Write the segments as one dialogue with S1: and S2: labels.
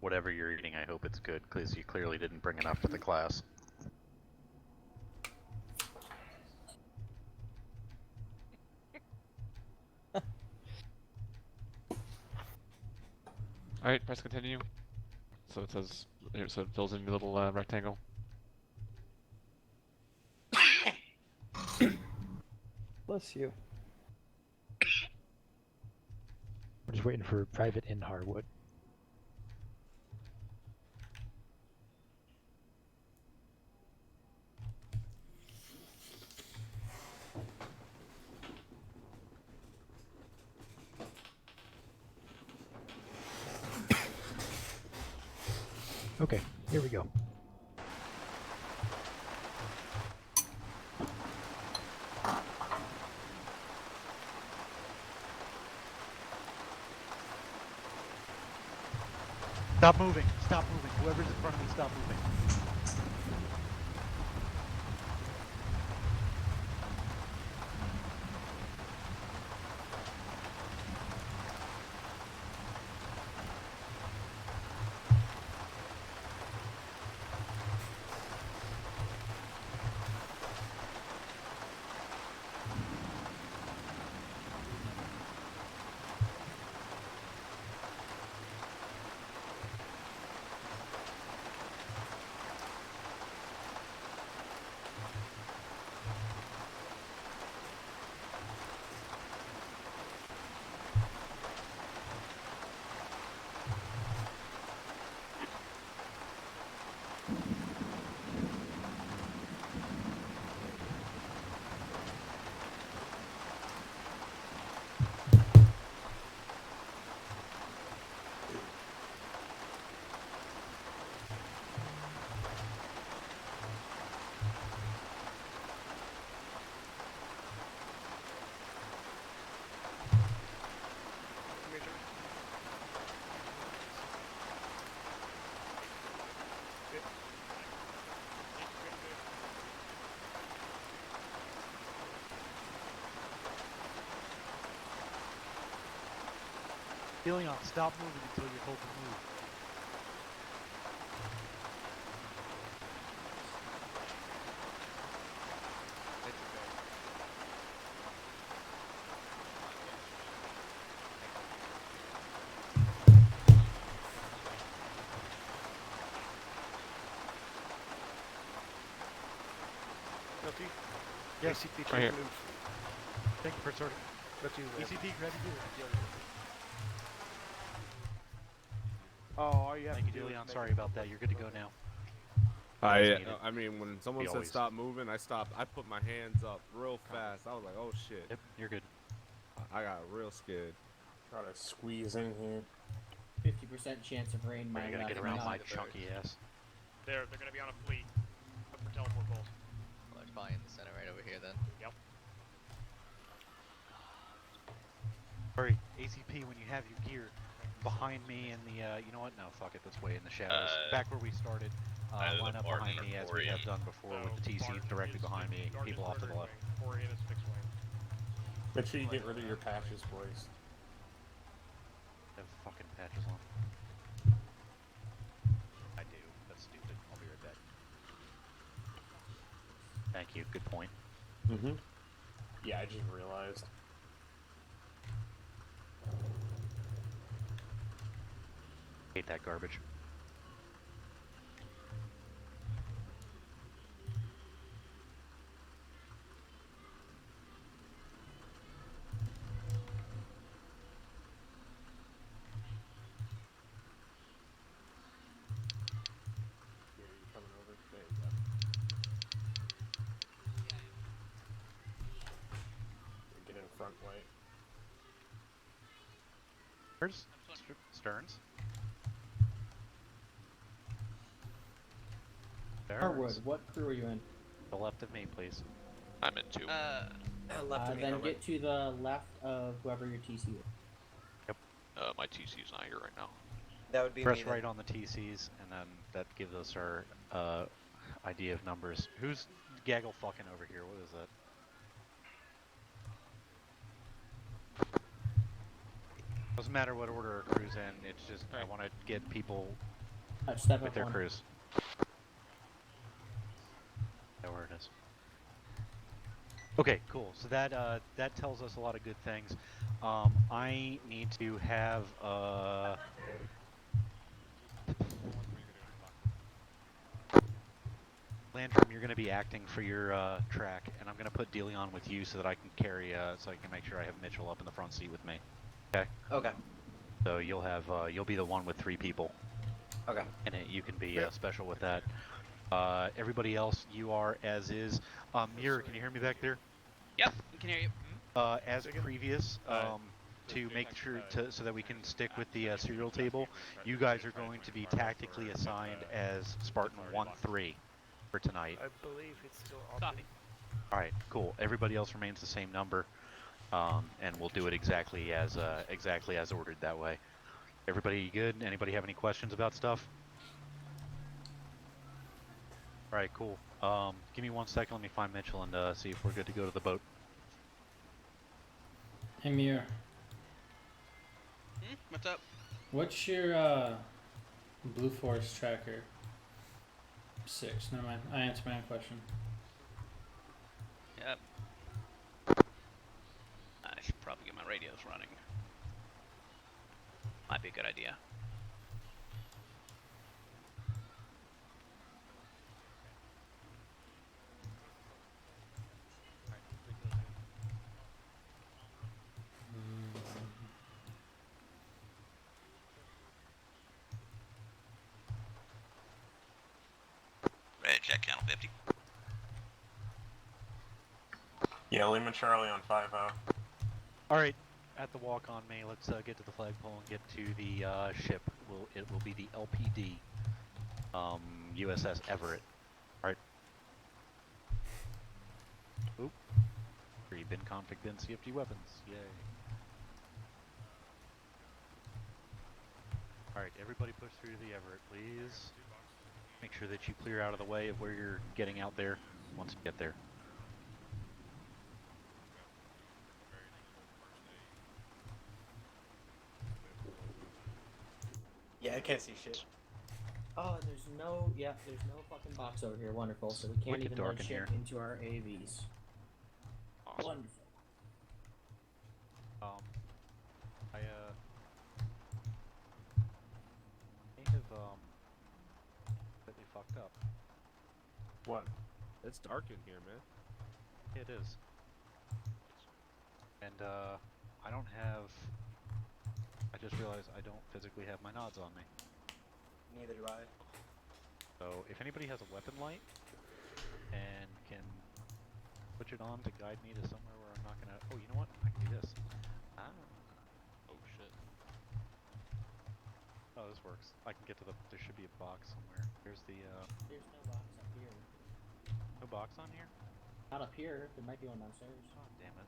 S1: Whatever you're eating, I hope it's good, because you clearly didn't bring enough to the class.
S2: Alright, press continue. So it says, so it fills in the little rectangle.
S3: Bless you.
S4: We're just waiting for private in Harwood. Okay, here we go.
S1: Stop moving! Stop moving! Whoever's in front of me, stop moving. Helion, stop moving until you're told to move.
S5: Guilty?
S1: Yes,
S5: ACP,
S2: right
S5: try
S2: here.
S5: to move.
S1: Thank you for sorting.
S5: Let's use that.
S1: ECP, grab your gear.
S5: Oh, all you have
S1: Thank
S5: to
S1: you,
S5: do is
S1: Leon.
S5: make
S1: Sorry
S5: it
S1: about that.
S5: public.
S1: You're good to go now.
S6: I mean, when someone
S1: We
S6: said
S1: always-
S6: stop moving, I stopped. I put my hands up real fast. I was like, oh shit.
S1: Yep, you're good.
S6: I got real scared.
S7: Try to squeeze in here.
S8: 50% chance of rain.
S1: I gotta get around my chunky ass.
S9: They're gonna be on a fleet. Look for teleport poles.
S10: Well, it's probably in the center right over here then.
S9: Yep.
S1: Sorry, ACP, when you have your gear behind me in the, you know what? No, fuck it. This way in the shadows. Back where we started. Line up behind me as we have done before with the TC directly behind me. People off to the left.
S9: Orion is fixed wing.
S7: Make sure you get rid of your patches, boys.
S1: Have fucking patches on. I do. That's stupid. I'll be right back. Thank you. Good point.
S7: Mm-hmm. Yeah, I just realized.
S1: Hate that garbage.
S7: Here, you coming over? There you go. Get in front white.
S1: Stearns?
S8: Harwood, what crew are you in?
S1: The left of me, please.
S2: I'm in 2.
S8: Then get to the left of whoever your TC is.
S2: My TC's not here right now.
S10: That would be
S1: Press
S10: me
S1: right on the TCs, and then that gives us our idea of numbers. Who's gaggle fucking over here? What is that? Wasn't doesn't matter what order a crew's in. It's just I want to get people
S8: Step
S1: with
S8: up
S1: their
S8: one.
S1: crews. There where it is. Okay, cool. So that tells us a lot of good things. I need to have Landrum, you're going to be acting for your track, and I'm going to put Deleon with you so that I can carry, so I can make sure I have Mitchell up in the front seat with me. Okay.
S10: Okay.
S1: So you'll have you'll be the one with 3 people.
S10: Okay.
S1: And you can be special with that. Everybody else, you are as is. Mirror, can you hear me back there?
S9: Yep, I can hear you.
S1: As previous, to make sure so that we can stick with the serial table, you guys are going to be tactically assigned as Spartan 1-3 for tonight.
S5: I believe it's still open.
S9: Copy.
S1: All right, cool. Everybody else remains the same number, and we'll do it exactly as ordered that way. Everybody good? Anybody have any questions about stuff? All right, cool. Give me 1 second. Let me find Mitchell and see if we're good to go to the boat.
S11: Hey MEU,
S9: What's up?
S11: what's your Blue Force tracker? 6. Never mind. I answered my own question.
S9: Yep. I should probably get my radios running. Might be a good idea. Red check channel 50.
S7: Yeah, Lima Charlie on 5-0.
S1: All right, at the walk on me. Let's get to the flagpole and get to the ship. It will be the LPD, USS Everett. All right. Oop. Bin config bin CFG weapons. Yay. All right, everybody push through to the Everett, please. Make sure that you clear out of the way of where you're getting out there once you get there.
S10: Yeah, I can't see shit.
S8: Oh, there's no fucking box over here. Wonderful. So we can't
S1: Wicked
S8: even
S1: dark
S8: load
S1: in
S8: shit
S1: here.
S8: into our AVs.
S1: Awesome.
S8: Wonderful.
S1: I may have slightly fucked up.
S7: What?
S6: It's dark in here, man.
S1: It is. And I don't have. I just realized I don't physically have my nods on me.
S10: Neither do I.
S1: So if anybody has a weapon light and can switch it on to guide me to somewhere where I'm not gonna. Oh, you know what? I can do this. Ah.
S2: Oh shit.
S1: Oh, this works. I can get to the. There should be a box somewhere. There's the.
S8: There's no box up here.
S1: No box on here?
S8: Not up here. There might be one downstairs.
S1: Oh, damn it.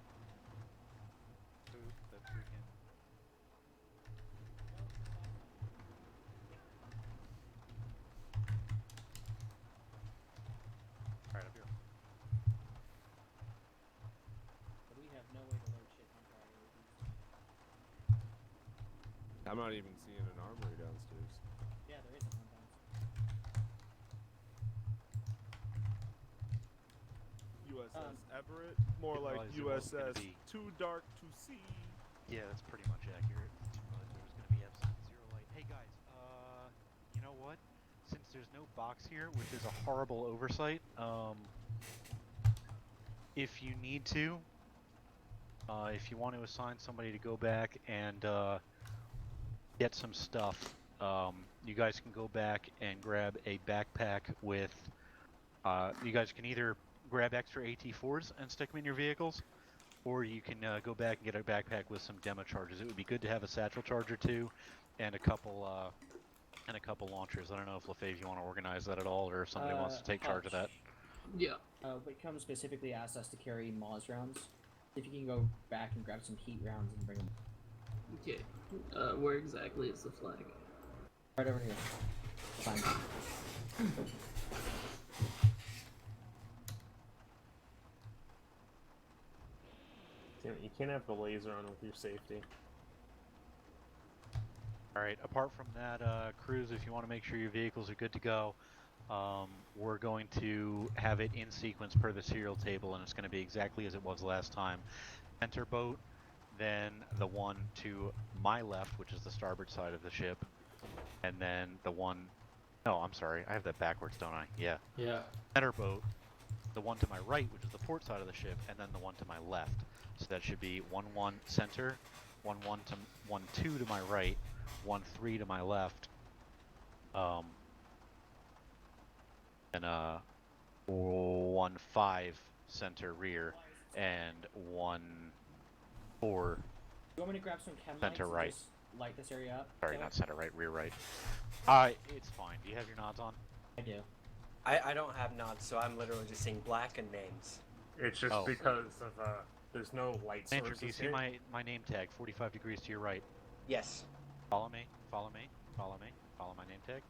S1: Oop, that freaking. Alright, up here.
S8: But we have no way to load shit into our AVs.
S6: I'm not even seeing an armory downstairs.
S8: Yeah, there isn't one downstairs.
S6: USS Everett, more
S1: Didn't
S6: like
S1: realize there wasn't gonna
S6: USS
S1: be-
S6: Too Dark to See.
S1: Yeah, that's pretty much accurate. Didn't realize there was gonna be absolute zero light. Hey guys, you know what? Since there's no box here, which is a horrible oversight, if you need to, if you want to assign somebody to go back and get some stuff, you guys can go back and grab a backpack with. You guys can either grab extra AT4s and stick them in your vehicles, or you can go back and get a backpack with some demo charges. It would be good to have a satchel charge or two, and a couple launchers. I don't know if LaFave you want to organize that at all, or if somebody wants to take charge of that.
S8: Yeah. Wickham specifically asked us to carry Moz rounds. If you can go back and grab some heat rounds and bring them.
S12: Okay. Where exactly is the flag?
S8: Right over here. Fine.
S7: You can't have the laser on with your safety.
S1: Alright, apart from that, crews, if you want to make sure your vehicles are good to go, we're going to have it in sequence per the serial table, and it's going to be exactly as it was last time. Center boat, then the one to my left, which is the starboard side of the ship, and then the one... No, I'm sorry, I have that backwards, don't I? Yeah.
S11: Yeah.
S1: Center boat, the one to my right, which is the port side of the ship, and then the one to my left. So that should be 1-1 center, 1-1 to 1-2 to my right, 1-3 to my left, and 1-5 center rear, and 1-4
S8: You want me to grab some chem lights
S1: center
S8: and
S1: right.
S8: just light this area up?
S1: Sorry,
S8: Taylor?
S1: not center right, rear right. It's fine. Do you have your nods on?
S8: I do.
S10: I don't have nods, so I'm literally just seeing black and names.
S7: It's just because of there's no light
S1: Andrew,
S7: sources
S1: do you see
S7: here.
S1: my name tag? 45 degrees to your right.
S10: Yes.
S1: Follow me. Follow me. Follow me. Follow my name tag.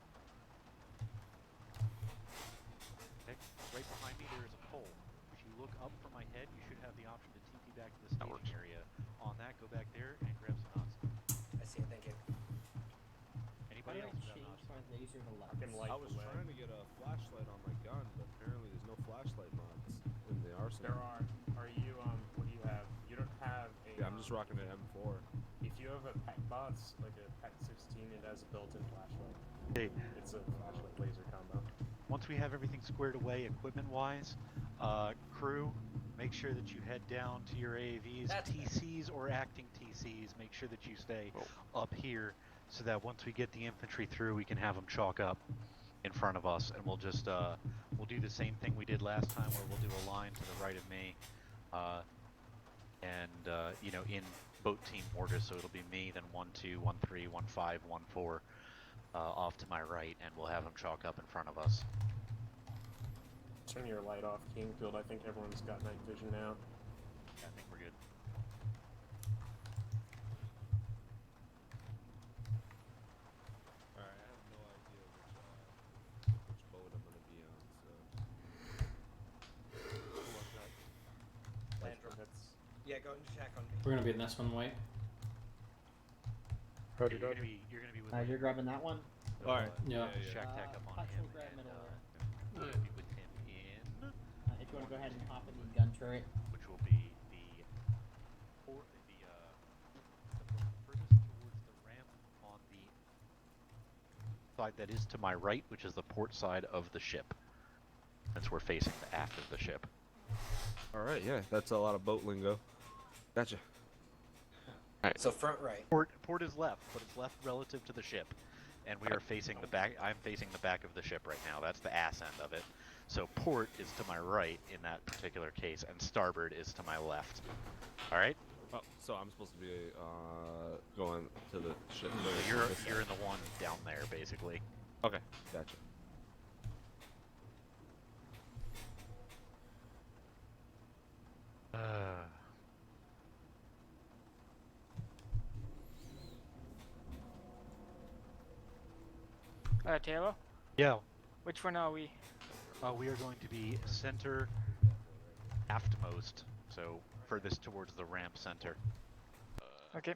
S1: Okay. Right behind me there is a pole. If you look up from my head, you should have the option to TP back to the staging area. On that, go back there and grab some nods.
S10: I see it, thank you.
S1: Anybody
S8: How do
S1: else
S8: I
S1: grab
S8: change
S1: nods?
S8: my laser to lights?
S7: Fucking light
S6: I was
S7: the way.
S6: trying to get a flashlight on my gun, but apparently there's no flashlight mods in the arsenal.
S7: There are. Are you what do you have? You don't have a.
S6: Yeah, I'm just rocking an M4.
S7: If you have a PET bots, like a PET 16, it has a built-in flashlight.
S1: Okay.
S7: It's a flashlight laser combo.
S1: Once we have everything squared away equipment-wise, crew, make sure that you head down to your AAVs, TCs or acting TCs. Make sure that you stay up here so that once we get the infantry through, we can have them chalk up in front of us, and we'll just we'll do the same thing we did last time, where we'll do a line to the right of me, and you know, in boat team order. So it'll be me, then 1-2, 1-3, 1-5, 1-4. Off to my right, and we'll have them chalk up in front of us.
S7: Turn your light off, Kingfield. I think everyone's got night vision now.
S1: I think we're good.
S6: Alright, I have no idea which boat I'm gonna be on, so.
S10: Yeah, go and check on me.
S11: We're gonna be in this one, White.
S1: You're gonna be with me.
S8: You're grabbing that one?
S6: Alright.
S11: Yeah.
S1: Shack tack up on
S8: Hutch
S1: him,
S8: will grab
S1: and
S8: middle there.
S1: you're gonna be with him in,
S8: If you want to go ahead and hop in the gun turret.
S1: which will be the furthest towards the ramp on the side that is to my right, which is the port side of the ship, since we're facing the aft of the ship.
S6: Alright, yeah, that's a lot of boat lingo. Gotcha.
S1: Alright.
S10: So front right.
S1: Port is left, but it's left relative to the ship, and we are facing the back. I'm facing the back of the ship right now. That's the ass end of it. So port is to my right in that particular case, and starboard is to my left. All right.
S6: Oh, so I'm supposed to be going to the ship.
S1: So you're in the one down there, basically.
S6: Okay, gotcha.
S5: Taylor?
S1: Yeah.
S5: Which one are we?
S1: We are going to be center aftmost, so furthest towards the ramp center.
S5: Okay.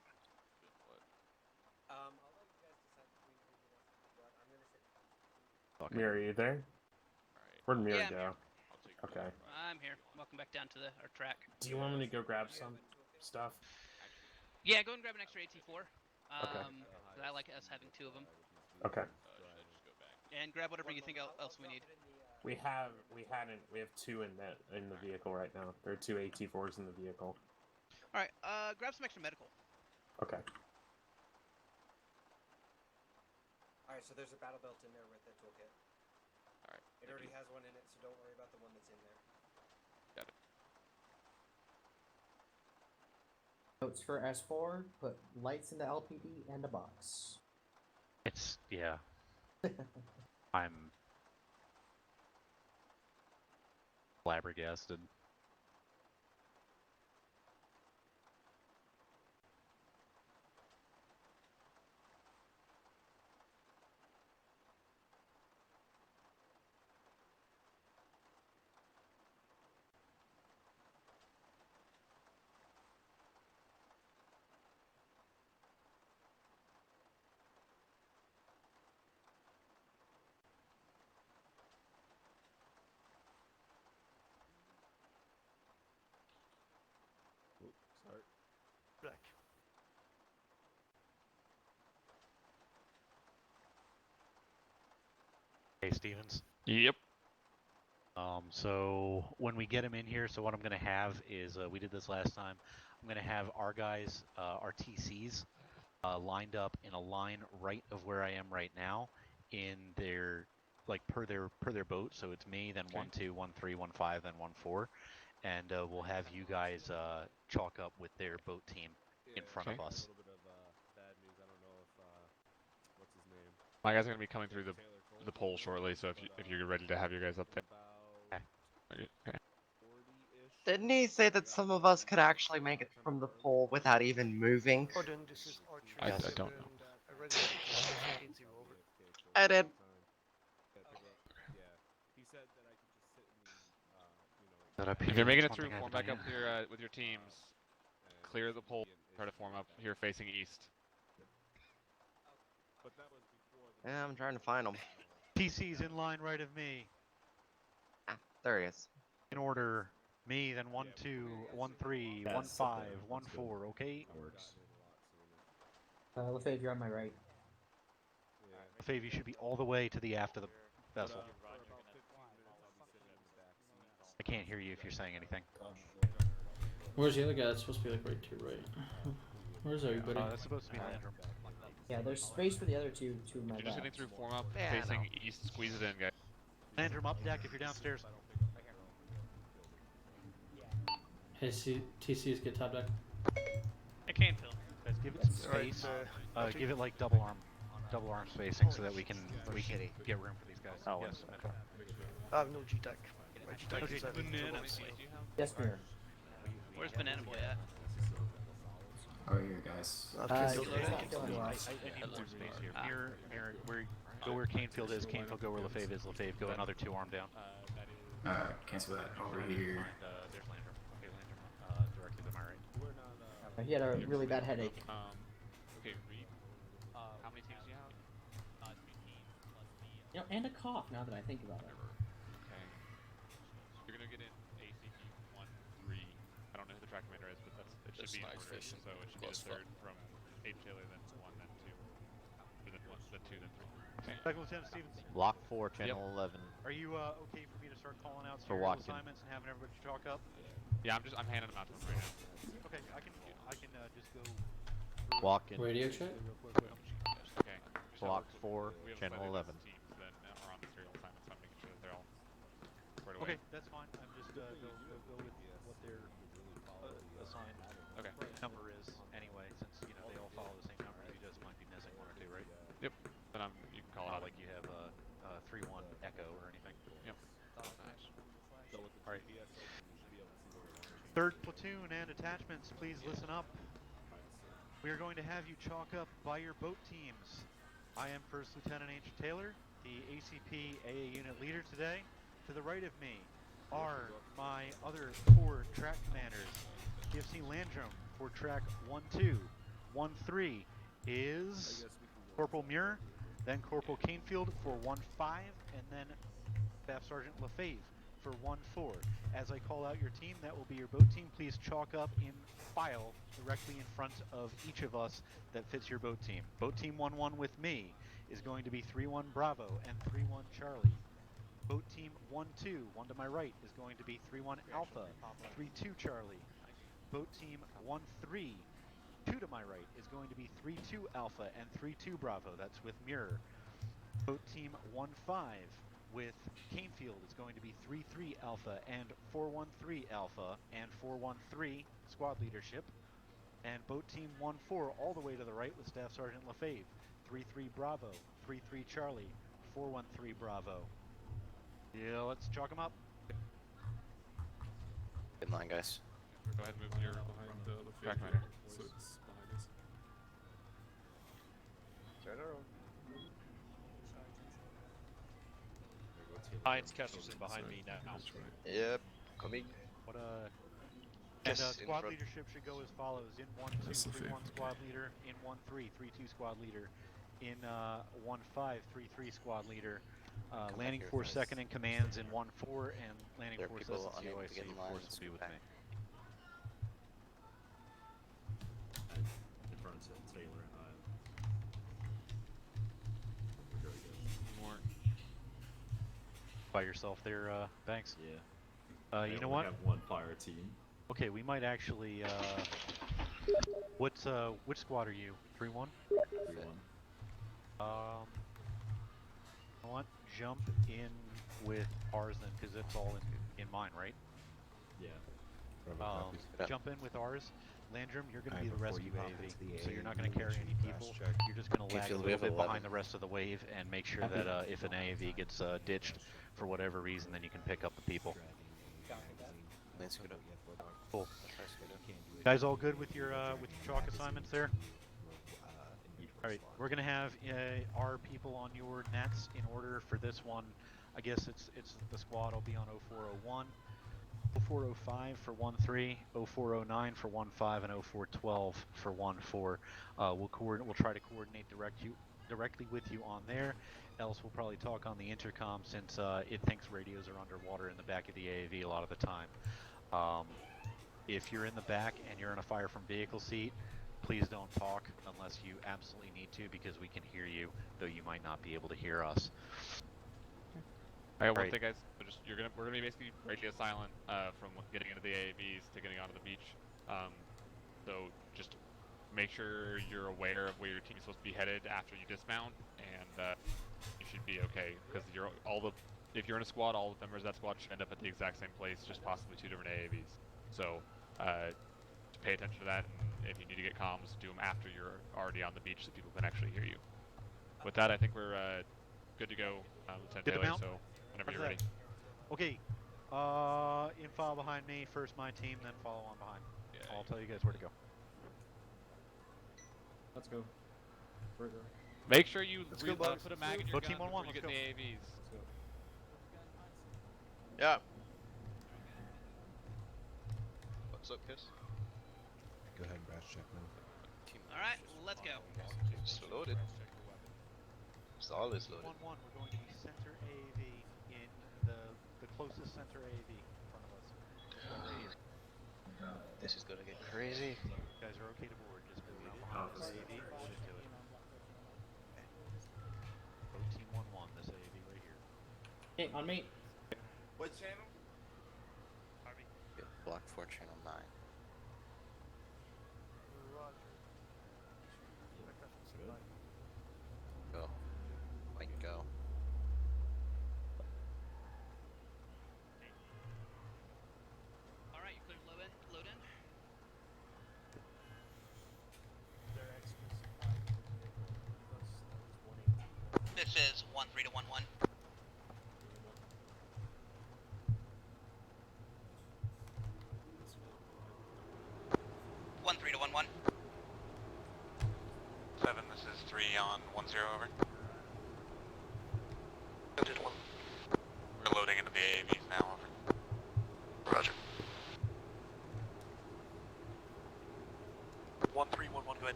S10: I'll let you guys decide between who you want to grab. I'm gonna sit.
S7: Mira, are you there? Where'd Mira
S12: Yeah, I'm
S7: go? Okay.
S12: I'm here. Welcome back down to our track.
S7: Do you want me to go grab some stuff?
S12: Yeah, go and grab an extra AT4.
S7: Okay.
S12: 'Cause I like us having two of them.
S7: Okay.
S12: And grab whatever you think else we need.
S7: We have two in the vehicle right now. There are two AT4s in the vehicle.
S12: All right, grab some extra medical.
S7: Okay.
S10: Alright, so there's a battle belt in there with the toolkit.
S2: Alright.
S10: It already has one in it, so don't worry about the one that's in there.
S2: Got it.
S8: Notes for S4, put lights in the LPD and a box.
S1: It's yeah. I'm flabbergasted. Okay, Stevens.
S2: Yep.
S1: So when we get him in here, so what I'm going to have is, we did this last time, I'm going to have our guys, our TCs, lined up in a line right of where I am right now, in their, like, per their boat. So it's me, then 1, 2, 1, 3, 1, 5, then 1, 4, and we'll have you guys chalk up with their boat team in front of us.
S6: A little bit of bad news. I don't know if what's his name.
S2: My guys are gonna be coming through the pole shortly, so if you're ready to have your guys up there. Okay.
S10: Didn't he say that some of us could actually make it from the pole without even moving?
S9: Odin, this is Archer.
S2: I don't know.
S9: I read it. 8-0 over.
S10: I did.
S6: Yeah, he said that I could just sit in the,
S2: If you're making it through, form back up here with your teams. Clear the pole. Try to form up here facing east.
S10: Yeah, I'm trying to find him.
S1: TC's in line right of me.
S10: Ah, there he is.
S1: In order, me, then 1, 2, 1, 3, 1, 5, 1, 4, okay?
S8: LaFave, you're on my right.
S1: LaFave, you should be all the way to the aft of the vessel. I can't hear you if you're saying anything.
S11: Where's the other guy? That's supposed to be like right to your right. Where's everybody?
S1: That's supposed to be Landrum.
S8: Yeah, there's space for the other two to my
S2: You're just
S8: left.
S2: getting through, form up,
S10: Yeah,
S2: facing east, squeeze it in, guys.
S1: Landrum up deck if you're downstairs.
S11: Hey, TCs get top deck.
S9: I can't tell.
S1: Guys, give it some space. Give it like double arm spacing so that we can get room for these guys.
S4: Oh,
S1: yes.
S4: okay.
S9: I have no G-Tech. My G-Tech is Banana Boy.
S8: Yes, Mirror.
S9: Where's Banana Boy at?
S13: Over here, guys.
S1: I need more space here. Mirror, go where Canefield is. Canefield, go where LaFave is. LaFave, go another 2 arm down.
S13: Cancel that over here.
S1: There's Landrum. Okay, Landrum, directly to my right.
S8: He had a really bad headache.
S2: Okay, Reed. How many teams do you have?
S8: You know, and a cough. Now that I think about it.
S2: Okay. You're gonna get in ACP 1-3. I don't know who the track commander is, but it should be in order. So it should be the third from H Taylor, then 1, then 2, or then 1, then 2, then 3. Okay.
S1: Second Lieutenant Stevens.
S14: Block 4, Channel 11.
S1: Are you okay for me to start calling out
S14: For
S1: serial
S14: Watkin.
S1: assignments and having everybody chalk up?
S2: Yeah, I'm handing them out to them right now.
S1: Okay, I can just go.
S14: Walk in.
S11: Radio check?
S2: Okay.
S14: Block 4,
S2: We have
S14: Channel
S2: slightly
S14: 11.
S2: less teams than are on the serial assignments, so I'm making sure that they're all squared away.
S1: Okay, that's fine. I'm just go with what their assigned number is anyway, since they all follow the same number. You just might be missing 1 or 2, right?
S2: Yep. Then you can call it
S1: Not
S2: out.
S1: like you have 3-1 echo or anything.
S2: Yep. Nice.
S1: All right. 3rd platoon and attachments, please listen up. We are going to have you chalk up by your boat teams. I am First Lieutenant H. Taylor, the ACP AA unit leader today. To the right of me are my other 4 track commanders. TFC Landrum for track 1-2. 1-3 is Corporal Muir, then Corporal Canefield for 1-5, and then Staff Sergeant LaFave for 1-4. As I call out your team, that will be your boat team. Please chalk up in file directly in front of each of us that fits your boat team. Boat team 1-1 with me is going to be 3-1 Bravo and 3-1 Charlie. Boat team 1-2, one to my right, is going to be 3-1 Alpha, 3-2 Charlie. Boat team 1-3, 2 to my right, is going to be 3-2 Alpha and 3-2 Bravo. That's with Mirror. Boat team 1-5 with Canefield is going to be 3-3 Alpha and 4-1-3 Alpha and 4-1-3 squad leadership. And boat team 1-4 all the way to the right with Staff Sergeant LaFave, 3-3 Bravo, 3-3 Charlie, 4-1-3 Bravo. Yeah, let's chalk them up.
S14: In line, guys.
S2: Go ahead and move your track commander.
S9: Heinz Kessel's behind me now.
S14: Yep, coming.
S1: What squad leadership should go as follows: in 1-2, 3-1 squad leader; in 1-3, 3-2 squad leader; in 1-5, 3-3 squad leader. Landing force second in commands in 1-4, and landing force SSgt force will be with me. by yourself there, Banks?
S6: Yeah.
S1: You know what?
S6: have one fire team.
S1: Okay, we might actually. Which squad are you? 3-1.
S6: 3-1.
S1: You know what? Jump in with ours then, because it's all in mine, right?
S6: Yeah.
S1: Jump in with ours. Landrum, you're going to be the rescue AV, so you're not going to carry any people. You're just going to lag a little bit behind the rest of the wave and make sure that if an AAV gets ditched for whatever reason, then you can pick up the people. Cool. Guys, all good with your chalk assignments there? All right, we're gonna have our people on your nets in order for this one. I guess it's the squad will be on 0401, 0405 for 13, 0409 for 15, and 0412 for 14. We'll try to coordinate directly with you on there. Else we'll probably talk on the intercom since it thinks radios are underwater in the back of the AAV a lot of the time. If you're in the back and you're in a fire from vehicle seat, please don't talk unless you absolutely need to, because we can hear you, though you might not be able to hear us.
S2: I got one thing, guys. We're gonna be basically radio silent from getting into the AAVs to getting onto the beach. So just make sure you're aware of where your team is supposed to be headed after you dismount, and you should be okay. Because if you're in a squad, all the members of that squad should end up at the exact same place, just possibly 2 different AAVs. So pay attention to that, and if you need to get comms, do them after you're already on the beach so people can actually hear you. With that, I think we're good to go, Lieutenant Taylor, so whenever you're ready.
S1: Okay, in file behind me, first my team, then follow on behind. Yeah, I'll tell you guys where to go.
S6: Let's go. Further.
S2: Make sure you put a mag in your gun before you get in the AAVs.
S6: Let's go.
S14: Yeah. What's up, Kiss?
S6: Go ahead and brass check now.
S9: Alright, let's go.
S14: It's loaded. It's always loaded.
S1: 1-1, we're going to be center AAV in the closest center AAV in front of us. Right here.
S14: This is gonna get crazy.
S1: You guys are okay to board, just go around behind this AAV, hold it to it. Go team 1-1, this AAV right here.
S8: Hey, on me.
S9: What channel?
S14: Block 4, channel 9. Go. Like go.
S9: Alright, you clear load in? This is 1-3 to 1-1.
S2: This is 3 on 1-0, over. We're loading into the AAVs now, over. Roger. 1-3, 1-1, go ahead.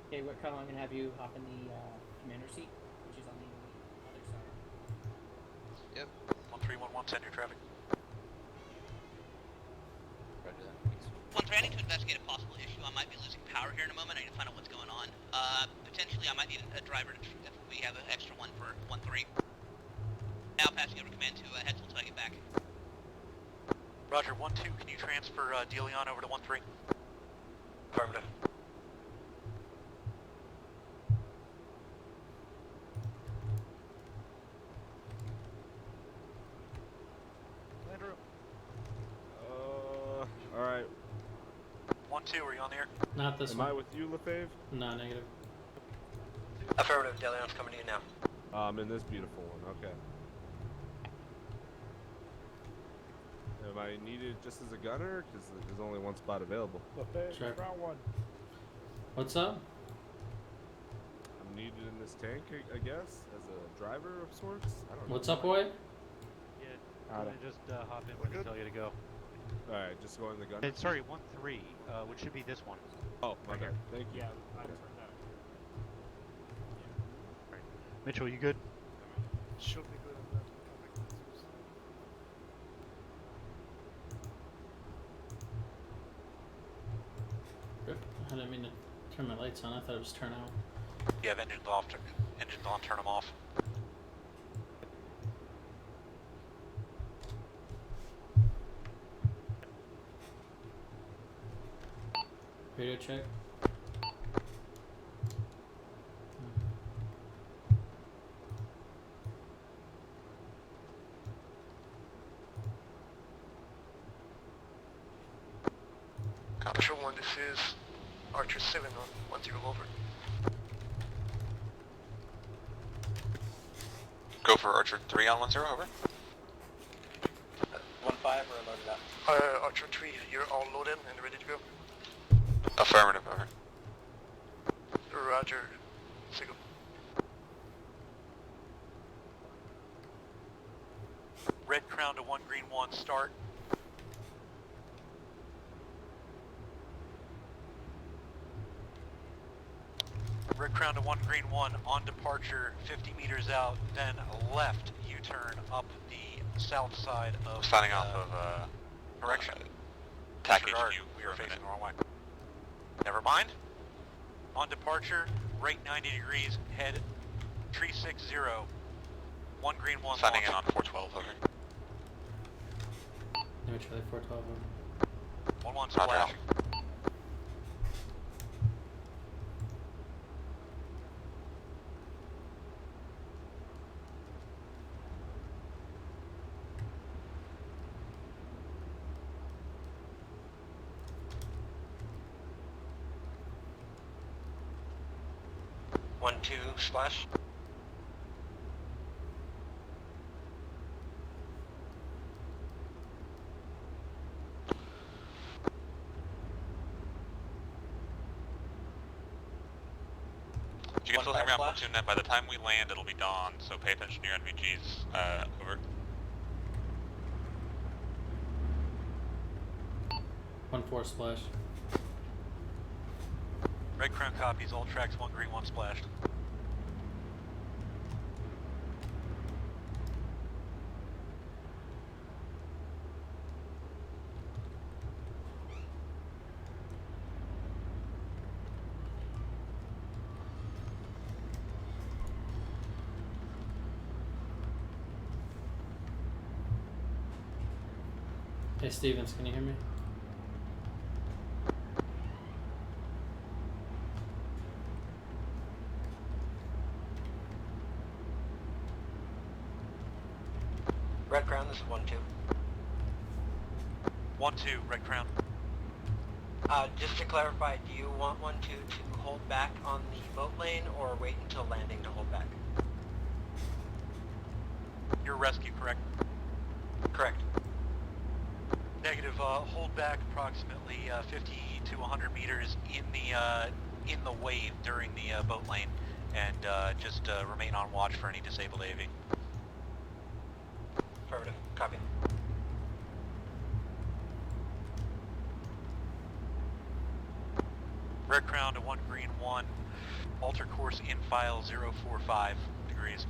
S8: Okay, Colonel, I'm gonna have you hop in the commander seat, which is on the other side.
S14: Yep.
S2: 1-3, 1-1, send your traffic.
S14: Roger that.
S9: 1-3, I need to investigate a possible issue. I might be losing power here in a moment. I need to find out what's going on. Potentially, I might need a driver if we have an extra one for 1-3. Now passing over command to Hetzel until I get back.
S2: Roger, 1-2, can you transfer DeLeon over to 1-3? Affirmative.
S1: Landrum.
S6: Alright.
S2: 1-2, are you on the air?
S11: Not this
S6: Am
S11: one.
S6: I with you, LaFave?
S11: No, negative.
S9: Affirmative, DeLeon's coming to you now.
S6: I'm in this beautiful one, okay. Am I needed just as a gunner? Because there's only one spot available.
S11: Sure. What's up?
S6: I'm needed in this tank, I guess, as a driver of sorts? I don't know.
S11: What's up, boy?
S1: Yeah, I'm gonna just hop in when they tell you to go.
S6: Alright, just go in the gunner.
S1: Sorry, 1-3, which should be this one.
S6: Oh, my bad. Thank you.
S9: Yeah, I just heard that.
S1: Right. Mitchell, you good?
S9: Should be good on that.
S11: Rip. I didn't mean to turn my lights on. I thought it was turn out.
S2: You have engines off, turn them off.
S11: Radio check.
S15: Patrol 1, this is Archer 7 on 10 over.
S16: Go for Archer 3 on 10 over.
S15: 1-5 or loaded up? Archer 3, you're all loaded and ready to go?
S16: Affirmative, over.
S15: Roger. Signal.
S1: Red Crown to 1 Green 1, start. Red Crown to 1 Green 1, on departure 50 meters out, then left U-turn up the south side of
S16: Signing off of,
S1: correction.
S16: TAC
S1: Disregard,
S16: HQ.
S1: we are facing the wrong way. Never mind. On departure, right 90 degrees, head 360, 1 Green 1.
S16: Signing in on 412, over.
S11: No, Charlie 412.
S1: 1-1
S16: Roger.
S1: splashing.
S15: Two splash.
S16: You can still hear me on platoon net. By the time we land, it'll be dawn, so pay attention to your NVGs. Over.
S11: 1-4 splash.
S1: Red Crown copies, all tracks 1 Green 1 splashed.
S11: Hey Stevens, can you hear me?
S15: Red Crown, this is 1-2.
S1: 1-2, Red Crown.
S15: Just to clarify, do you want 1-2 to hold back on the boat lane or wait until landing to hold back?
S1: Your rescue, correct?
S15: Correct.
S1: Negative, hold back approximately 50 to 100 meters in the wave during the boat lane, and just remain on watch for any disabled AV.
S15: Affirmative. Copy.
S1: Red Crown to 1 Green 1, alter course in file 045 degrees.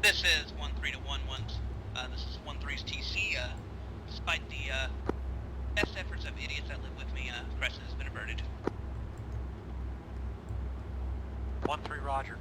S9: This is 1-3 to 1-1. This is 1-3's TC. Despite the best efforts of idiots that live with me, Crescent has been averted.
S1: 1-3, Roger.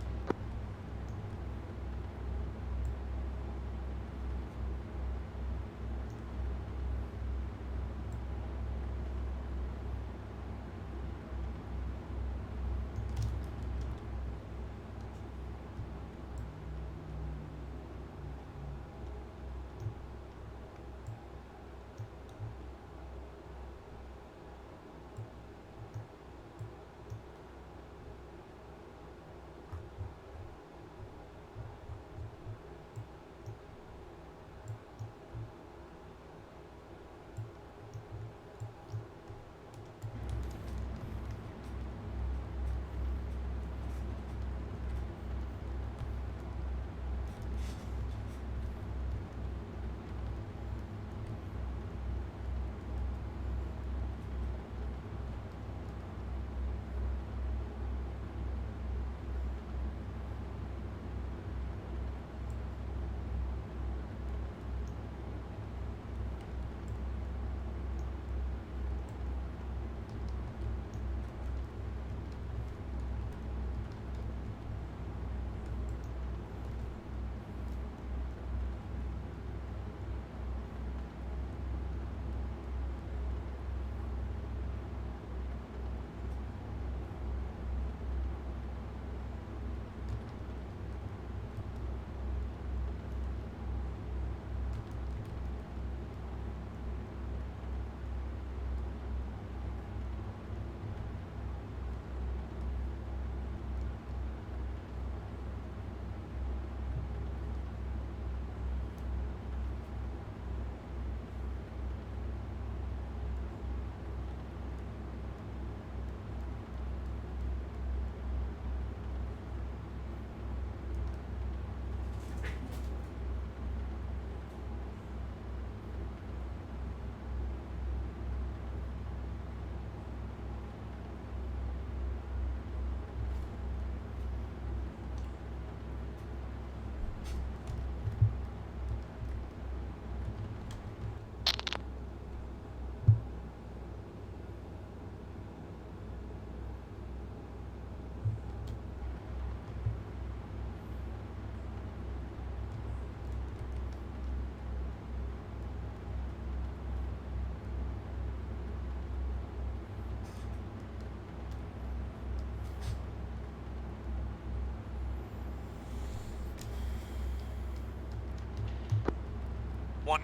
S16: One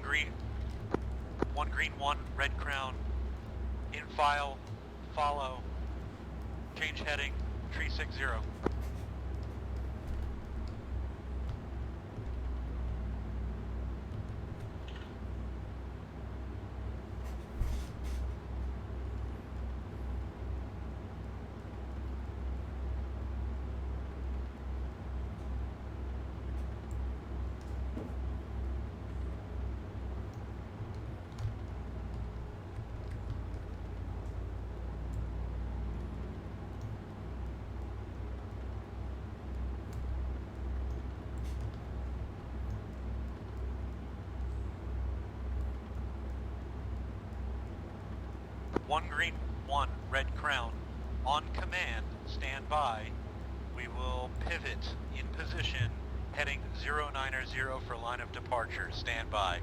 S16: green, 1, red crown. In file, follow. Change heading, tree 60. One green, 1 red crown. On command, stand by. We will pivot in position, heading 090 for line of departure. Stand by.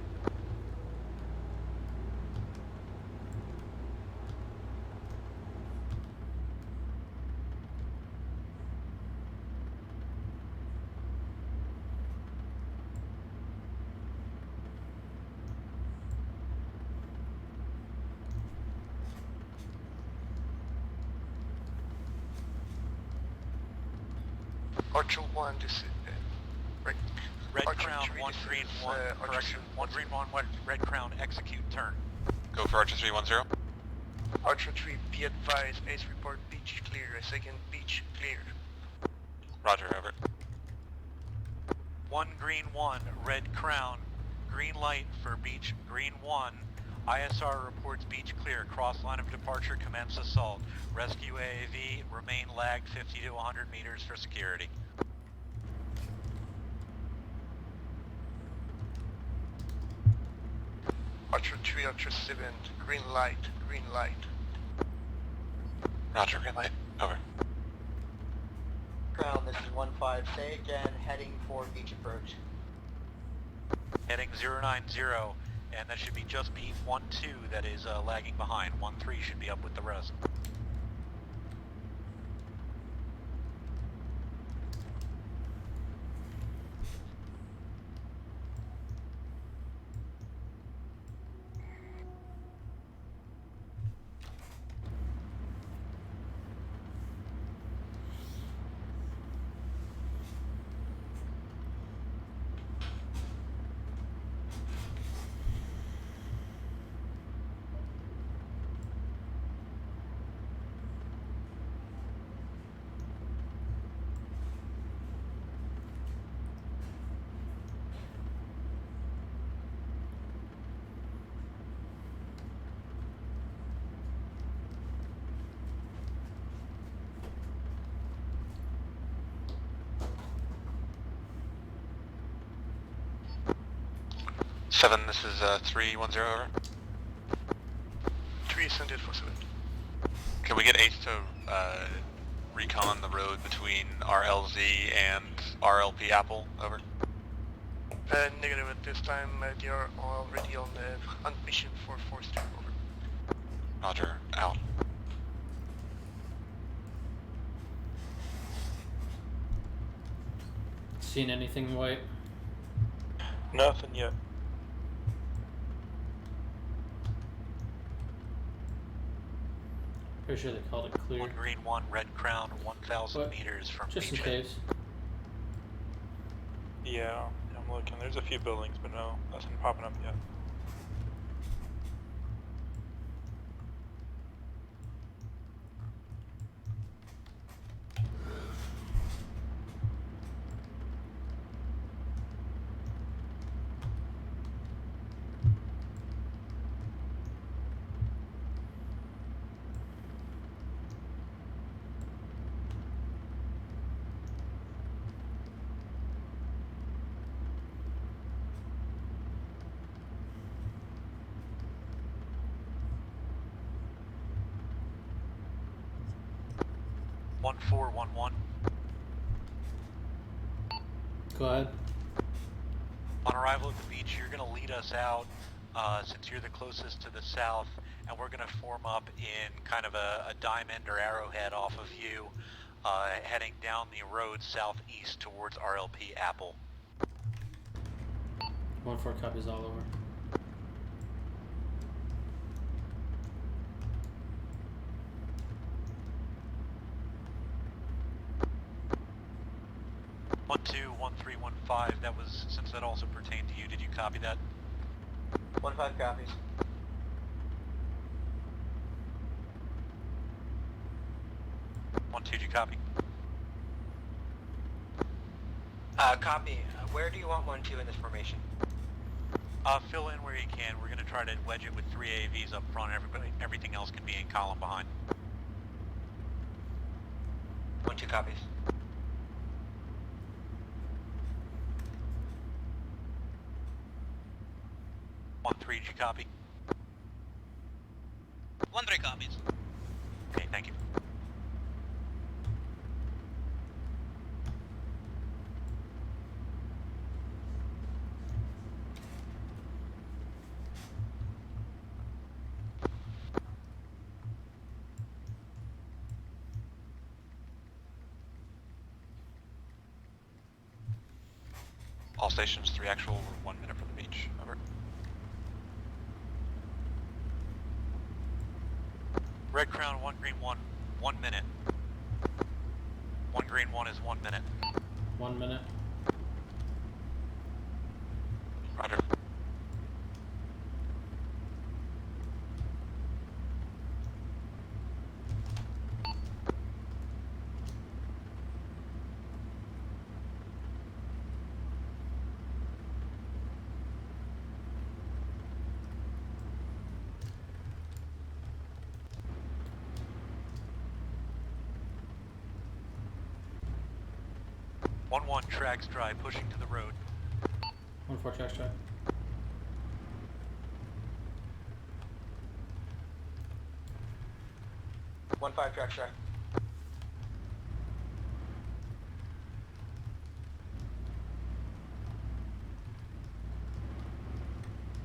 S17: Archer 1, this is
S16: Red crown, 1 green, 1, correction, 1 green, 1 red crown, execute turn. Go for Archer 310.
S17: Archer 3, be advised, Ace report beach clear, second beach clear.
S16: Roger, over. 1 green, 1 red crown, green light for beach, green 1. ISR reports beach clear, cross line of departure, commence assault. Rescue AAV, remain lagged 50 to 100 meters for security.
S17: Archer 3, Archer 7, green light, green light.
S16: Roger, green light, over.
S15: Ground, this is 1-5, say again, heading for beach approach.
S16: Heading 090, and that should be just be 1-2 that is lagging behind. 1-3 should be up with the rest. Seven, this is 310, over.
S17: 3 sended for 7.
S16: Can we get Ace to recon the road between RLZ and RLP Apple, over?
S17: Negative at this time, they are already on mission for Forster, over.
S16: Roger, out.
S11: Seen anything white?
S17: Nothing yet.
S11: Pretty sure they called it clear.
S16: 1 green, 1 red crown, 1,000 meters from
S11: Just in
S16: beach.
S11: case.
S17: Yeah, I'm looking. There's a few buildings, but no, nothing popping up yet.
S16: One 411.
S11: Go ahead.
S16: On arrival at the beach, you're going to lead us out since you're the closest to the south, and we're going to form up in kind of a diamond or arrowhead off of you, heading down the road southeast towards RLP Apple.
S11: 1-4 copies all over.
S16: 121315, that was, since that also pertained to you, did you copy that?
S15: 15 copies.
S16: 12, did you copy?
S15: Copy. Where do you want 12 in this formation?
S16: Fill in where you can. We're going to try to wedge it with 3 AVs up front. Everything else can be in column behind.
S15: 12 copies.
S16: Did you copy?
S9: 13 copies.
S16: Okay, thank you. All stations, 3 actual, we're 1 minute from the beach. Over. Red Crown, 1 green 1, 1 minute. 1 green 1 is 1 minute.
S11: 1 minute.
S16: Roger. One tracks dry, pushing to the road.
S11: 1-4 tracks dry.
S15: One 5 track track.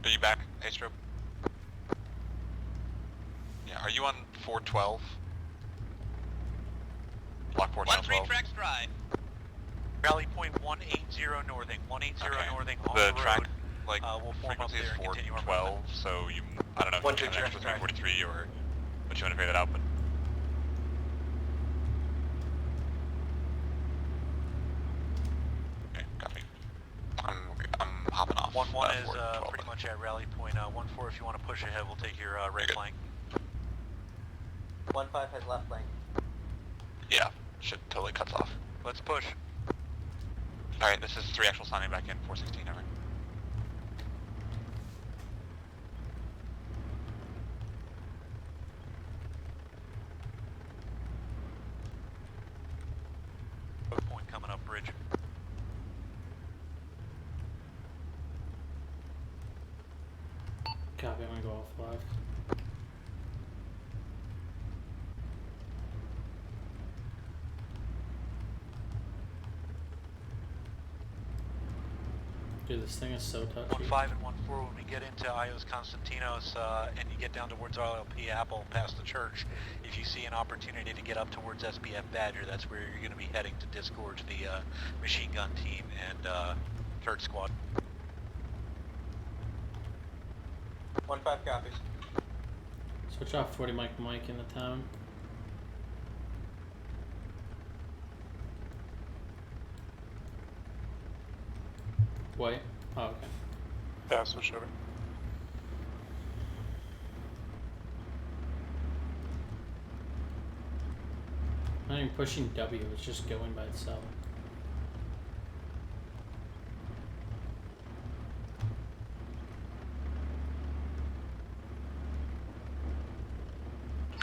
S16: Are you back, A-Strobe? Yeah, are you on 412? Block 4 channel 12.
S9: 13 tracks dry.
S16: Rally point 180 northing, 180
S18: Okay.
S16: northing on
S18: The
S16: the
S18: track,
S16: road.
S18: like,
S16: We'll form up
S18: frequency is
S16: there and continue our
S18: 412,
S16: movement.
S18: so you, I don't know if
S15: One,
S18: you
S15: two,
S18: can connect with
S15: track.
S18: 343 or what you want to figure that out, but... Okay, copy. I'm hopping off.
S16: 1-1 is
S18: 412.
S16: pretty much at rally point. 1-4, if you want to push ahead, we'll take your right flank.
S15: 1 5 has left flank.
S18: Yeah, shit totally cuts off.
S16: Let's push.
S18: Alright, this is 3 actual signing back in, 416, over.
S16: Road point coming up bridge.
S11: Copy, I'm gonna go off left. Dude, this thing is so touchy.
S16: 1-5 and 1-4, when we get into Ios Constantinos and you get down towards RLP Apple past the church, if you see an opportunity to get up towards SBF Badger, that's where you're going to be heading to disgorge the machine gun team and third squad.
S15: 1 5 copies.
S11: Switch off 40 Mike in the town. White? Oh, okay.
S18: Yeah, switch over.
S11: Not even pushing W, it's just going by itself.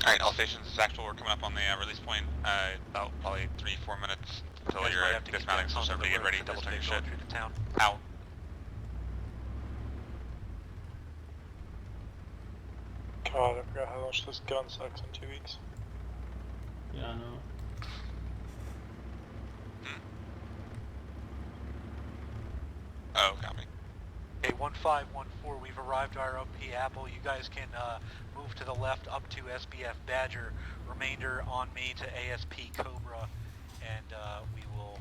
S18: Alright, all stations, this is actual, we're coming up on the release point, about probably 3-4 minutes until
S16: Guys
S18: you're
S16: might have to get
S18: dismounting,
S16: down
S18: so
S16: onto
S18: start
S16: the
S18: to get
S16: road
S18: ready,
S16: for
S18: double
S16: this
S18: check your
S16: big
S18: shit.
S16: road through the town.
S18: Out.
S19: God, I forgot how much this gun sucks in 2 weeks.
S11: Yeah, I know.
S18: Oh, copy.
S16: Okay, 1-5, 1-4, we've arrived at RLP Apple. You guys can move to the left up to SBF Badger. Remainder on me to ASP Cobra, and we will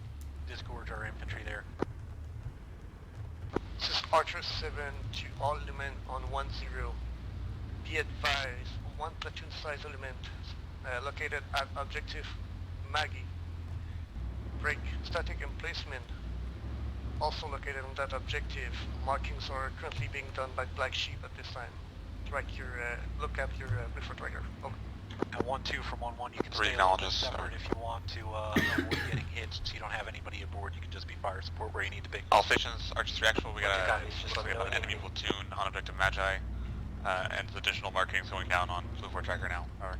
S16: disgorge our infantry there.
S17: This is Archer 7 to all element on 1-0. Be advised, 1 platoon size element located at objective Maggie. Break. Static emplacement. Also located on that objective. Markings are currently being done by Black Sheep at this time. Track your, look at your before tracker. Over.
S16: At 1-2 from 1-1, you can
S18: Three
S16: stay a little bit
S18: acknowledges,
S16: separate if you want to avoid getting hit. Since you don't have anybody aboard, you can just be fire support where you need to be.
S18: All stations, Archer 3 actual, we got
S16: Okay,
S18: an enemy platoon on objective Magi, and additional markings going down on Blue 4 tracker now. Over.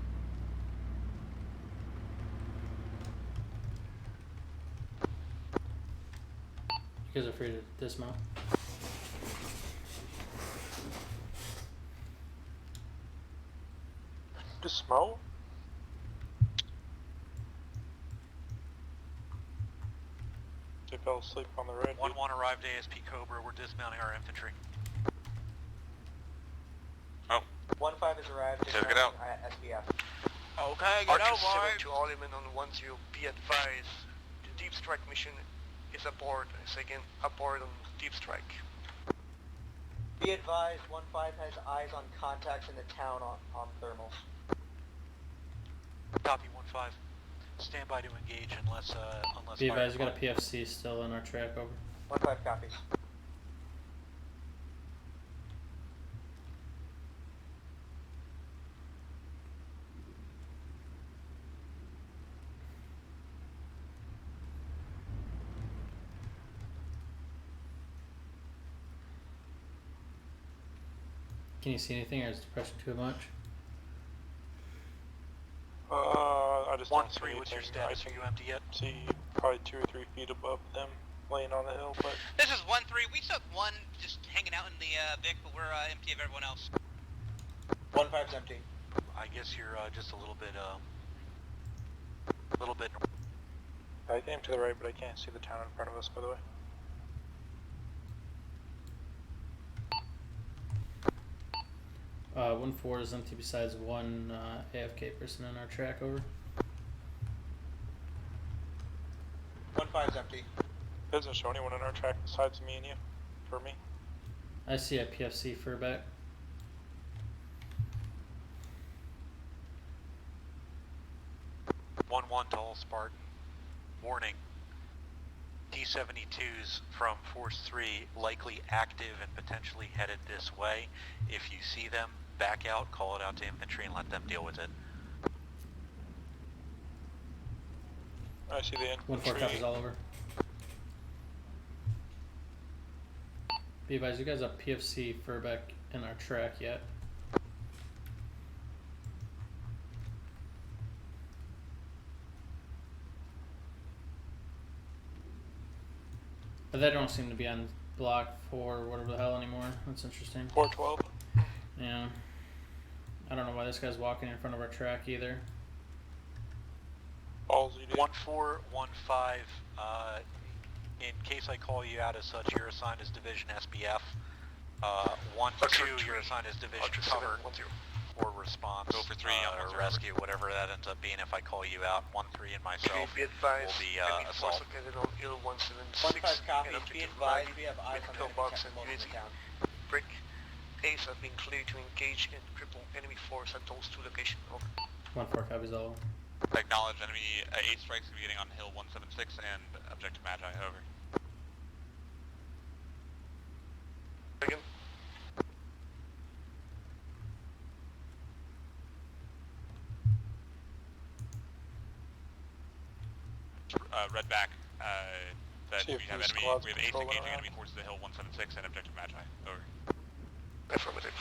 S11: You guys are free to dismount.
S19: Dismount? They fell asleep on the red.
S16: 1-1 arrived ASP Cobra, we're dismounting our infantry.
S18: Oh.
S15: 1-5 has arrived.
S18: Get out.
S15: SBF.
S8: Okay,
S17: Archer 7 to all men on 1-0, be advised. The deep strike mission is aboard. Say again, aboard on deep strike.
S15: Be advised, 1-5 has eyes on contacts in the town on thermals.
S16: Copy 1-5. Stand by to engage unless
S11: Be advised, we got a PFC still in our track. Over.
S15: 1-5 copies.
S11: Can you see anything, or is the pressure too much?
S19: I just don't see
S16: 1-3, what's your
S19: anything.
S16: status? Are you empty yet?
S19: See probably 2 or 3 feet above them, laying on the hill, but...
S9: This is 1-3. We took one just hanging out in the Vic, but we're empty of everyone else.
S15: 1-5's empty.
S16: I guess you're just a little bit.
S19: I aim to the right, but I can't see the town in front of us, by the way.
S11: Uh, 1-4 is empty besides one AFK person in our track. Over.
S15: 1-5's empty.
S19: Doesn't show anyone in our track besides me and you. For me.
S11: I see a PFC furback.
S16: To all Spartan. Warning. T-72s from Force 3 likely active and potentially headed this way. If you see them, back out, call it out to infantry, and let them deal with it.
S19: I see the infantry.
S11: 1-4 copies all over. Be advised, you guys have PFC furback in our track yet. But they don't seem to be on block 4 or whatever the hell anymore. That's interesting.
S19: 412.
S11: Yeah. I don't know why this guy's walking in front of our track either.
S19: Ballsy, dude.
S16: 1-4, 1-5. In case I call you out as such, you're assigned as Division SBF. 1-2, you're assigned as Division Cover or Response.
S18: Go for 3
S16: or Rescue, whatever that ends up being if I call you out. 1-3 and myself
S17: Be advised,
S16: will be
S17: enemy
S16: assault.
S17: force located on IL 176.
S15: 1-5 copy. Be advised, we have eyes on
S17: pillbox and
S15: the
S17: UAZ.
S15: town.
S17: Brick. Ace have been cleared to engage and cripple enemy force at those 2 locations. Over.
S11: 1-4 copies all.
S18: Acknowledge enemy 8 strikes beginning on Hill 176 and objective Magi. Over.
S17: Again.
S18: Red back. That
S19: See
S18: we
S19: if
S18: have
S19: these
S18: enemy.
S19: squads
S18: We have 8
S19: patrolling
S18: engaging
S19: around.
S18: enemy towards the Hill 176 and objective Magi. Over.
S17: Affirmative.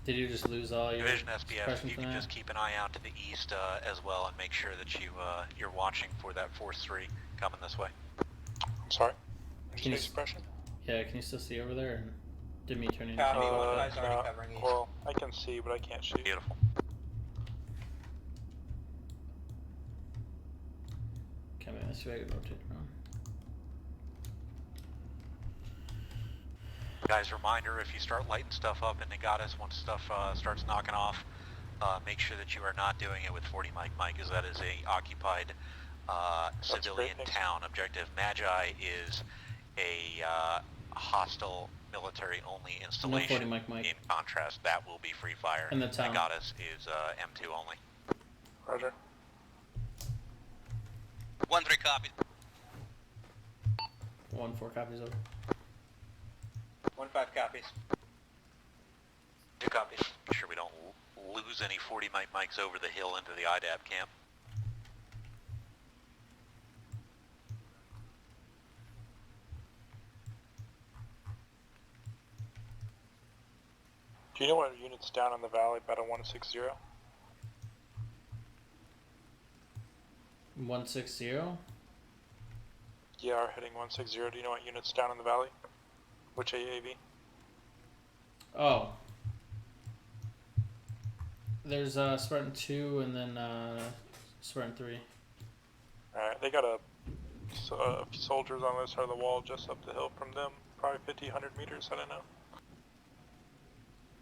S11: Did you just lose all your
S16: Division SBF,
S11: suppression
S16: you
S11: for
S16: can
S11: that?
S16: just keep an eye out to the east as well and make sure that you're watching for that Force 3 coming this way.
S19: I'm sorry.
S11: Can you,
S19: suppression?
S11: yeah, can you still see over there? Or did me turn in?
S15: Copy. 1-5's already covering east.
S19: Well, I can see, but I can't shoot.
S16: Beautiful.
S11: Come in this way, I can rotate around.
S16: Guys, reminder, if you start lighting stuff up in Negatus, once stuff starts knocking off, make sure that you are not doing it with 40 Mike, as that is a occupied civilian town. Objective Magi is a hostile military-only installation.
S11: No 40 Mike.
S16: In contrast, that will be free fire.
S11: In the town.
S16: Negatus is M2 only.
S19: Roger.
S9: 1-3 copies.
S11: 1-4 copies over.
S15: 1-5 copies.
S16: 2 copies. Make sure we don't lose any 40 mics over the hill into the IDAB camp.
S19: Do you know what units down in the valley, battle 160?
S11: 160?
S19: Yeah, are heading 160. Do you know what units down in the valley? Which AAV?
S11: Oh. There's Spartan 2 and then Spartan 3.
S19: Alright, they got a few soldiers on this side of the wall just up the hill from them. Probably 50, 100 meters, I don't know.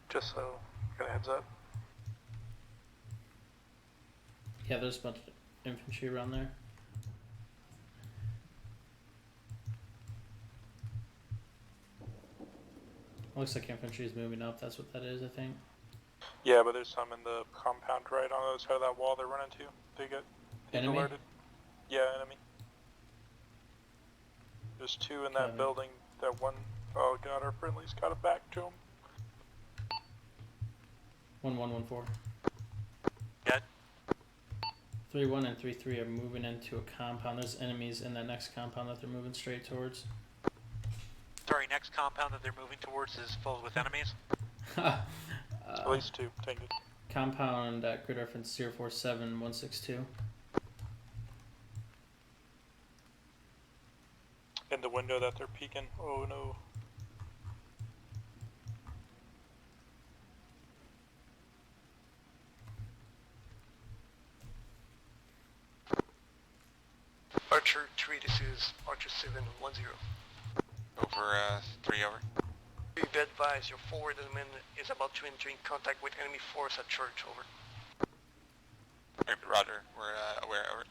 S19: Just so, got a heads up.
S11: Yeah, there's a bunch of infantry around there. Looks like infantry is moving up, that's what that is, I think.
S19: Yeah, but there's some in the compound right on the other side of that wall they're running to. They get
S11: Enemy?
S19: alerted. Yeah, enemy. There's 2 in that building. That one, oh god, our friendly's got it back to him.
S11: 1114.
S16: Got
S11: 3-1 and 3-3 are moving into a compound. There's enemies in that next compound that they're moving straight towards.
S16: Sorry, next compound that they're moving towards is filled with enemies?
S19: At least 2, take it.
S11: Compound at grid reference 047162.
S19: In the window that they're peeking. Oh no.
S17: Archer 3, this is Archer 710.
S18: Over 3 over.
S17: Be advised, your forward element is about to enter in contact with enemy force at church, over.
S18: Roger, we're aware, over.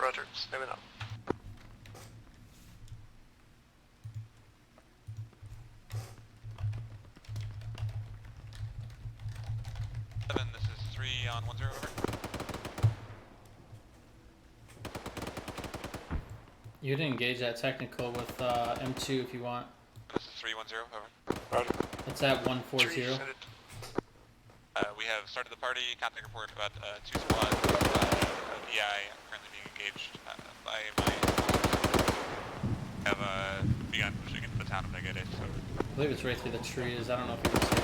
S17: Roger, stepping up.
S18: This is 3 on 10, over.
S11: You can engage that technical with M2 if you want.
S18: This is 310, over.
S19: Roger.
S11: It's at 140.
S18: We have started the party. Contact report about 2 squads of EI currently being engaged by my. Have begun pushing into the town of Negate. So.
S11: I believe it's right through the trees. I don't know if you can see it.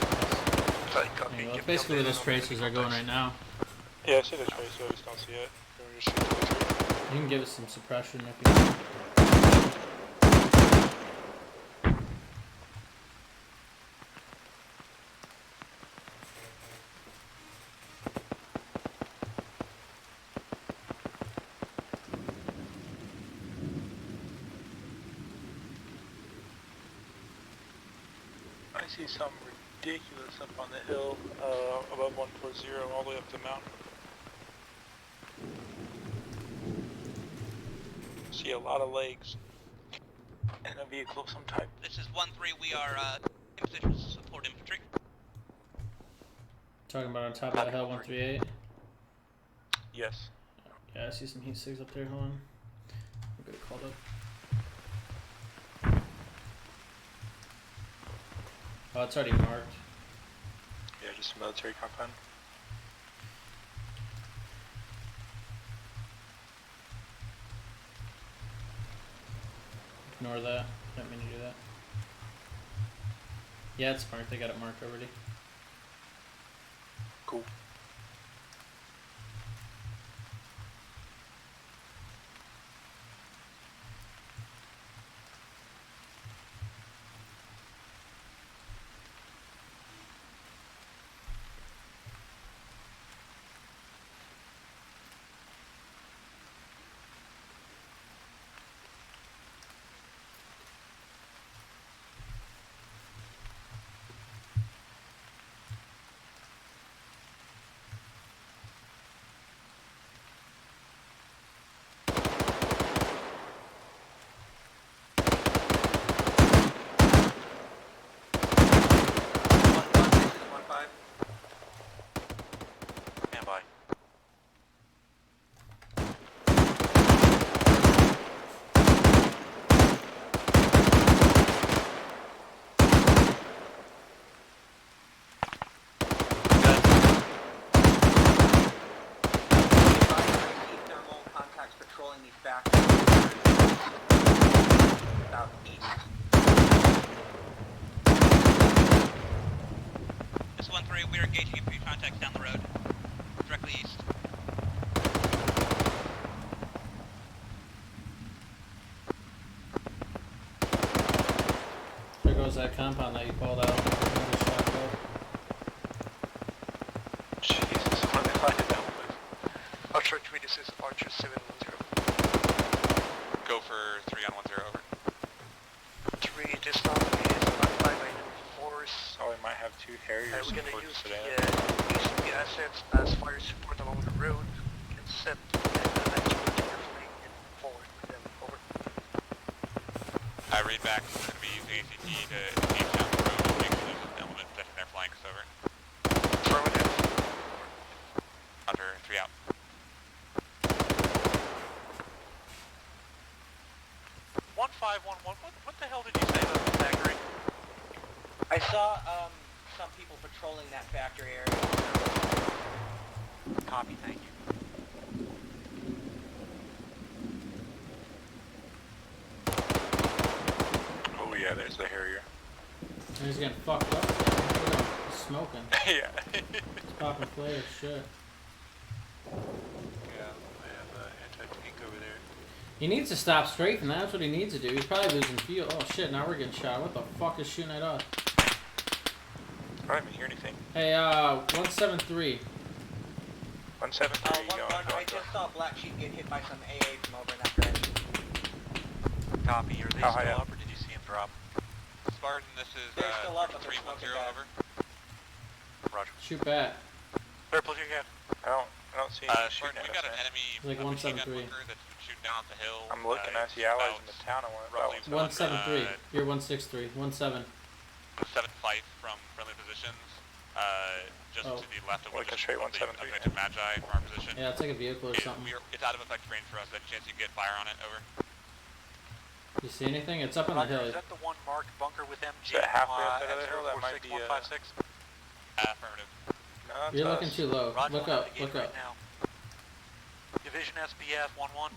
S11: Well, basically where those tracers are going right now.
S19: Yeah, I see the tracer, I just don't see it.
S11: You can give it some suppression if you want.
S19: I see something ridiculous up on the hill, above 140, all the way up the mountain. See a lot of legs and a vehicle of some type.
S9: This is 1-3, we are in position to support infantry.
S11: Talking about on top of that hill 138?
S19: Yes.
S11: Yeah, I see some heat sigs up there, hold on. I'll get it called up. Oh, it's already marked.
S19: Yeah, just a military compound.
S11: Ignore that. Didn't mean to do that. Yeah, it's marked. They got it marked already.
S19: Cool.
S15: southeast.
S9: This 1-3, we are engaging infantry contacts down the road, directly east.
S11: There goes that compound that you called out. Another shot go.
S19: Jesus, what are they fighting down with?
S17: Archer 3, this is Archer 710.
S18: Go for 3 on 1-0, over.
S17: 3, this one is occupied by enemy force.
S19: Oh, we might have 2 Harriers
S17: We're gonna
S19: for
S17: use
S19: today.
S17: the assets as fire support along the road. You can set and actually take your flank and forward with them. Over.
S18: I read back, we're going to be using ACT to engage down the road and make sure there's an element protecting their flanks, over.
S17: Affirmative.
S18: Roger, 3 out.
S16: What the hell did you say about the factory?
S15: I saw some people patrolling that factory area.
S16: Copy, thank you.
S19: Oh yeah, there's the Harrier.
S11: He's getting fucked up. Look at him. He's smoking.
S19: Yeah.
S11: He's popping flares, shit.
S19: Yeah, I have anti-tank over there.
S11: He needs to stop strafing, that's what he needs to do. He's probably losing fuel. Oh shit, now we're getting shot. What the fuck is shooting at us?
S19: I don't even hear anything.
S11: Hey, 173.
S19: 173, going.
S15: I just saw Black Sheep get hit by some AA from over in that direction.
S16: Copy, are they
S19: How
S16: still
S19: high
S16: up or did you see him drop?
S18: Spartan, this is
S15: They're still up, but they're
S18: 310,
S15: smoking
S18: over.
S19: Roger.
S11: Shoot back.
S19: Third platoon again. I don't see any shooting
S18: Spartan,
S19: at
S18: we got
S19: us,
S18: an
S19: man.
S18: enemy
S11: Like
S18: machine gun
S11: 173.
S18: bunker that's shooting down the hill.
S19: I'm looking at the allies in the town. I want
S18: roughly
S19: that
S11: 173. You're 163. 17.
S18: 7 fight from friendly positions, just to the left of
S19: Looking straight 173.
S18: objective Magi from our position.
S11: Yeah, it's like a vehicle or something.
S18: It's out of effect range for us. Any chance you can get fire on it, over?
S11: You see anything? It's up on the
S16: Roger,
S11: hill.
S16: is that the one marked bunker with MG?
S19: Is that halfway up that other hill? That might be,
S16: 156?
S18: Affirmative.
S19: No, that's
S11: You're
S19: us.
S11: looking too low.
S16: Roger,
S11: Look
S16: we'll
S11: up,
S16: navigate
S11: look
S16: right
S11: up.
S16: now. Division SBF 1-1.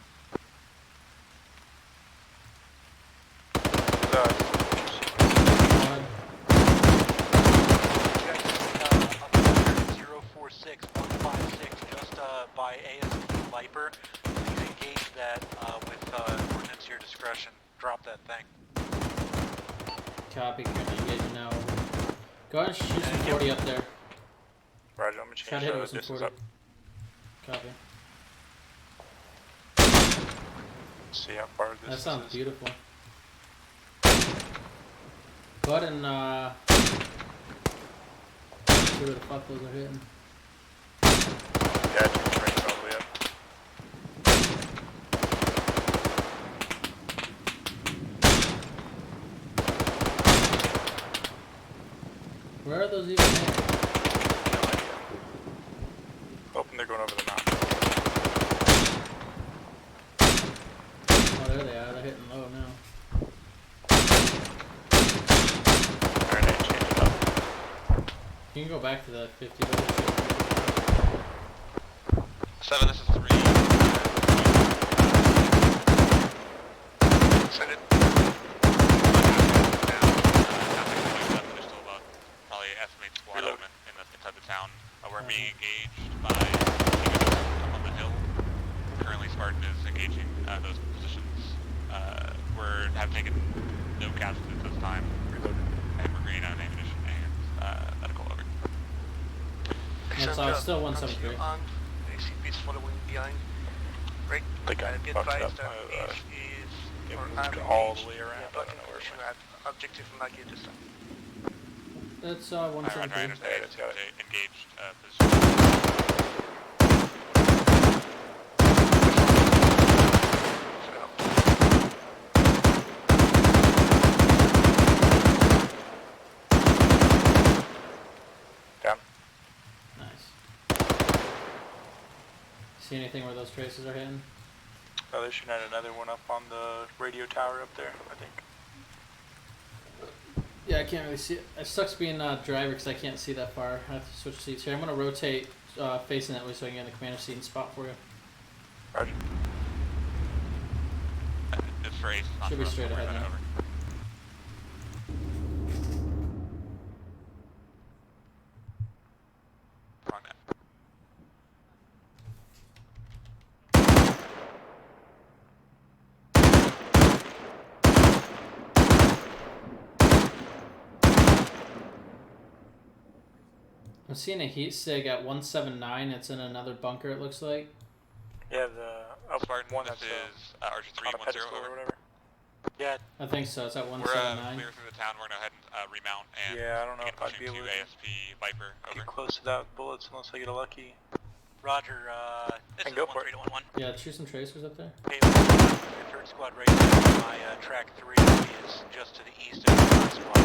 S19: It's us.
S16: Check 046 156 just by ASP Viper. Please engage that with ordnance your discretion. Drop that thing.
S11: Copy, currently engaging now. Go ahead and shoot some 40 up there.
S19: Roger, I'm gonna
S11: Try
S19: change
S11: to hit
S19: the
S11: with some
S19: distance
S11: 40.
S19: up.
S11: Copy.
S19: See how far this
S11: That
S19: is.
S11: sounds beautiful. Go ahead and see where the fuck those are hitting.
S19: Yeah, it's train all the way up.
S11: Where are those even hitting?
S19: No idea. Hoping they're going over the mountain.
S11: Oh, there they are. They're hitting low now.
S19: Alright, I changed it up.
S11: You can go back to that 50.
S18: 7, this is 3.
S17: Send it.
S18: There's still about probably estimate squad element inside the town. We're being engaged by up on the hill. Currently Spartan is engaging those positions. Have taken no casualties this time. And we're green on ammunition and medical, over.
S11: That's still 173.
S17: ACP is following behind. Right.
S19: The guy
S17: Be
S19: fucked
S17: advised
S19: up
S17: that
S19: my,
S17: is
S19: it
S17: or
S19: moved
S17: ArmA
S19: all
S17: is
S19: the way around. I
S17: blocking
S19: don't know where it
S17: position
S19: went.
S17: at objective Maggie this time.
S11: That's
S18: Roger, I
S11: 173.
S18: understand.
S19: That's got it.
S18: Engaged position.
S19: Down.
S11: Nice. See anything where those traces are hitting?
S19: Oh, they're shooting at another one up on the radio tower up there, I think.
S11: Yeah, I can't really see it. It sucks being driver because I can't see that far. I have to switch seats here. I'm going to rotate facing that way so I can get in the commander seat and spot for you.
S19: Roger.
S18: It's for Ace.
S11: Should be straight ahead now.
S18: Over.
S11: I'm seeing a heat sig at 179. It's in another bunker, it looks like.
S19: Yeah, the
S18: Spartan,
S19: one
S18: this
S19: that's
S18: is Archer
S19: on a
S18: 310
S19: pedestal
S18: over.
S19: or whatever.
S16: Yeah.
S11: I think so. It's at
S18: We're
S11: 179.
S18: clear through the town. We're gonna go ahead and remount and
S19: Yeah, I don't know
S18: begin
S19: if I'd
S18: pushing
S19: be able
S18: to
S19: to
S18: ASP Viper. Over.
S19: get close to that with bullets unless I get a lucky.
S16: Roger, this
S19: And
S16: is
S19: go for
S16: 1311.
S11: Yeah, shoot some tracers up there.
S16: Hey, your third squad right now. My track 3 is just to the east of the last squad.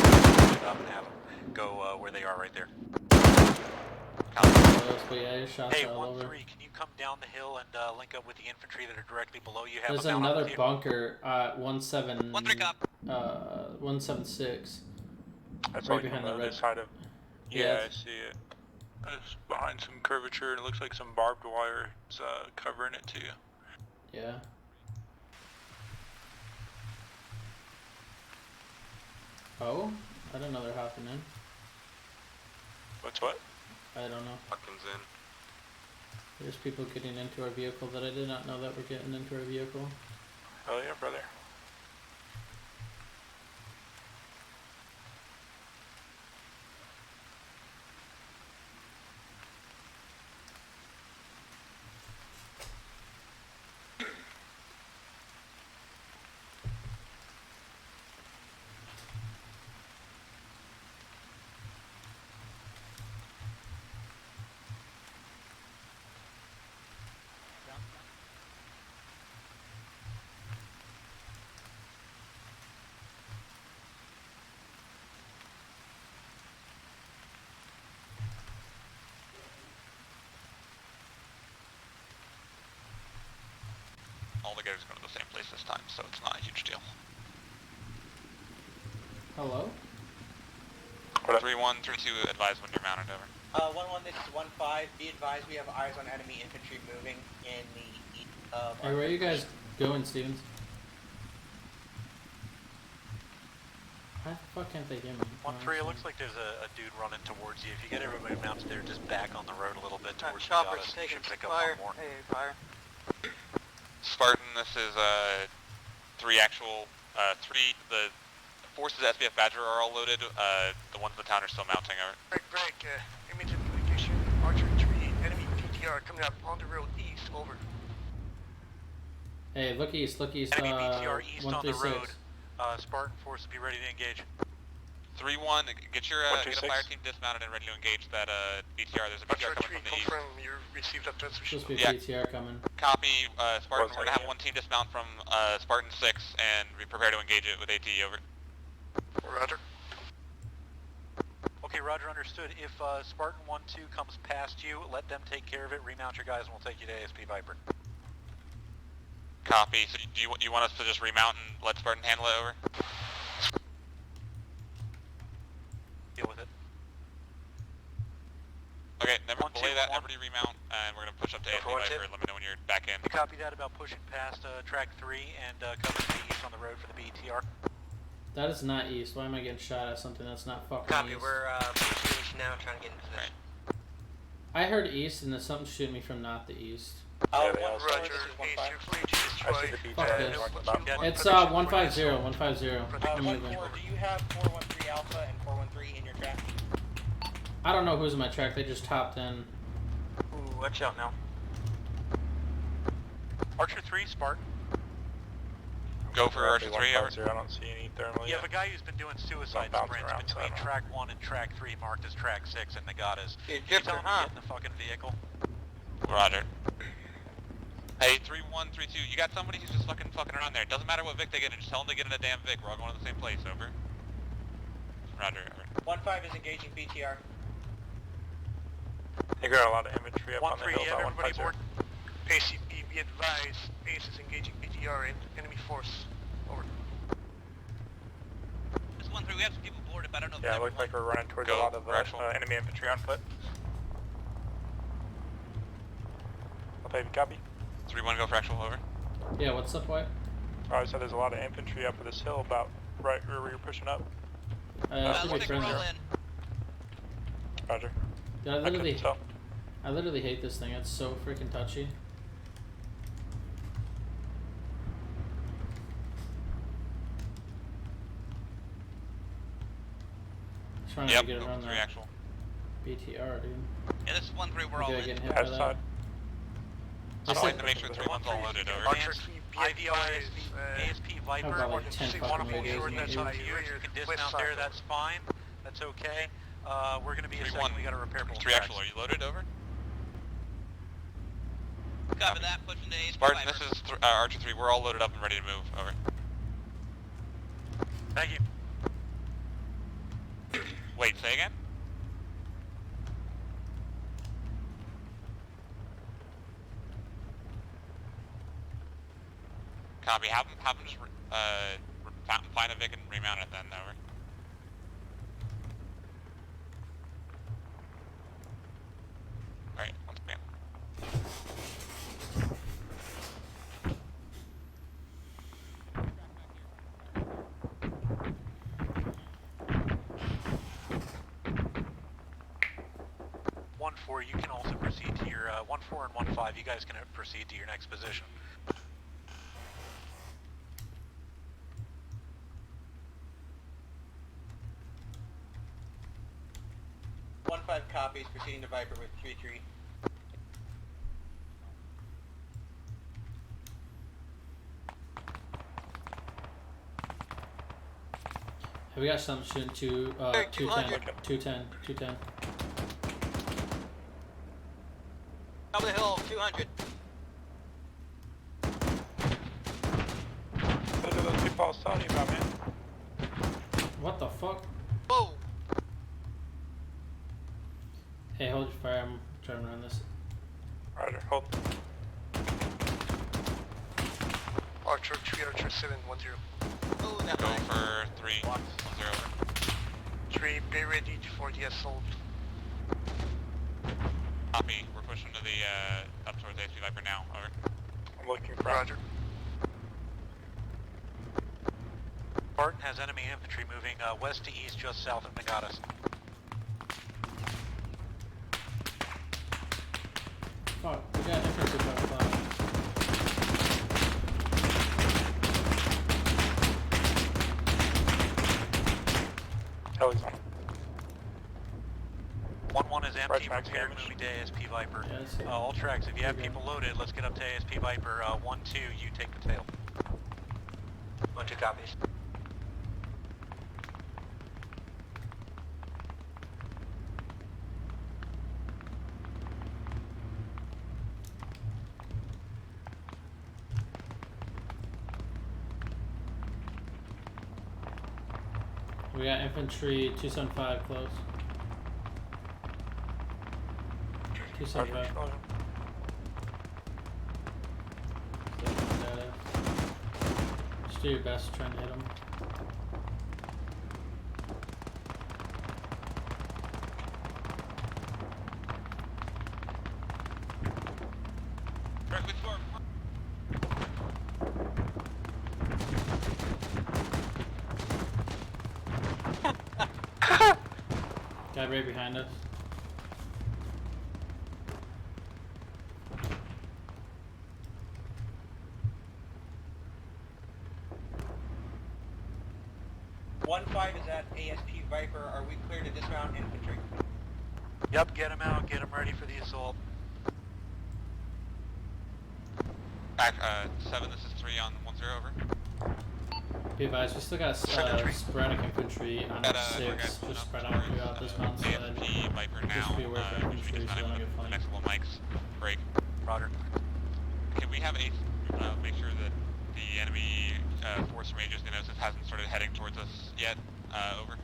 S16: Pick up and have them go where they are right there.
S11: But yeah, your shots
S16: Hey,
S11: are all
S16: 1-3,
S11: over.
S16: can you come down the hill and link up with the infantry that are directly below you? Have
S11: There's
S16: them mount up
S11: another
S16: with you?
S11: bunker at 176.
S19: That's
S11: right
S19: like
S11: behind
S19: on the
S11: the
S19: other
S11: red.
S19: side of.
S11: Yeah,
S19: Yeah, I see it. It's behind some curvature and it looks like some barbed wire is covering it too.
S11: Yeah. Oh? I didn't know they're hopping in.
S19: What's what?
S11: I don't know.
S19: Fucking's in.
S11: There's people getting into our vehicle that I did not know that were getting into our vehicle.
S19: Hell yeah, brother.
S18: All the guys go to the same place this time, so it's not a huge deal.
S11: Hello?
S18: 3132, advise when you're mounted, over.
S15: 1-1, this is 1-5. Be advised, we have eyes on enemy infantry moving in the east of...
S11: Hey, where are you guys going, Stevens? How the fuck can't they hear me?
S16: 1-3, it looks like there's a dude running towards you. If you get everybody mounted there, just back on the road a little bit towards the
S15: chopper's
S16: Gatas.
S15: taking
S16: Should pick up
S15: fire.
S16: one more.
S15: Hey, fire.
S18: Spartan, this is 3 actual, 3, the forces SBF Badger are all loaded, the ones in the town are still mounting, over.
S17: Break, immediate communication. Archer 3, enemy PTR coming up on the road east, over.
S11: Hey, look east,
S16: Enemy BTR east on the
S11: 136.
S16: road. Spartan forces be ready to engage.
S18: 3-1, get your get a fire team dismounted and ready to engage that BTR. There's a BTR
S17: Archer 3,
S18: coming from the east.
S17: confirm you received that transmission.
S11: Supposed to be a PTR coming.
S18: Copy, Spartan. We're gonna have one team dismount from Spartan 6 and be prepared to engage it with AT, over.
S17: Roger.
S16: Okay, Roger, understood. If Spartan 1-2 comes past you, let them take care of it. Remount your guys and we'll take you to ASP Viper.
S18: Copy. So do you want us to just remount and let Spartan handle it, over?
S16: Deal with it.
S18: Okay, never belay that. Everybody remount, and we're gonna push up to ASP Viper. Let me know when you're back in.
S16: You copy that about pushing past track 3 and covering the east on the road for the BTR.
S11: That is not east. Why am I getting shot at something that's not fucking
S15: Copy,
S11: east?
S15: we're position now, trying to get in position.
S11: I heard east and there's something shooting me from not the east.
S17: Yeah, they also Roger, Ace, your fleet is
S19: I see
S17: destroyed.
S19: the
S11: Fuck
S19: BTR
S11: this.
S19: talking about.
S11: It's 150, 150. I'm
S15: 1-4,
S11: moving.
S15: do you have 413 Alpha and 413 in your track?
S11: I don't know who's in my track, they just hopped in.
S16: Ooh, watch out now. Archer 3, Spartan.
S18: Go for Archer 3, over.
S19: I don't see any thermal
S16: You
S19: yet.
S16: have a guy who's been doing suicide
S19: Don't bounce
S16: sprints
S19: around,
S16: between
S19: so
S16: track 1 and track 3 marked as track 6 in Nagatas.
S15: Dude,
S16: Can you tell him to get in the fucking vehicle?
S18: Roger. Hey, 3132, you got somebody who's just fucking around there. Doesn't matter what Vic they get in, just tell them to get in a damn Vic. We're all going to the same place, over. Roger, over.
S15: 1-5 is engaging BTR.
S19: They got a lot of infantry up on the
S16: 1-3,
S19: hill
S16: you have
S19: about
S16: everybody
S19: 150.
S16: board?
S17: ACP, be advised. Ace is engaging BTR in enemy force. Over.
S9: This 1-3, we have some people boarded, but I don't know if
S19: Yeah, it
S9: everyone...
S19: looks like we're running towards a lot of enemy infantry on foot. LaFave, copy.
S18: 3-1, go for actual, over.
S11: Yeah, what's up, White?
S19: I said there's a lot of infantry up this hill about right where we were pushing up.
S11: Should be friends there.
S19: Roger.
S11: Dude, I literally hate this thing. It's so freaking touchy. Trying to get around
S18: 3
S11: that.
S18: actual.
S11: BTR, dude.
S9: Yeah, this is 1-3, we're all
S11: Maybe
S9: in.
S11: getting hit by that.
S18: I'm going to make sure 3-1's all loaded over.
S17: Archer
S16: IVO ASP Viper.
S11: I've got like 10
S16: want to
S11: fucking
S16: make sure
S11: radios
S16: that's
S11: in
S16: up to you. If you can dismount there, that's fine. That's okay. We're going to be a second. We got to repair both
S18: 3 actual, are you loaded over?
S9: Copy that, pushing to ASP
S18: Spartan,
S9: Viper.
S18: this is Archer 3, we're all loaded up and ready to move, over.
S16: Thank you.
S18: Wait, say again? Copy, have them just find a Vic and remount it then, over. Alright, once again.
S16: One 4, you can also proceed to your 1-4 and 1-5. You guys can proceed to your next position.
S9: 1-5 copies, proceeding to Viper with 3-3.
S11: Have we got assumption to 210.
S9: Top of the hill, 200.
S19: Those are those people I was telling you about, man.
S11: What the fuck?
S9: Whoa!
S11: Hey, hold your fire. I'm trying to run this.
S19: Roger, hold.
S17: Archer 3, Archer 7, 1-0.
S9: Oh, that
S18: Go for 3, 1-0.
S17: 3, be ready for the assault.
S18: Copy, we're pushing to the, up towards ASP Viper now, over.
S19: I'm looking for
S17: Roger.
S16: Spartan has enemy infantry moving west to east just south of Nagatas.
S11: Fuck, we got infantry by
S19: Heli's on.
S16: 1-1 is empty,
S19: Right track
S16: prepared
S19: damage.
S16: moving to ASP Viper.
S11: Yeah,
S16: All tracks, if you have people loaded, let's get up to ASP Viper. 1-2, you take the tail. 1-2 copies.
S11: We got infantry 275 close. 275.
S19: Roger.
S11: Just do your best trying to hit them. Guy right behind us.
S9: One 5 is at ASP Viper. Are we clear to dismount infantry?
S16: Yep, get them out, get them ready for the assault.
S18: Back, 7, this is 3 on 1-0, over.
S11: Be advised, we still got sporadic infantry on 6, just spread out throughout this mountain side.
S18: ASP Viper now,
S11: Just be aware of infantry so they don't get
S18: the
S11: flanked.
S18: next couple mics, break.
S16: Roger.
S18: Can we have a, make sure that the enemy force from Aegis Gnosis hasn't started heading towards us yet, over?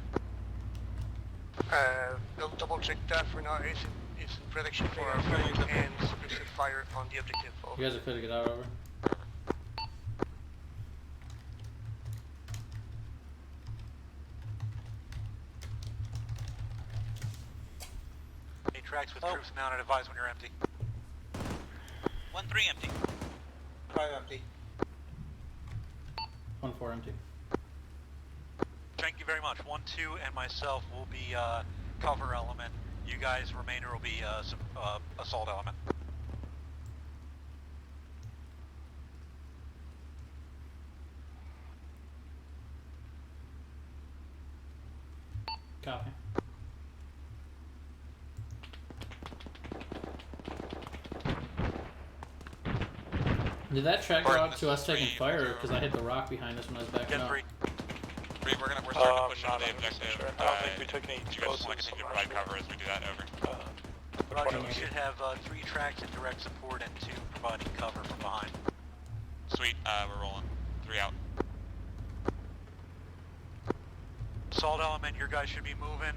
S17: We'll double check that for now. It's in production for our flank and suppressive fire on the objective.
S11: You guys are clear to get out, over.
S16: Any tracks with troops mounted, advise when you're empty.
S9: 1-3 empty. 5 empty.
S11: 1-4 empty.
S16: Thank you very much. 1-2 and myself will be cover element. You guys, remainder will be assault element.
S11: Copy. Did that track go out to us taking fire, because I hit the rock behind us when I was backing up?
S18: We're starting to push into the objective.
S19: Sure. I don't think we took any
S18: Do you guys just want to continue to provide cover as we do that? Over.
S16: Roger, you should have 3 tracks in direct support and 2 providing cover from behind.
S18: Sweet, we're rolling. 3 out.
S16: Assault element, your guys should be moving.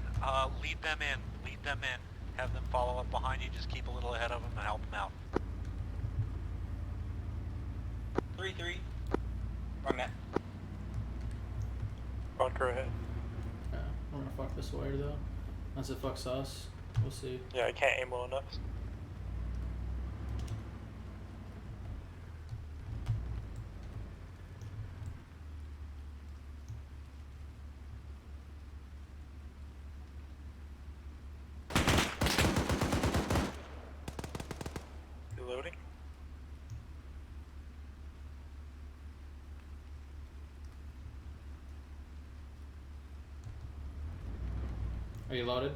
S16: Lead them in. Lead them in. Have them follow up behind you. Just keep a little ahead of them and help them out.
S15: 3-3. Wrong net.
S19: Bunker ahead.
S11: Yeah, we're gonna fuck this wire though. Once it fucks us, we'll see.
S19: Yeah, I can't aim well enough. Reloading.
S11: Are you loaded?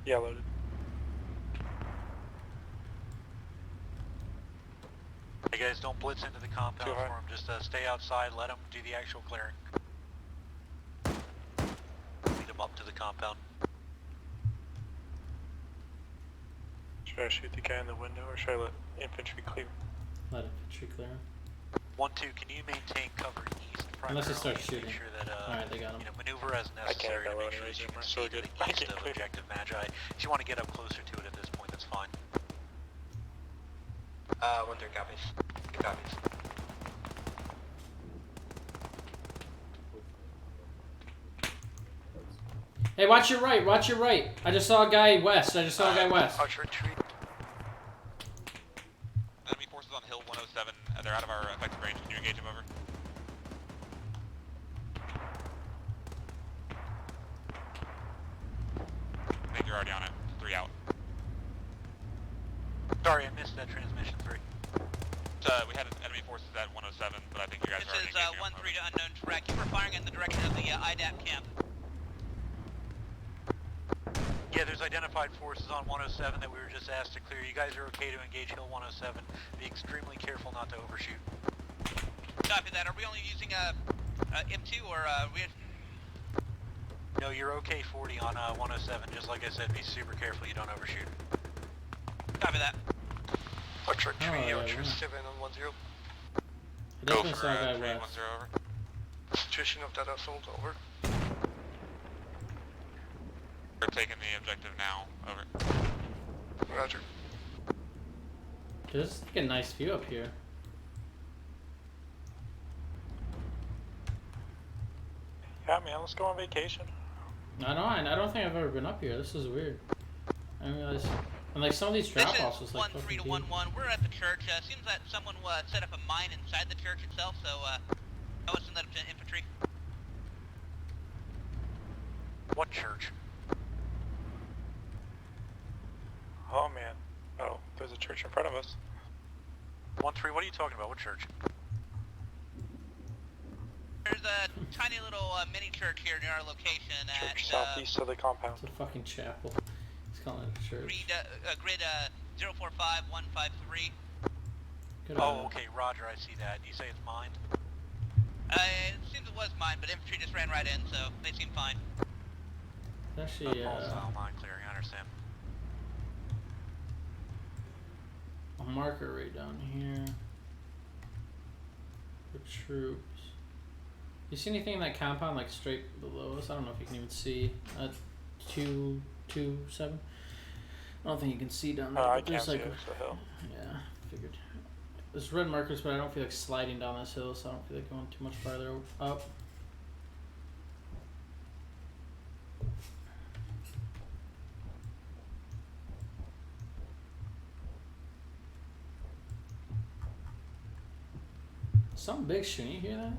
S19: Yeah, loaded.
S16: Hey guys, don't blitz into the compound for them. Just stay outside, let them do the actual clearing. Lead them up to the compound.
S19: Should I shoot the guy in the window or should I let infantry clear?
S11: Let infantry clear.
S16: 1-2, can you maintain cover east primarily?
S11: Unless he starts shooting.
S16: Make sure that,
S11: Alright, they got him.
S16: you know, maneuver as necessary to make sure that you can see to the east of objective Magi. If you want to get up closer to it at this point, that's fine.
S15: 1-3 copies. Good copies.
S11: Hey, watch your right, watch your right. I just saw a guy west, I just saw a guy west.
S16: Retreat.
S18: Enemy forces on Hill 107. They're out of our effective range. Can you engage them over? I think you're already on it. 3 out.
S16: Sorry, I missed that transmission 3.
S18: We had enemy forces at 107, but I think you guys are already
S9: This is 1-3 to unknown track. You were firing in the direction of the IDAP camp.
S16: Yeah, there's identified forces on 107 that we were just asked to clear. You guys are okay to engage Hill 107. Be extremely careful not to overshoot.
S9: Copy that. Are we only using M2 or we?
S16: No, you're okay 40 on 107. Just like I said, be super careful you don't overshoot.
S9: Copy that.
S17: Archer 3,
S11: yeah,
S17: Archer
S11: yeah.
S17: 7 on 1-0.
S11: I definitely saw a guy
S18: 3-1-0
S11: west.
S18: over.
S17: Situation of that assault, over.
S18: We're taking the objective now. Over.
S17: Roger.
S11: Dude, this is like a nice view up here.
S19: Yeah, man, let's go on vacation.
S11: I know, I don't think I've ever been up here. This is weird. I didn't realize. And like some of these drop-offs was like
S9: 1-3 to 1-1. We're at the church. Seems that someone set up a mine inside the church itself, so I was send that up to infantry.
S16: What church?
S19: Oh man. Oh, there's a church in front of us.
S16: 1-3, what are you talking about? What church?
S9: There's a tiny little mini church here near our location
S19: Church
S9: at
S19: southeast of the compound.
S11: It's a fucking chapel. He's calling it a church.
S9: grid 045153.
S11: Good
S16: Oh,
S11: eye.
S16: okay, Roger, I see that. You say it's mined?
S9: It seems it was mine, but infantry just ran right in, so they seem fine.
S11: It's actually
S16: Style mine clearing, I understand.
S11: a marker right down here for troops. You see anything in that compound like straight below us? I don't know if you can even see. 227. I don't think you can see down there.
S19: I
S11: but there's
S19: can't
S11: like
S19: see it, it's a hill.
S11: yeah, figured. There's red markers, but I don't feel like sliding down this hill, so I don't feel like going too much farther up. Something big shooting, you hear that?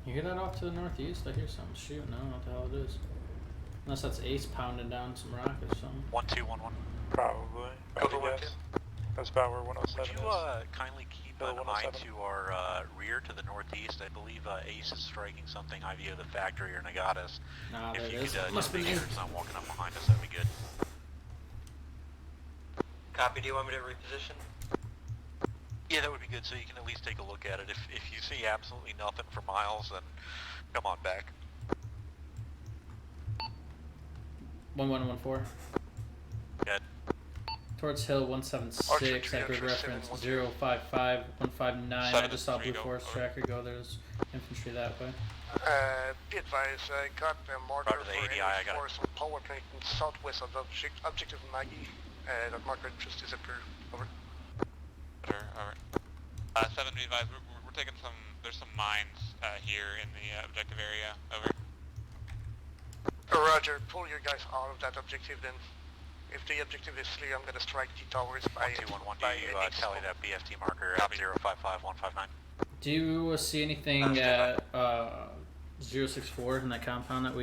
S11: You hear that off to the northeast? I hear something shooting, I don't know what the hell it is. Unless that's Ace pounding down some rock or something.
S16: 1-2-1-1.
S19: Probably.
S16: Cover
S19: I guess. That's about where 107
S16: Would you
S19: is.
S16: kindly keep
S19: Hill
S16: an eye
S19: 107.
S16: to our rear to the northeast? I believe Ace is striking something IVO the factory or Nagatas.
S11: Nah,
S16: If
S11: there
S16: you
S11: it is.
S16: could
S11: Must
S16: just
S11: be
S16: make
S11: me.
S16: sure it's not walking up behind us, that'd be good.
S15: Copy, do you want me to reposition?
S16: Yeah, that would be good, so you can at least take a look at it. If you see absolutely nothing for miles, then come on back.
S11: 1114.
S16: Good.
S11: Towards Hill 176, at grid reference 055159. I just saw Blue Forest tracker go. There's infantry that way.
S17: Be advised, I got a marker for enemy force on power plate southwest of objective Maggie. That marker just disappeared. Over.
S18: Alright. 7, be advised, we're taking some, there's some mines here in the objective area. Over.
S17: Roger, pull your guys out of that objective then. If the objective is clear, I'm gonna strike the towers by
S16: 1211, do you tally that BFT marker at 055159?
S11: Do you see anything at 064 in that compound that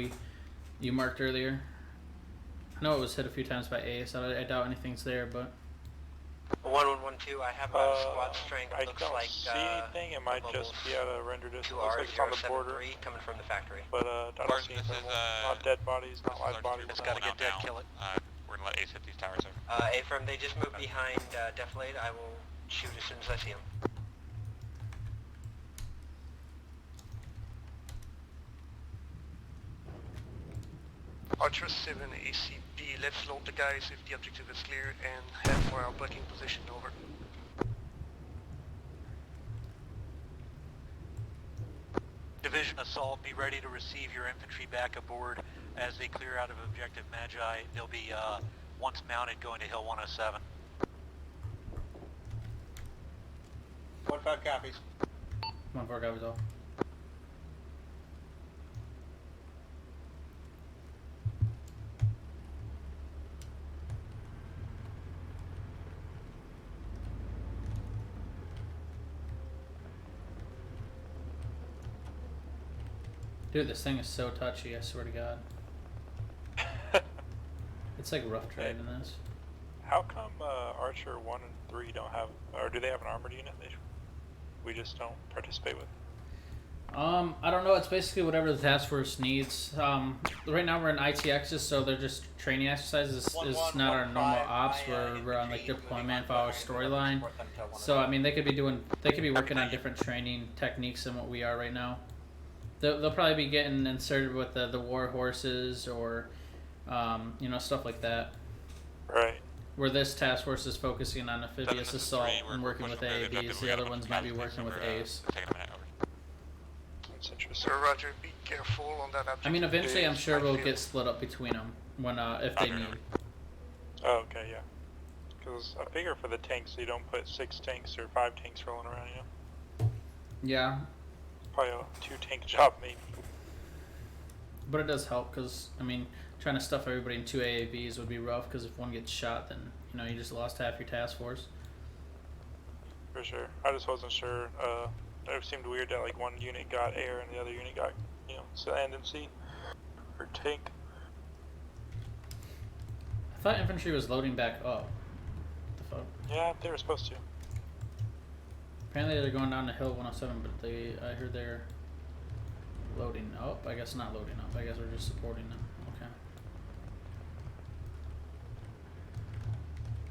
S11: you marked earlier? I know it was hit a few times by A, so I doubt anything's there, but...
S15: 1112, I have a squad strength.
S19: I
S15: looks
S19: don't
S15: like,
S19: see anything. It might just be at a render distance. Looks like it's on the border.
S15: Coming from the factory.
S19: But I don't see anything. Not dead bodies, not live bodies.
S16: It's gotta get dead, kill it.
S18: We're gonna let Ace hit these towers over.
S15: A-firm, they just moved behind Deflate. I will shoot as soon as I see them.
S17: Archer 7 ACB, let's load the guys if the objective is clear and head for our blocking position. Over.
S16: Division Assault, be ready to receive your infantry back aboard as they clear out of objective Magi. They'll be, once mounted, going to Hill 107.
S15: 15 copies.
S11: 14 copies all. Dude, this thing is so touchy, I swear to God. It's like rough driving this.
S19: How come Archer 1 and 3 don't have, or do they have an armored unit we just don't participate with?
S11: I don't know, it's basically whatever the task force needs. Right now we're in ITXs, so they're just training exercises. It's not our normal ops, we're on like deployment for our storyline. So I mean, they could be working on different training techniques than what we are right now. They'll probably be getting inserted with the war horses or, you know, stuff like that.
S19: Right.
S11: Where this task force is focusing on amphibious assault and working with AABs, the other ones might be working with A's.
S19: That's interesting.
S17: So Roger, be careful on that objective.
S11: I mean, eventually I'm sure we'll get split up between them when if they need.
S19: Oh, okay, yeah. Because I figure for the tanks, you don't put 6 tanks or 5 tanks rolling around, you know?
S11: Yeah.
S19: Probably a 2-tank job, maybe.
S11: But it does help, because, I mean, trying to stuff everybody in 2 AABs would be rough, because if one gets shot, then, you know, you just lost half your task force.
S19: For sure. I just wasn't sure. It seemed weird that, like, one unit got air and the other unit got, you know, land and sea. Or tank.
S11: I thought infantry was loading back up. What the fuck?
S19: Yeah, they were supposed to.
S11: Apparently they're going down to Hill 107, but I heard they're loading up. I guess not loading up. I guess we're just supporting them. Okay.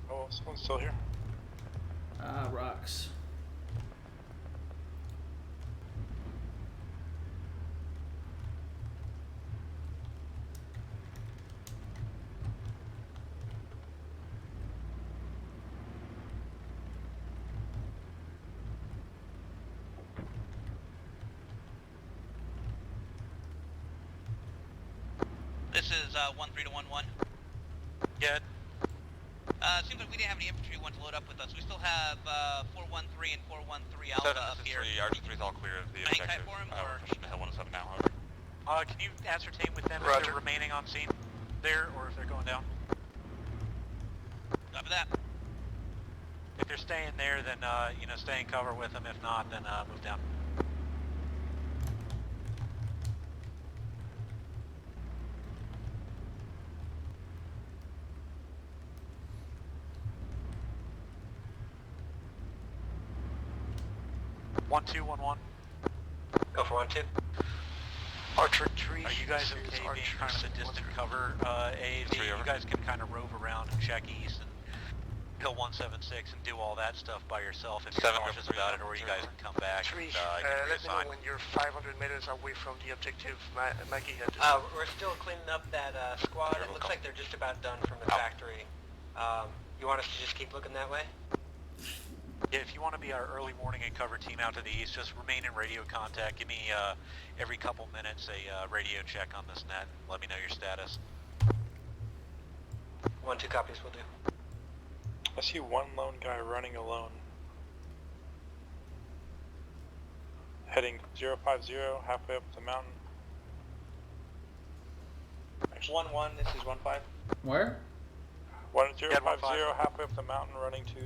S19: Oh, someone's still here.
S11: Ah, rocks.
S9: This is 13 to 11.
S16: Yeah.
S9: Seems like we didn't have any infantry who want to load up with us. We still have 413 and 413 Alpha up here.
S18: RG3 is all clear of the
S9: Any
S18: objective.
S9: type for him,
S18: We're pushing to Hill 107 now, however.
S16: Can you ascertain with them if they're remaining on scene there, or if they're going down?
S9: Copy that.
S16: If they're staying there, then, you know, stay in cover with them. If not, then move down. One, two, 1-1.
S15: Go for 1-2.
S17: Archer 3.
S16: Are you guys okay being kind of a distant cover, AAV? You guys can kind of rove around and check east and Hill 176 and do all that stuff by yourself if you're cautious about it, or you guys can come back and
S17: let me know when you're 500 meters away from the objective. Maggie had
S15: we're still cleaning up that squad. It looks like they're just about done from the factory. You want us to just keep looking that way?
S16: Yeah, if you want to be our early morning and cover team out to the east, just remain in radio contact. Give me every couple minutes a radio check on this net. Let me know your status.
S15: 1-2 copies will do.
S19: I see one lone guy running alone. Heading 050, halfway up the mountain.
S15: 1-1, this is 1-5.
S11: Where?
S19: 1050, halfway up the mountain, running to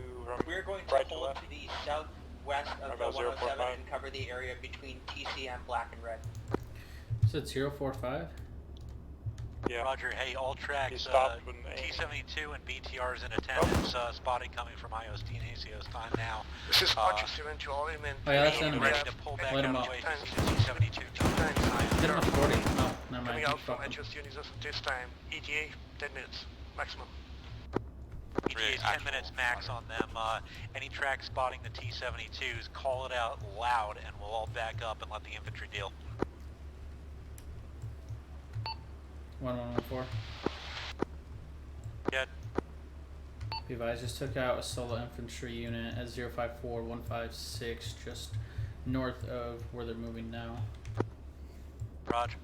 S15: We're going to
S19: right
S15: hold
S19: to
S15: to the southwest of the 107 and cover the area between TC and black and red.
S11: Is it 045?
S19: Yeah.
S16: Roger, hey, all tracks, T-72 and BTR's in attendance, spotted coming from IOS Dinasio's time now.
S17: This is Archer 7 to all amen.
S11: Oh yeah, that's enemy.
S16: Ready to pull back
S11: Light
S16: out
S11: him
S16: of
S11: up.
S16: the way to T-72.
S11: Get him at 40. No, never mind.
S17: Coming out from
S11: Fuck him.
S17: HOS units at this time. ETA 10 minutes maximum.
S16: ETA 10 minutes max on them. Any track spotting the T-72s, call it out loud and we'll all back up and let the infantry deal.
S11: 1114.
S16: Yeah.
S11: Be advised, just took out a solo infantry unit at 054156, just north of where they're moving now.
S16: Roger.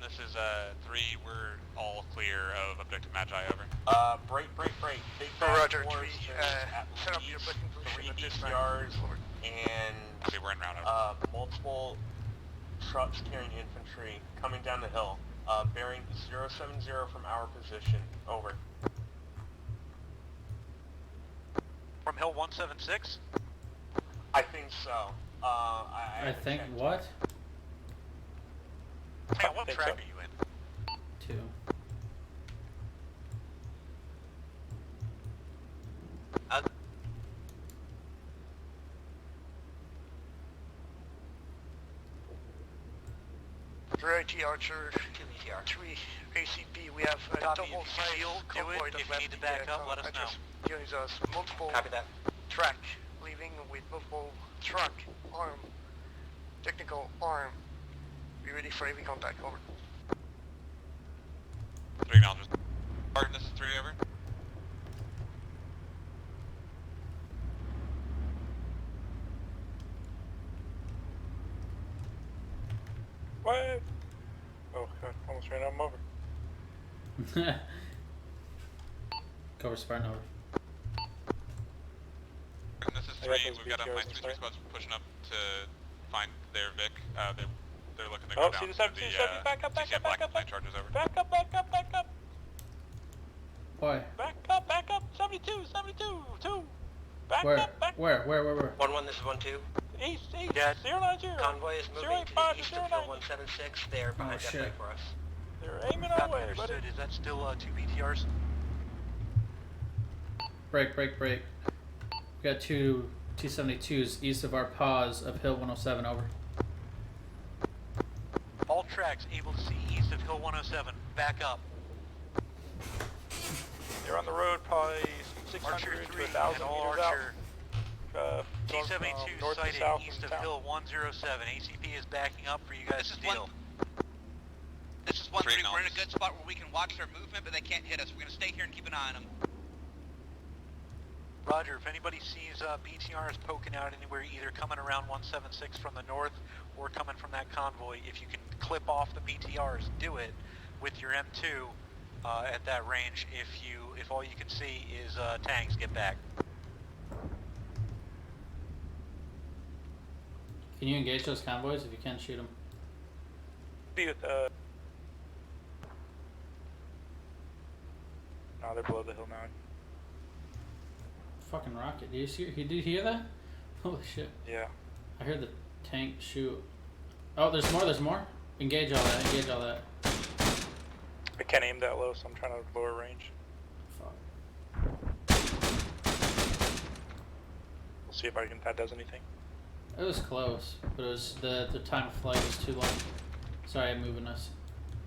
S18: This is 3. We're all clear of objective Magi, over.
S7: Break. Big
S17: Roger,
S7: force,
S17: 3, set up your booking position at this time.
S7: And
S18: okay, we're en route.
S7: multiple trucks carrying infantry coming down the hill, bearing 070 from our position. Over.
S16: From Hill 176?
S7: I think so.
S11: I think what?
S16: Hey, what track are you in?
S11: 2.
S17: Variety Archer 3 ACP. We have a double
S16: field. Do it. If you need to back up, let us know.
S17: Units us multiple
S15: Copy that.
S17: track, leaving with multiple truck, arm, technical arm. Be ready for heavy contact. Over.
S18: 3 acknowledges. Spartan, this is 3, over.
S19: What? Oh god, almost ran out of over.
S11: Cover Spartan, over.
S18: And this is 3. We've got my 3 squads pushing up to find their Vic. They're looking to go down
S19: see the
S18: to
S19: 72, back up,
S18: TCM Black and Plain charges, over.
S19: Back up.
S11: Why?
S19: Back up, 72, 2. Back
S11: Where?
S19: up.
S11: Where?
S15: 1-1, this is 1-2.
S19: East,
S16: Yeah.
S19: 090.
S15: Convoy is moving to the east of Hill 176. They are behind that way for us.
S19: They're aiming our way, buddy.
S16: Understood. Is that still 2 BTRs?
S11: Break. We got 2 T-72s east of our pause of Hill 107, over.
S16: All tracks able to see east of Hill 107. Back up.
S19: They're on the road, probably 600 to 1,000 meters out.
S16: T-72
S19: north to
S16: sighted
S19: south
S16: east
S19: from
S16: of
S19: town.
S16: Hill 107. ACP is backing up for you guys to deal.
S9: This is 1-3. We're in a good spot where we can watch their movement, but they can't hit us. We're gonna stay here and keep an eye on them.
S16: Roger, if anybody sees BTRs poking out anywhere, either coming around 176 from the north or coming from that convoy, if you can clip off the BTRs, do it with your M2 at that range. If all you can see is tanks, get back.
S11: Can you engage those convoys? If you can, shoot them.
S19: Be with no, they're below the hill now.
S11: Fucking rocket. Did you hear that? Holy shit.
S19: Yeah.
S11: I heard the tank shoot. Oh, there's more. Engage all that.
S19: I can't aim that low, so I'm trying to lower range.
S11: Fuck.
S19: We'll see if that does anything.
S11: It was close, but it was the time of flight was too long. Sorry, I'm moving us.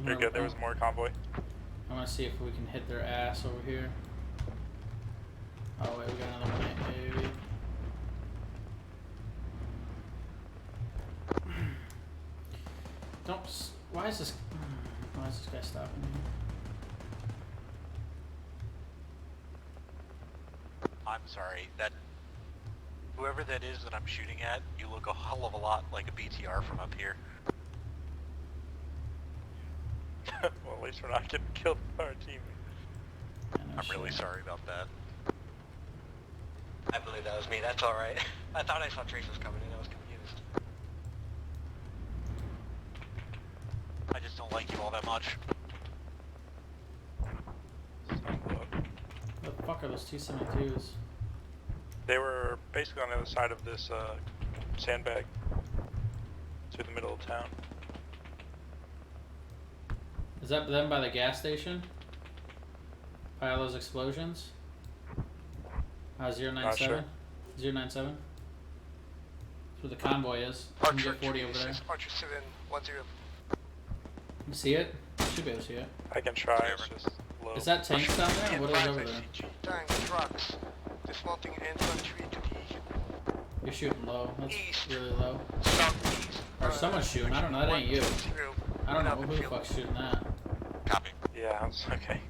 S19: You're good. There was more convoy.
S11: I want to see if we can hit their ass over here. Oh wait, we got another one. Maybe. Don't. Why is this guy stopping me?
S16: I'm sorry. Whoever that is that I'm shooting at, you look a hell of a lot like a BTR from up here.
S19: Well, at least we're not getting killed by our team.
S16: I'm really sorry about that.
S15: I believe that was me. That's all right. I thought I saw Traces coming in. I was confused.
S16: I just don't like you all that much.
S11: What the fuck are those T-72s?
S19: They were basically on the other side of this sandbag through the middle of town.
S11: Is that them by the gas station? By all those explosions? 097?
S19: Sure.
S11: 097? That's where the convoy is. You can get 40 over there.
S17: Archer 710.
S11: You see it? You should be able to see it.
S19: I can try, it's just low.
S11: Is that tanks down there? What is over there?
S17: Tanks, trucks, dismounting infantry to the
S11: You're shooting low. That's
S17: east.
S11: really low.
S17: Southeast.
S11: Or someone's shooting. I don't know. That ain't you. I don't know who the fuck's shooting that.
S18: Copy.
S19: Yeah, it's okay.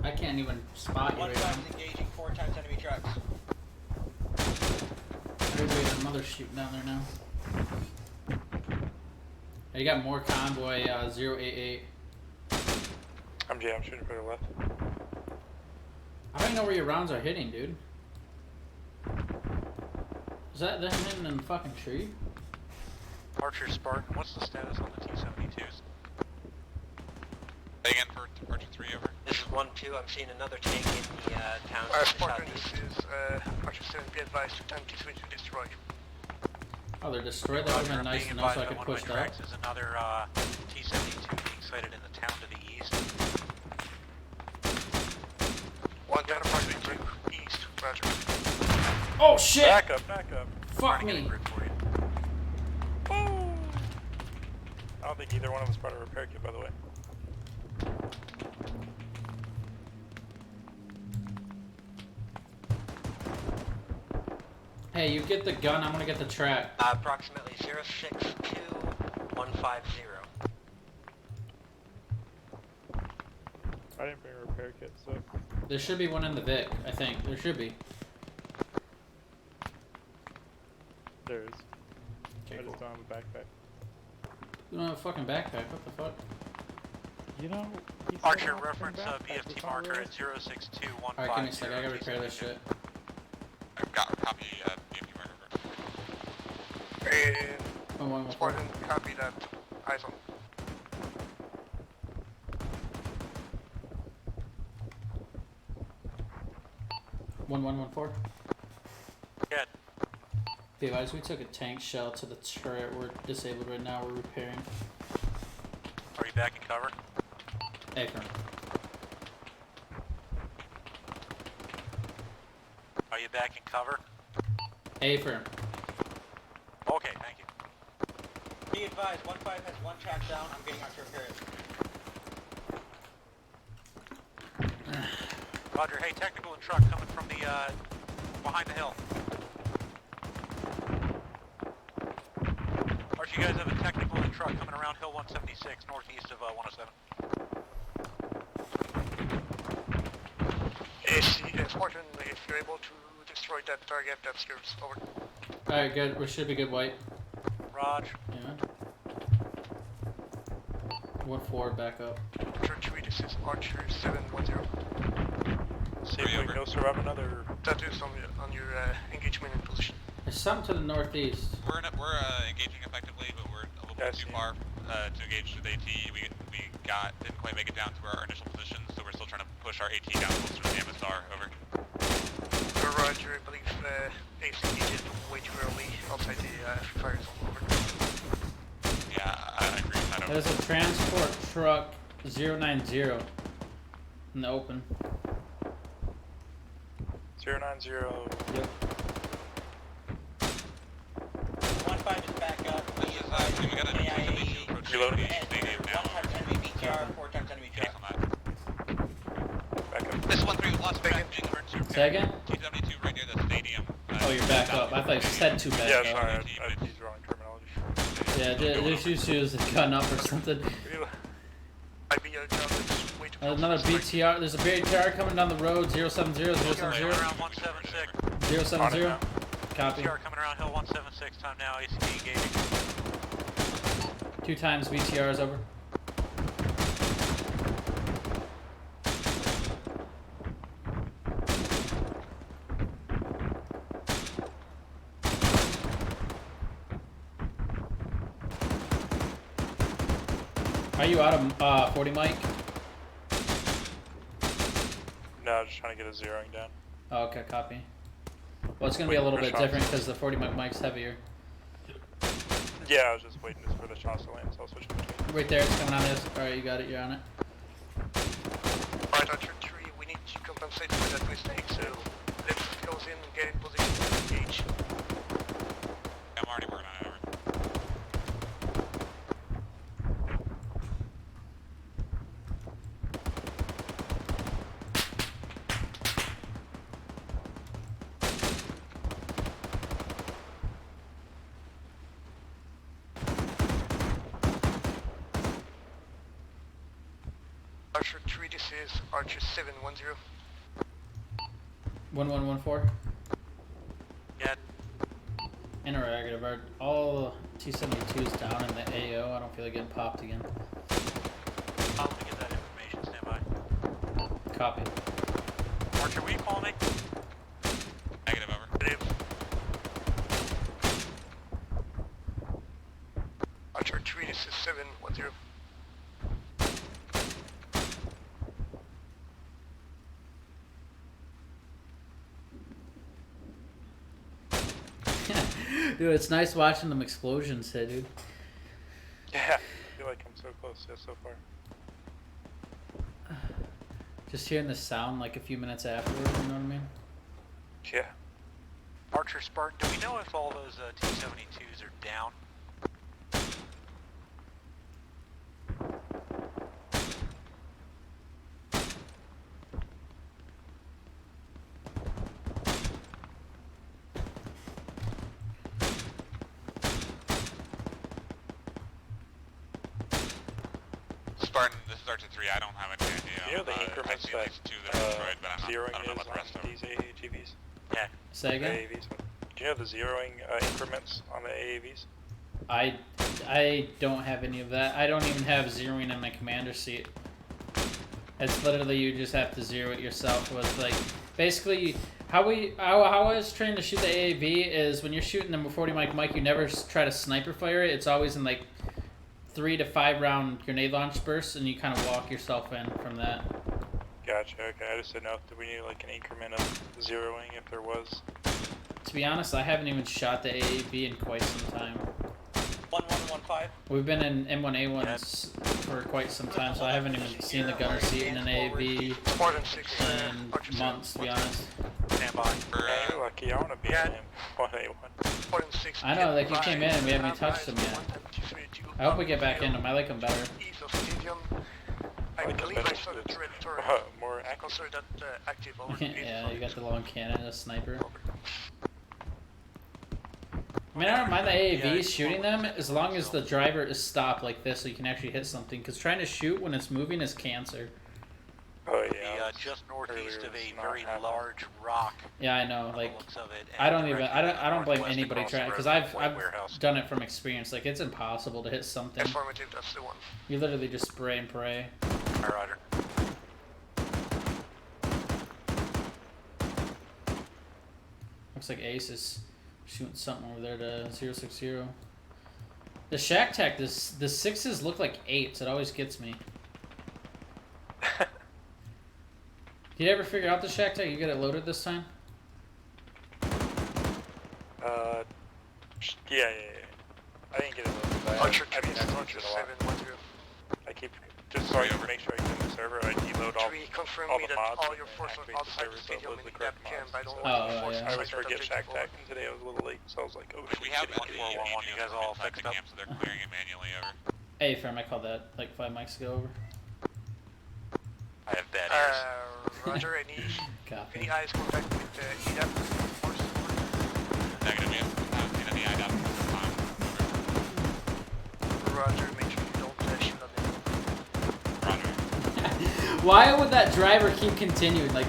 S11: I can't even spot you
S15: One
S11: right
S15: time's
S11: now.
S15: engaging, 4 times enemy trucks.
S11: There's another shooting down there now. You got more convoy 088.
S19: I'm shooting for the left.
S11: I don't even know where your rounds are hitting, dude. Is that them hitting in the fucking tree?
S16: Archer Spartan, what's the status on the T-72s?
S18: Again for Archer 3 over.
S15: This is 1-2. I'm seeing another tank in the town.
S17: Spartan, this is Archer 7, be advised to tank is to destroy.
S11: Oh, they're destroyed? That would've been nice to know so I could push that.
S16: There's another T-72 being sighted in the town to the east.
S17: One down approximately east, roger.
S11: Oh shit!
S19: Back up.
S11: Fuck me!
S19: I don't think either one of us brought a repair kit, by the way.
S11: Hey, you get the gun, I'm gonna get the track.
S15: Approximately 062150.
S19: I didn't bring a repair kit, so...
S11: There should be one in the Vic, I think. There should be.
S19: There is.
S11: Okay,
S19: I
S11: cool.
S19: just don't have a backpack.
S11: You don't have a fucking backpack, what the fuck?
S19: You know...
S16: Archer, reference BFT marker at 06215.
S11: Alright, give me a sec, I gotta repair this shit.
S18: I've got a copy BFT marker.
S17: Spartan, copy that. Eyes on.
S11: One 114.
S16: Good.
S11: Be advised, we took a tank shell to the turret. We're disabled right now. We're repairing.
S16: Are you back in cover?
S11: Akron.
S16: Are you back in cover?
S11: Akron.
S16: Okay, thank you.
S15: Be advised, 1-5 has one track down. I'm getting out to repair it.
S16: Roger, hey, technical and truck coming from the, behind the hill. Archer, you guys have a technical and truck coming around Hill 176, northeast of 107.
S17: Spartan, if you're able to destroy that target, that's yours. Over.
S11: Alright, good. We should be good, White.
S16: Raj.
S11: Yeah. 1-4, back up.
S17: Archer 3, this is Archer 710.
S19: See if we can go survive another...
S17: That is on your engagement in position.
S11: There's something to the northeast.
S18: We're engaging effectively, but we're a little bit too far to engage with AT. We didn't quite make it down to our initial position, so we're still trying to push our AT down closer to the MSR. Over.
S17: Roger, I believe ACG did way too early outside the fire zone. Over.
S18: Yeah, I agree with that.
S11: There's a transport truck 090 in the open.
S19: 090.
S3: Yep.
S15: 1-5 is back up.
S18: This is, we got a
S15: AIA.
S18: reloading.
S15: And 1 times enemy BTR, 4 times enemy truck.
S19: Back up.
S9: This 1-3 we lost back being emergency repair.
S11: Say again?
S18: T-72 right near the stadium.
S11: Oh, you're back up. I thought you said two back
S19: Yeah,
S11: up.
S19: sorry, I used wrong terminology.
S11: Yeah, just use you as a gun up or something. Another BTR. There's a BTR coming down the road. 070, 070.
S16: Around 176.
S11: 070. Copy.
S16: BTR coming around hill 176. Time now. ACT engaging.
S11: 2 times BTR is over. Are you out of 40 mic?
S19: No, just trying to get a zeroing down.
S11: Oh, okay, copy. Well, it's gonna be a little bit different because the 40 mic mic's heavier.
S19: Yeah, I was just waiting for the shots to land, so I'll switch between.
S11: Right there, it's coming on this. Alright, you got it, you're on it.
S17: Alright, Archer 3, we need to compensate for that mistake, so let's close in and get in position to engage.
S18: I'm already working on it.
S17: Archer 3, this is Archer 710.
S11: 1114.
S16: Yeah.
S11: Interrogative. All T-72s down in the AO. I don't feel like getting popped again.
S16: I'll get that information. Stand by.
S11: Copy.
S16: Archer, will you call me?
S18: Negative, over.
S17: Negative. Archer 3, this is 710.
S11: Dude, it's nice watching them explosions hit, dude.
S19: Yeah, I feel like I'm so close so far.
S11: Just hearing the sound like a few minutes afterwards, you know what I mean?
S19: Yeah.
S16: Archer, Spartan, do we know if all those T-72s are down?
S18: Spartan, this is Archer 3. I don't have any idea.
S19: You know the increments
S18: I see at least 2 that are destroyed, but I
S19: zeroing
S18: don't know
S19: is
S18: about the rest of
S19: on
S18: them.
S19: these AATVs?
S16: Yeah.
S11: Say again?
S19: AAVs. Do you know the zeroing increments on the AAVs?
S11: I don't have any of that. I don't even have zeroing in my commander seat. It's literally you just have to zero it yourself with like basically how I was trained to shoot the AAV is when you're shooting the 40 mic you never try to sniper fire it. It's always in like 3 to 5 round grenade launch bursts and you kind of walk yourself in from that.
S19: Gotcha, okay. I just didn't know if we need like an increment of zeroing if there was.
S11: To be honest, I haven't even shot the AAV in quite some time.
S15: 1115.
S11: We've been in M1A1s for quite some time, so I haven't even seen the gunner seat in an AAV in months, to be honest.
S16: Stand by.
S19: You're lucky, I want to be in M1A1.
S11: I know, like you came in and we haven't even touched them yet. I hope we get back in them. I like them better.
S17: I believe I saw the turret turret.
S19: More
S17: consider that active over.
S11: Yeah, you got the long cannon, a sniper. I mean, I don't mind the AAVs shooting them as long as the driver is stopped like this so you can actually hit something. Because trying to shoot when it's moving is cancer.
S19: Oh yeah.
S16: Just northeast of a very large rock.
S11: Yeah, I know. Like, I don't blame anybody trying because I've done it from experience. Like, it's impossible to hit something.
S17: Affirmative, that's the one.
S11: You literally just spray and pray.
S16: Alright, Roger.
S11: Looks like Ace is shooting something over there to 060. The Shack Tech, the 6s look like 8s. It always gets me. Did you ever figure out the Shack Tech? You get it loaded this time?
S19: Yeah. I didn't get it loaded. I keep Just so I can make sure I get in the server, I deload all
S17: confirm
S19: all
S17: me
S19: the
S17: that
S19: mods
S17: all
S19: and
S17: your forces
S19: activate the
S17: outside
S19: server
S17: the
S19: so it
S17: stadium
S19: loads the
S17: in
S19: correct
S17: that camp.
S19: mods.
S17: I don't
S19: So
S17: want your forces
S19: I always
S17: outside
S19: forget
S17: that
S19: shack
S17: objective.
S19: tack, and today I was a little late, so I was like, oh shit.
S18: We have
S19: get it.
S18: 1411.
S1: You guys all
S18: inside
S1: fixed
S18: the
S1: up?
S18: camp, so they're clearing it manually over.
S11: Hey, fam, I called that like 5 mics ago over.
S16: I have bad ears.
S17: Roger,
S11: Copy.
S17: any eyes contact with EDAP force?
S18: Negative, yeah. I haven't seen any IDOT time.
S17: Roger, make sure you don't shoot on them.
S18: Roger.
S11: Why would that driver keep continuing? Like,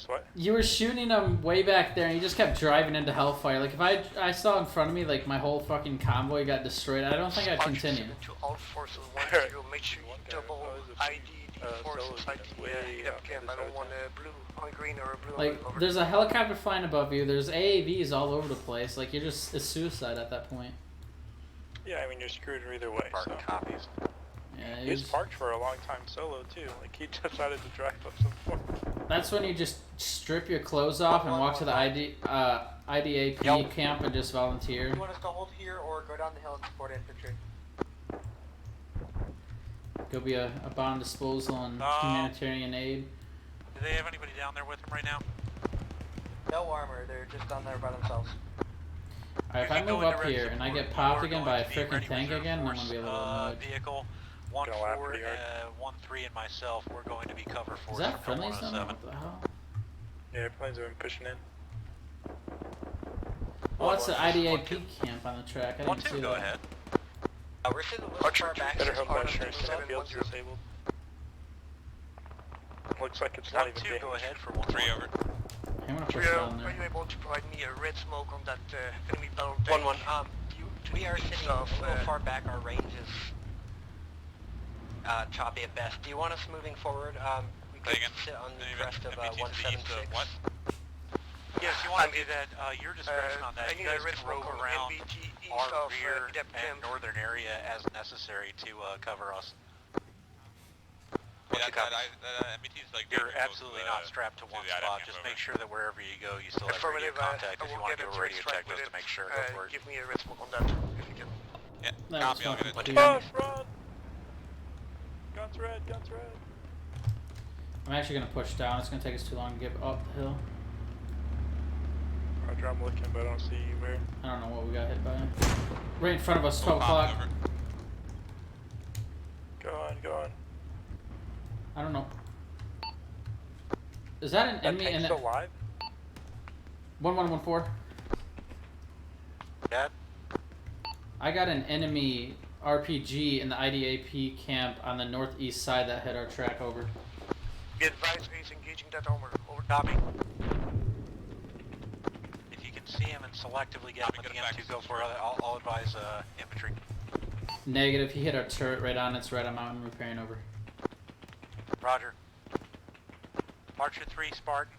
S19: what?
S11: you were shooting him way back there, and he just kept driving into hellfire. Like, if I saw in front of me, like my whole fucking convoy got destroyed, I don't think I'd continue.
S17: To all forces, 1-0, make sure you double ID the force inside the EDAP camp. I don't want a blue on green or a blue
S11: Like,
S17: on over.
S11: there's a helicopter flying above you. There's AAVs all over the place. Like, it's suicide at that point.
S19: Yeah, I mean, you're screwed either way.
S16: Parking copies.
S11: Yeah,
S19: He was parked for a long time solo, too. Like, he decided to drive up some point.
S11: That's when you just strip your clothes off and walk to the IDAP camp and just volunteer.
S15: You want us to hold here or go down the hill and support infantry?
S11: Go be a bomb disposal and humanitarian aid.
S16: Do they have anybody down there with them right now?
S15: No armor, they're just down there by themselves.
S11: Alright, if I move up here and I get popped again by a frickin' tank again, I'm gonna be a little annoyed.
S16: Vehicle 1-4, 1-3 and myself, we're going to be cover force
S11: Is that
S16: from
S11: friendly zone?
S16: 107.
S11: What the hell?
S19: Yeah, airplanes have been pushing in.
S11: Oh, it's the IDAP camp on the track. I didn't see that.
S16: Go ahead.
S15: We're sitting a little far back.
S19: Better hope that sure field's disabled. Looks like it's not even damaged.
S16: Go ahead for 1-3 over.
S11: I'm gonna push
S17: Trio,
S11: down
S17: are
S11: there.
S17: you able to provide me a red smoke on that enemy battle tank?
S15: 1-1. We are sitting a little far back. Our range is choppy at best. Do you want us moving forward? We could sit on the crest of 176.
S16: What? Yes, you want to do that. Your discretion on that. You guys can rove around our rear and northern area as necessary to cover us.
S18: Yeah, MET's like
S16: You're absolutely not strapped to one spot. Just make sure that wherever you go, you still have radio contact. If you want to do a radio check, just to make sure it works.
S17: Give me a red smoke on that, if you can.
S18: Yeah, copy, I'll get it.
S19: Push, run! Guns red, guns red.
S11: I'm actually gonna push down. It's gonna take us too long to get up the hill.
S19: Roger, I'm looking, but I don't see you where.
S11: I don't know what we got hit by. Right in front of us, 12 o'clock.
S19: Go on, go on.
S11: I don't know. Is that an enemy?
S19: Tank's still alive?
S11: 1114.
S16: Yeah.
S11: I got an enemy RPG in the IDAP camp on the northeast side that hit our track over.
S17: Be advised, he's engaging that armor. Over.
S16: Copy. If you can see him and selectively get him with the M2, go for it. I'll advise infantry.
S11: Negative. He hit our turret right on its right. I'm out and repairing over.
S16: Roger. Archer 3, Spartan.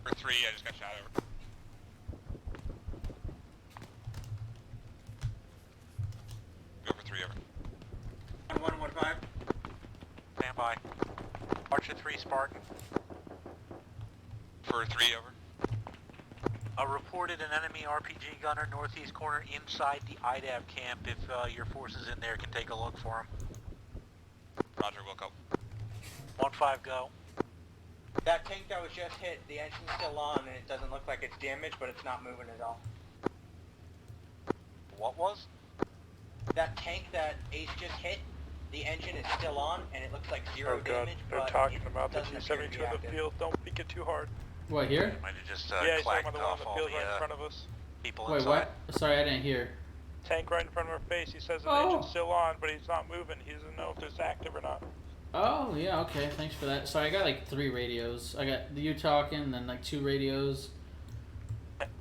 S18: For 3, I just got shot over. Go for 3 over.
S15: 1115.
S16: Stand by. Archer 3, Spartan.
S18: For 3 over.
S16: Reported an enemy RPG gunner northeast corner inside the IDAP camp. If your forces in there can take a look for him.
S18: Roger, we'll go.
S16: 1-5, go.
S15: That tank that was just hit, the engine's still on and it doesn't look like it's damaged, but it's not moving at all.
S16: What was?
S15: That tank that Ace just hit, the engine is still on and it looks like zero
S19: Oh god,
S15: damage,
S19: they're
S15: but
S19: talking
S15: it
S19: about the
S15: doesn't appear to be
S19: T-72 in the
S15: active.
S19: field. Don't peek it too hard.
S11: What, here?
S16: Might have just
S19: Yeah, he's talking
S16: clacked
S19: about the one in
S16: off
S19: the
S16: all
S19: field right in
S16: the
S19: front of us.
S16: people
S11: Wait,
S16: inside.
S11: what? Sorry, I didn't hear.
S19: Tank right in front of our face. He says the
S11: Oh.
S19: engine's still on, but he's not moving. He doesn't know if it's active or not.
S11: Oh, yeah, okay. Thanks for that. Sorry, I got like 3 radios. I got you talking, then like 2 radios.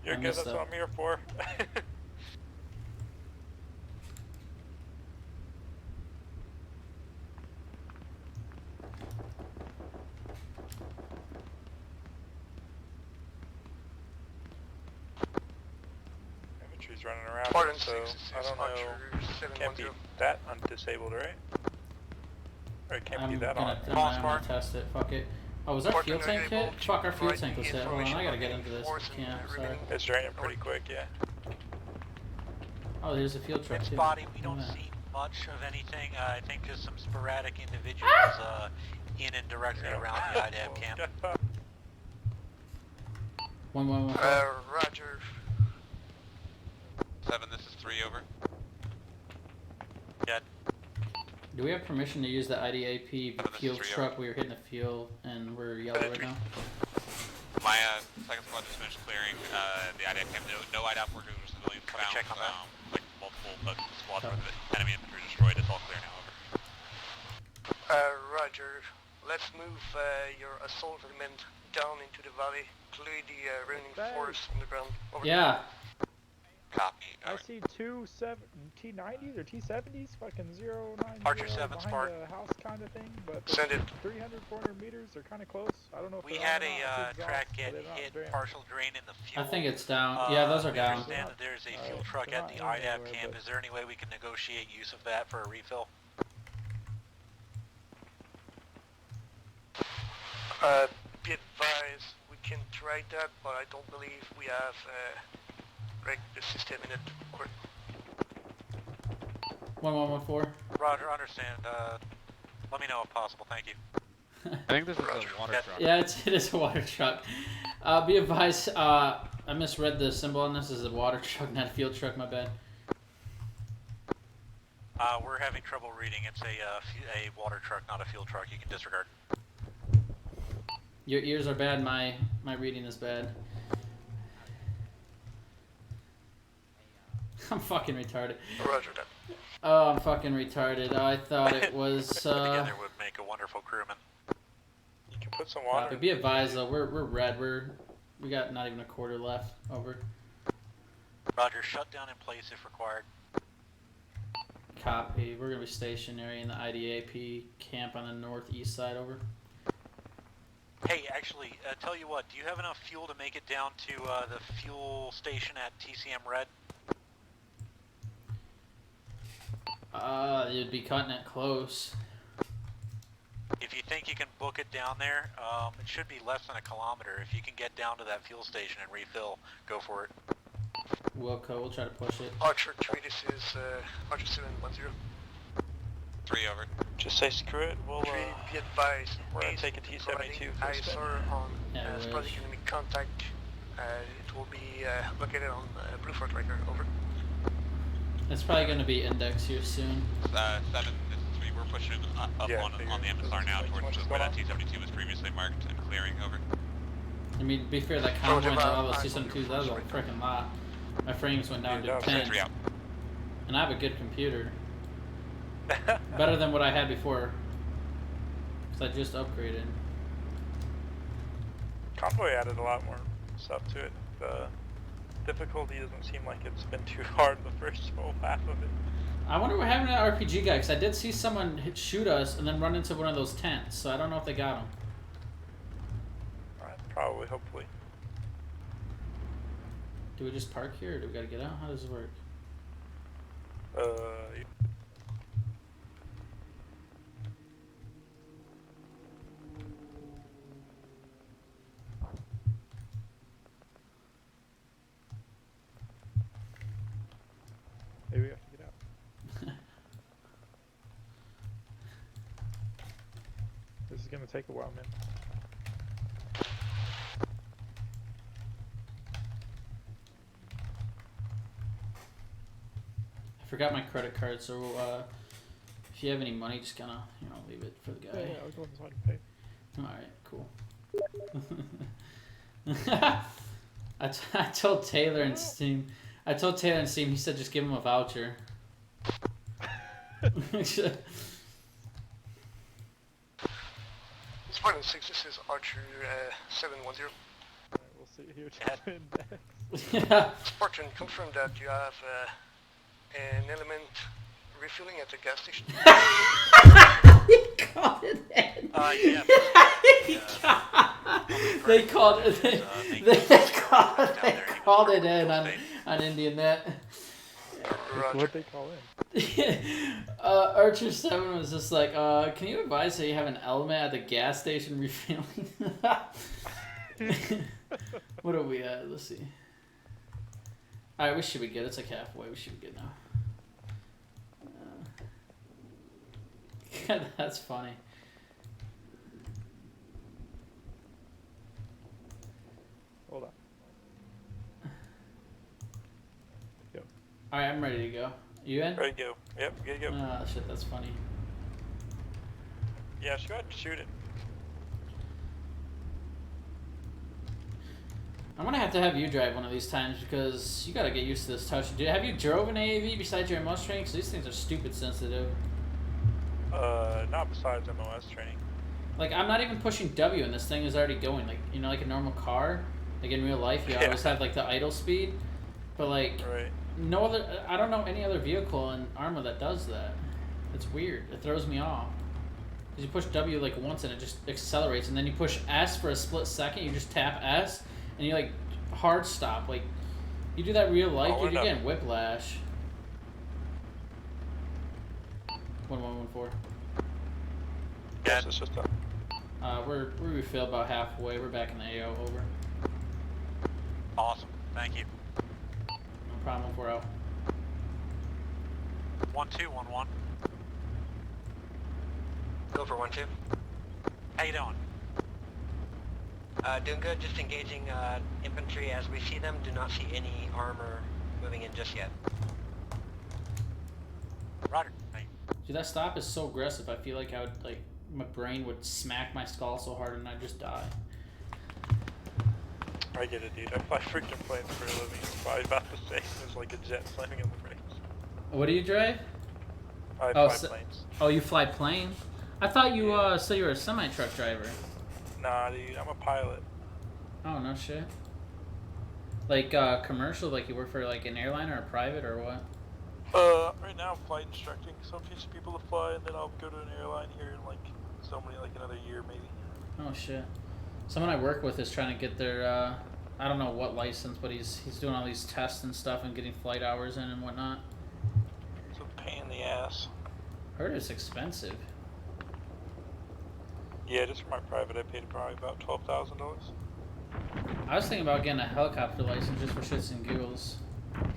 S19: You're
S11: I
S19: good,
S11: missed
S19: that's
S11: that.
S19: what I'm here for. Infantry's running around,
S17: Spartan
S19: so
S17: 6
S19: I don't know.
S17: Archer
S19: Can't be
S17: 710.
S19: that undisabled, right? Or it can't be
S11: I'm
S19: that
S11: gonna,
S19: on.
S11: I'm gonna test it. Fuck it. Oh, was our fuel tank hit? Fuck, our fuel tank was hit. Hold on, I gotta get into this camp, sorry.
S19: It's draining pretty quick, yeah.
S11: Oh, there's a field truck
S16: It's
S11: too.
S16: body, we don't see much of anything. I think there's some sporadic individuals in and directly around the IDAB camp.
S11: 111.
S17: Roger.
S18: 7, this is 3, over.
S16: Yeah.
S11: Do we have permission to use the IDAP field truck? We were hitting the field and we're yellow right now.
S18: My second squad just finished clearing the IDAP camp. No IDAP workers or civilians found.
S16: Check on that.
S18: Like multiple squads where the enemy infantry destroyed. It's all clear now, over.
S17: Roger. Let's move your assault element down into the valley. Clear the remaining force on the ground. Over.
S11: Yeah.
S18: Copy.
S6: I see two T90s or T70s, fucking 090
S16: Archer 7, Spartan.
S6: behind the house kind of thing, but
S17: Send it.
S6: 300, 400 meters are kind of close. I don't know if
S16: We
S6: they're
S16: had
S6: on or not.
S16: a
S6: It's
S16: track
S6: exhaust,
S16: get
S6: but they're not
S16: hit,
S6: draining.
S16: partial drain in the fuel.
S11: I think it's down. Yeah, those are
S16: We
S11: down.
S16: understand that there's a fuel truck
S6: they're
S16: at the
S6: not
S16: IDAB
S6: anywhere,
S16: camp.
S6: but-
S16: Is there any way we can negotiate use of that for a refill?
S17: Be advised, we can try that, but I don't believe we have wrecked the system in it. Over.
S11: 1114.
S16: Roger, understand. Let me know if possible. Thank you.
S2: I think this is a water truck.
S11: Yeah, it is a water truck. Be advised, I misread the symbol on this. This is a water truck, not a field truck, my bad.
S16: We're having trouble reading. It's a water truck, not a fuel truck. You can disregard.
S11: Your ears are bad, my reading is bad. I'm fucking retarded.
S17: Roger that.
S11: Oh, I'm fucking retarded. I thought it was,
S16: Together would make a wonderful crewman.
S19: You can put some water.
S11: But be advised though, we're red. We got not even a quarter left. Over.
S16: Roger, shut down in place if required.
S11: Copy. We're gonna be stationary in the IDAP camp on the northeast side. Over.
S16: Hey, actually, tell you what, do you have enough fuel to make it down to the fuel station at TCM Red?
S11: You'd be cutting it close.
S16: If you think you can book it down there, it should be less than a kilometer. If you can get down to that fuel station and refill, go for it.
S11: We'll try to push it.
S17: Archer 3, this is Archer 710.
S18: 3, over.
S19: Just say screw it. We'll
S17: 3, be advised.
S19: we're gonna
S17: Ace
S19: take a T-72 for a spin.
S17: ISR on
S11: Yeah,
S17: sporadic
S11: wish.
S17: enemy contact. It will be located on Blue Fort Tracker. Over.
S11: It's probably gonna be index here soon.
S18: 7, this is 3. We're pushing up
S19: Yeah,
S18: on the MSR now towards where that T-72 was previously marked and clearing, over.
S11: I mean, to be fair, that convoy and all those T-72s, that was a freaking lot. My frames went down to 10.
S18: 3 out.
S11: And I have a good computer. Better than what I had before. Because I just upgraded.
S19: Convoy added a lot more stuff to it. The difficulty doesn't seem like it's been too hard the first whole half of it.
S11: I wonder what happened to that RPG guy, because I did see someone shoot us and then run into one of those tents, so I don't know if they got him.
S19: Probably, hopefully.
S11: Do we just park here, or do we gotta get out? How does it work?
S6: Maybe we have to get out. This is gonna take a while, man.
S11: I forgot my credit card, so if you have any money, just kind of, leave it for the guy.
S6: Yeah, I'll go inside and pay.
S11: Alright, cool. I told Taylor and Steam, he said just give him a voucher.
S17: Spartan 6, this is Archer 710.
S6: Alright, we'll see here to index.
S11: Yeah.
S17: Spartan, confirm that you have an element refueling at the gas station.
S11: He called it in. They called it in on Indian Net.
S19: That's what they call in.
S11: Archer 7 was just like, can you advise that you have an element at the gas station refueling? What are we at? Let's see. Alright, we should be good. It's like halfway. We should be good now. That's funny.
S19: Hold on. Yep.
S11: Alright, I'm ready to go. You in?
S19: Ready to go. Yep, good to go.
S11: Ah, shit, that's funny.
S19: Yeah, go ahead and shoot it.
S11: I'm gonna have to have you drive one of these times because you gotta get used to this touch. Have you drove an AAV besides your MOS training? Because these things are stupid sensitive.
S19: Not besides MOS training.
S11: Like, I'm not even pushing W and this thing is already going. Like, you know, like a normal car. Like, in real life, you always have, like, the idle speed. But, like, no other... I don't know any other vehicle in ArmA that does that. It's weird. It throws me off. Because you push W, like, once and it just accelerates. And then you push S for a split second. You just tap S. And you, like, hard stop. Like, you do that in real life, dude, you're getting whiplash. 1114.
S19: Yes, it's just done.
S11: We refill about halfway. We're back in the AO. Over.
S16: Awesome. Thank you.
S11: No problem. We're out.
S16: 1211.
S15: Go for 1-2.
S16: How you doing?
S15: Doing good. Just engaging infantry as we see them. Do not see any armor moving in just yet.
S16: Roger. Thank you.
S11: Dude, that stop is so aggressive. I feel like I would, like, my brain would smack my skull so hard and I'd just die.
S19: I get it, dude. I fly freaking planes for a living. It's probably about the same as like a jet slamming on the brakes.
S11: What do you drive?
S19: I fly planes.
S11: Oh, you fly plane? I thought you said you were a semi-truck driver.
S19: Nah, dude. I'm a pilot.
S11: Oh, no shit. Like, commercial, like you work for, like, an airline or a private or what?
S19: Right now I'm flight instructing, so I'm teaching people to fly, and then I'll go to an airline here in, like, another year, maybe.
S11: Oh, shit. Someone I work with is trying to get their, I don't know what license, but he's doing all these tests and stuff and getting flight hours in and whatnot.
S19: It's a pain in the ass.
S11: Heard it's expensive.
S19: Yeah, just for my private, I paid probably about $12,000.
S11: I was thinking about getting a helicopter license just for shits and giggles.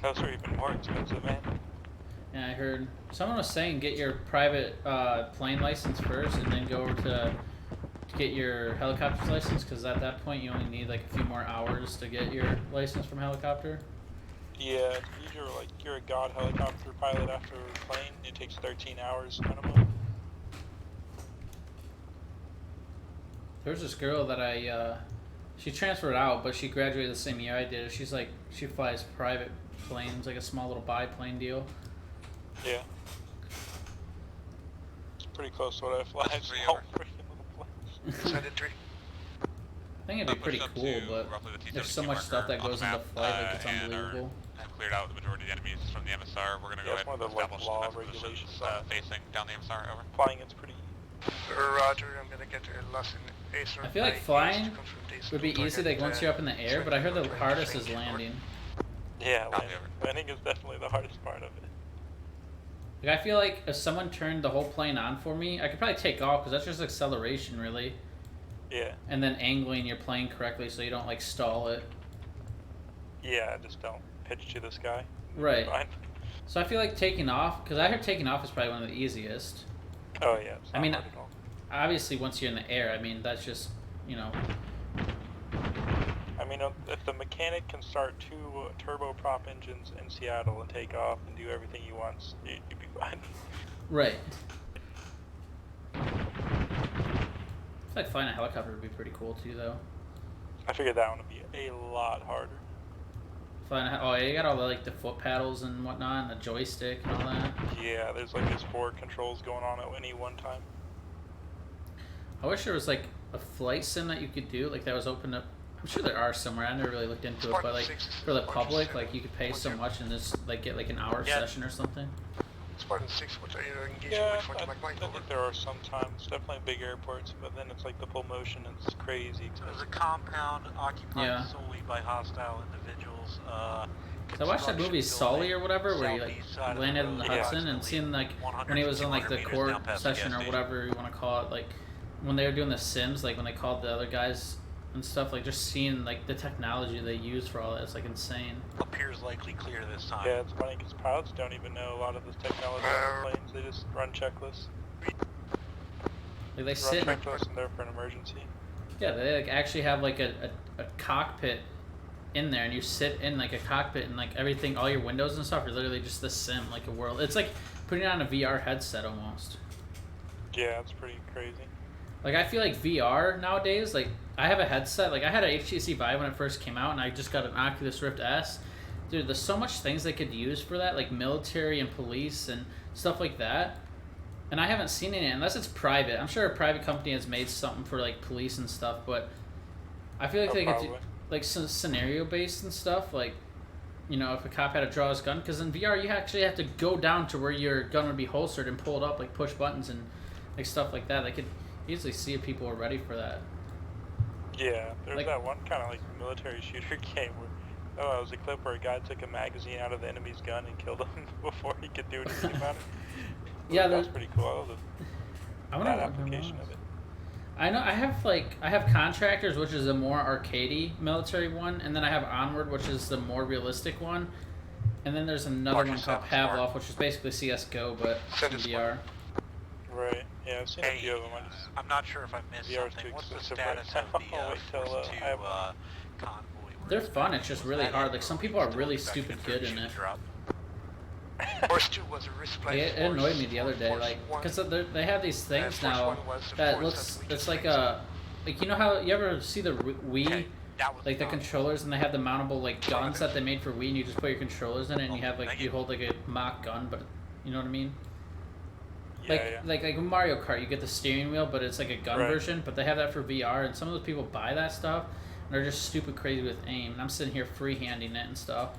S19: Those are even more expensive, man.
S11: Yeah, I heard. Someone was saying get your private plane license first and then go over to get your helicopter's license, because at that point you only need like a few more hours to get your license from helicopter.
S19: Yeah, you're a god helicopter pilot after a plane. It takes 13 hours minimum.
S11: There's this girl that she transferred out, but she graduated the same year I did. She's like, she flies private planes, like a small little biplane deal.
S19: Yeah. It's pretty close to what I fly. It's all freaking little planes.
S11: I think it'd be pretty cool, but there's so much stuff that goes into flight, like it's unbelievable.
S18: Have cleared out the majority of the enemies from the MSR. We're gonna go ahead and establish defense positions facing down the MSR. Over.
S19: Flying it's pretty.
S17: Roger, I'm gonna get a lesson.
S11: I feel like flying would be easy, like once you're up in the air, but I heard the hardest is landing.
S19: Yeah, landing is definitely the hardest part of it.
S11: Like I feel like if someone turned the whole plane on for me, I could probably take off because that's just acceleration, really.
S19: Yeah.
S11: And then angling your plane correctly so you don't like stall it.
S19: Yeah, just don't pitch to the sky.
S11: Right. Fine. So I feel like taking off, because I heard taking off is probably one of the easiest.
S19: Oh yeah.
S11: I mean, obviously once you're in the air, I mean that's just, you know.
S19: I mean, if the mechanic can start 2 turboprop engines in Seattle and take off and do everything he wants, you'd be fine.
S11: Right. I feel like flying a helicopter would be pretty cool too, though.
S19: I figured that one would be a lot harder.
S11: Oh, you got all the like the foot paddles and whatnot, and the joystick and all that.
S19: Yeah, there's like these 4 controls going on at any one time.
S11: I wish there was like a flight sim that you could do, like that was open up. I'm sure there are somewhere. I never really looked into it, but like for the public, like you could pay so much and just like get like an hour session or something.
S17: Spartan 6, what are you engaging
S19: Yeah,
S17: with?
S19: I think there are some times, definitely big airports, but then it's like the full motion, it's crazy expensive.
S16: There's a compound occupied solely by hostile individuals.
S11: So I watched that movie Sully or whatever, where he like
S16: southeast side of the
S11: landed in the
S16: road,
S11: Hudson, and
S16: approximately
S11: seeing like
S16: 100
S11: when he was
S16: to
S11: in like the
S16: 200 meters
S11: court
S16: down past the
S11: session
S16: gas
S11: or
S16: station.
S11: whatever you want to call it, like when they were doing the Sims, like when they called the other guys and stuff, like just seeing like the technology they use for all that, it's like insane.
S16: Appears likely clear this time.
S19: Yeah, it's funny because pilots don't even know a lot of this technology on the planes. They just run checklists.
S11: Like they sit.
S19: Run checklists and they're for an emergency.
S11: Yeah, they like actually have like a cockpit in there, and you sit in like a cockpit, and like everything, all your windows and stuff are literally just the sim, like a world. It's like putting on a VR headset almost.
S19: Yeah, it's pretty crazy.
S11: Like I feel like VR nowadays, like I have a headset, like I had an HTC Vive when it first came out, and I just got an Oculus Rift S. Dude, there's so much things they could use for that, like military and police and stuff like that. And I haven't seen any unless it's private. I'm sure a private company has made something for like police and stuff, but I feel like they could do like some scenario based and stuff, like you know, if a cop had to draw his gun, because in VR you actually have to go down to where your gun would be holstered and pull it up, like push buttons and like stuff like that. They could easily see if people are ready for that.
S19: Yeah, there's
S11: like,
S19: that one kind of like military shooter game where it was a clip where a guy took a magazine out of the enemy's gun and killed him before he could do anything about it.
S11: Yeah,
S19: that was pretty cool.
S11: I wonder
S19: that
S11: what
S19: application of it.
S11: I know I have Contractors, which is a more arcadey military one, and then I have Onward, which is the more realistic one, and then there's another one called Pavlov, which is basically CS:GO but in VR.
S19: Right. Yeah, I've seen a few of them.
S16: I'm not sure if I missed something. What's the status of the Force 2 convoy?
S11: They're fun. It's just really hard. Like some people are really stupid good in it.
S17: Force 2 was a risk play.
S11: It annoyed me the other day, like, because they have these things now that looks, it's like a, like, you know how, you ever see the Wii, like the controllers, and they have the mountable, like, guns that they made for Wii, and you just put your controllers in it, and you have, like, you hold, like, a mock gun, but, you know what I mean? Like with Mario Kart, you get the steering wheel, but it's like a gun version, but they have that for VR, and some of those people buy that stuff, and they're just stupid crazy with aim, and I'm sitting here freehanding it and stuff.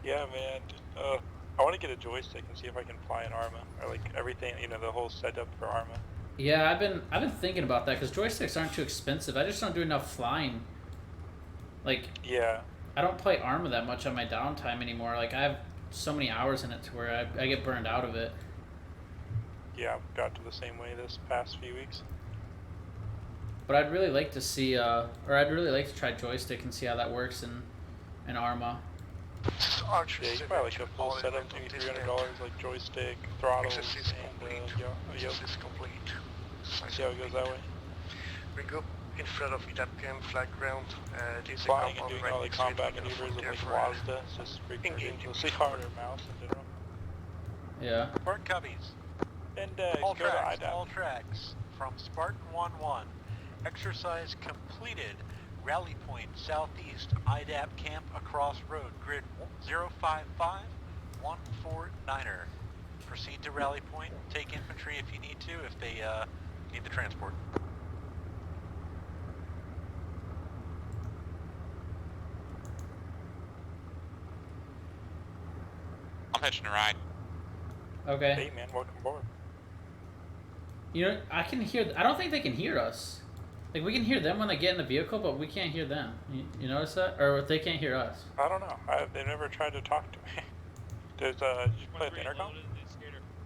S19: Yeah, man. I want to get a joystick and see if I can fly an ArmA, or like everything, you know, the whole setup for ArmA.
S11: Yeah, I've been thinking about that because joysticks aren't too expensive. I just don't do enough flying. Like,
S19: yeah,
S11: I don't play ArmA that much on my downtime anymore. Like, I have so many hours in it to where I get burned out of it.
S19: Yeah, I've got to the same way this past few weeks.
S11: But I'd really like to see, or I'd really like to try joystick and see how that works in ArmA.
S19: Yeah, you can buy like a full setup, maybe $300, like joystick, throttles, and yoke. See how it goes that way.
S17: We go in front of EWPM flag ground.
S19: Flying and doing all the combat maneuvers with like WASDA, it's just freaking ridiculously hard or mouse in general.
S11: Yeah.
S16: Spartan Cubbies.
S19: And
S16: all tracks from Spartan 1-1. Exercise completed. Rally point southeast, IDAP camp across road, grid 055-149er. Proceed to rally point, take infantry if you need to, if they need the transport.
S18: I'm hitching a ride.
S11: Okay.
S19: Hey man, welcome aboard.
S11: You know, I can hear, I don't think they can hear us. Like, we can hear them when they get in the vehicle, but we can't hear them. You notice that? Or they can't hear us.
S19: I don't know. They never tried to talk to me. There's, did you play the intercom?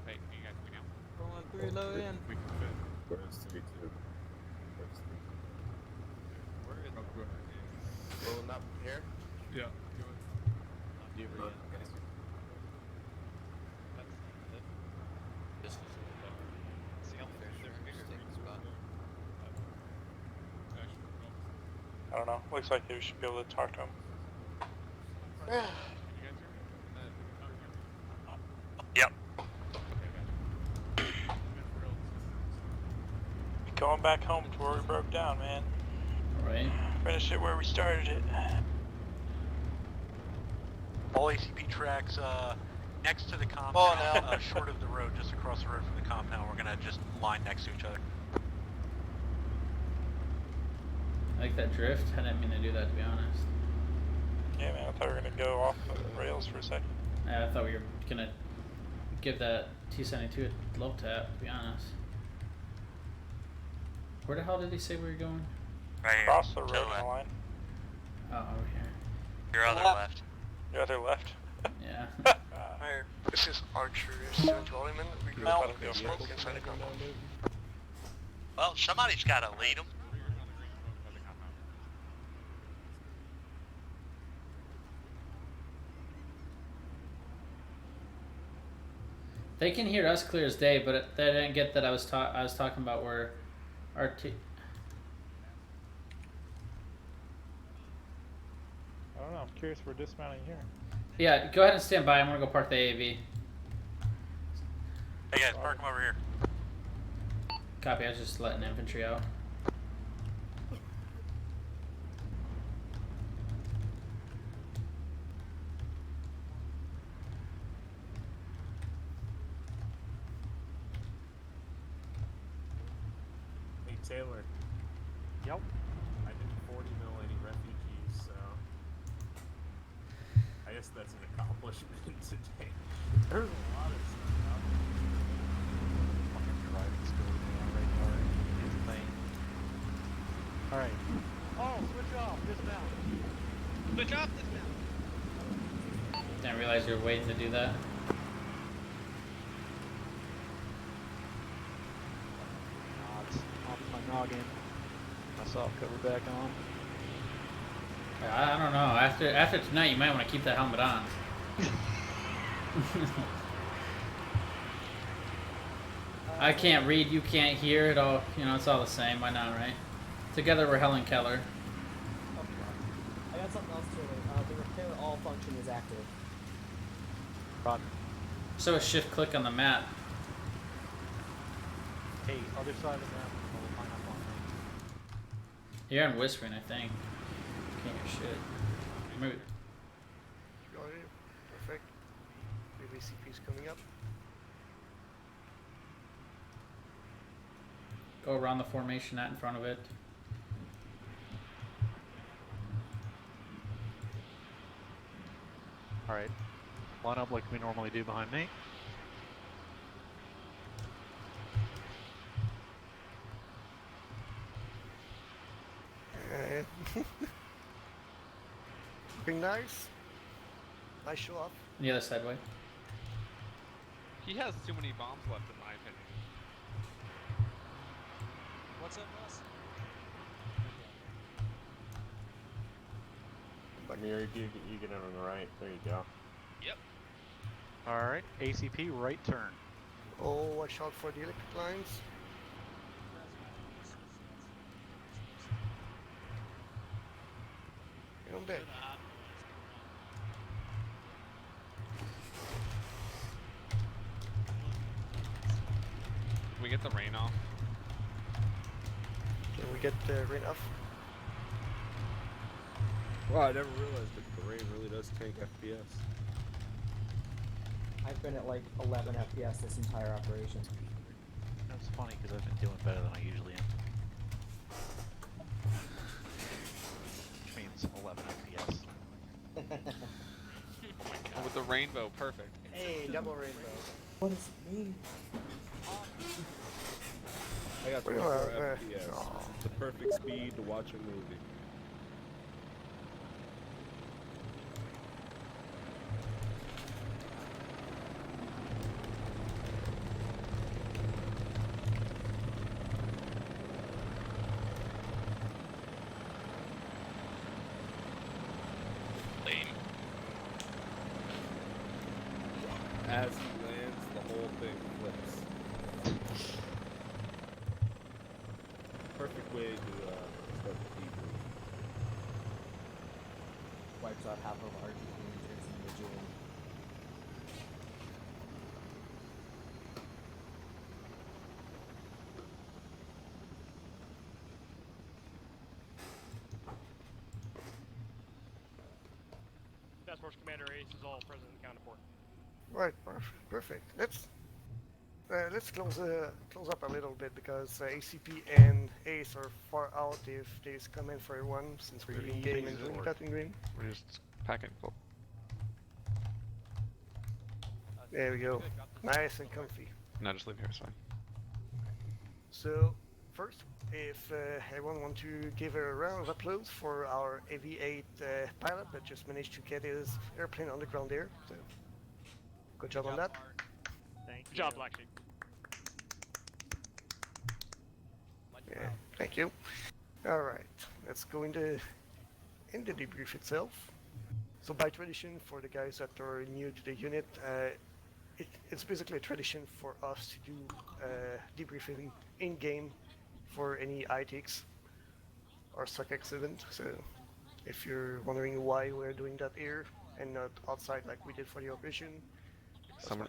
S2: Hey, you guys, we know.
S3: 413 low in.
S6: Where's SSgt?
S2: Where is it?
S6: Rolling up here?
S2: Yeah.
S19: I don't know. Looks like we should be able to talk to him. Yep. Going back home to where we broke down, man.
S11: Right.
S19: Finish it where we started it.
S16: All ACP tracks next to the compound, short of the road, just across the road from the compound. We're gonna just line next to each other.
S11: I like that drift. I didn't mean to do that, to be honest.
S19: Yeah, man, I thought we were gonna go off the rails for a second.
S11: Yeah, I thought we were gonna give that T-72 a love tap, to be honest. Where the hell did he say we were going?
S19: Across the road line.
S11: Oh, over here.
S18: Your other left.
S19: Your other left.
S11: Yeah.
S17: Alright, this is Archer 7 to Element. We go out of the smoke inside the compound.
S18: Well, somebody's got to lead them.
S11: They can hear us clear as day, but they didn't get that I was talking about where RT.
S6: I don't know. I'm curious if we're dismounting here.
S11: Yeah, go ahead and stand by. I'm gonna go park the AAV.
S18: Hey guys, park them over here.
S11: Copy. I was just letting infantry out.
S6: Hey Taylor.
S1: Yep.
S6: I didn't 40 mil any refugees, so I guess that's an accomplishment today. There's a lot of stuff out there.
S1: Fucking driving skills on radar is a thing. Alright. Oh, switch off, dismount.
S9: Switch off, dismount.
S11: Didn't realize you were waiting to do that.
S1: Off my noggin. My soft cover back on.
S11: I don't know. After tonight, you might want to keep that helmet on. I can't read, you can't hear it all. You know, it's all the same. Why not, right? Together we're Helen Keller.
S3: I got something else to the repair all function is active.
S1: Roger.
S11: So a shift click on the map.
S1: Hey, other side of the map. I'll line up on me.
S11: You're on whispering, I think. Can't hear shit. Move.
S17: Got it. Perfect. The VCP is coming up.
S11: Go around the formation, not in front of it.
S1: Alright. Line up like we normally do behind me.
S17: Looking nice. Nice show off.
S11: The other side way.
S2: He has too many bombs left, in my opinion.
S6: What's up, Russ?
S7: But you get it on the right. There you go.
S9: Yep.
S1: Alright, ACP right turn.
S17: Oh, watch out for the electric lines. Get on deck.
S2: Can we get the rain off?
S17: Can we get the rain off?
S6: Wow, I never realized that the rain really does tank FPS.
S3: I've been at like 11 FPS this entire operation.
S1: That's funny because I've been doing better than I usually am. Which means 11 FPS.
S2: Oh my god. With the rainbow, perfect.
S17: Hey, double rainbow.
S3: What does it mean?
S6: I got 24 FPS. The perfect speed to watch a movie. As he lands, the whole thing flips. Perfect way to start the debrief.
S3: Wipes out half of our units individually.
S20: Task Force Commander Ace is all present and accounted for.
S17: Right, perfect. Let's close up a little bit because ACP and Ace are far out if they just come in for everyone since we're in game and doing cutting green.
S2: We're just packing. Cool.
S17: There we go. Nice and comfy.
S2: No, just leave here, it's fine.
S17: So, first, if everyone wants to give a round of applause for our AV-8 pilot that just managed to get his airplane on the ground there. So, good job on that.
S20: Thank you. Good job, Black Sheep.
S17: Yeah, thank you. Alright, let's go in the debrief itself. So by tradition, for the guys that are new to the unit, it's basically a tradition for us to do debriefing in-game for any ITX or SOC accident. So if you're wondering why we're doing that here and not outside like we did for the operation, that's why.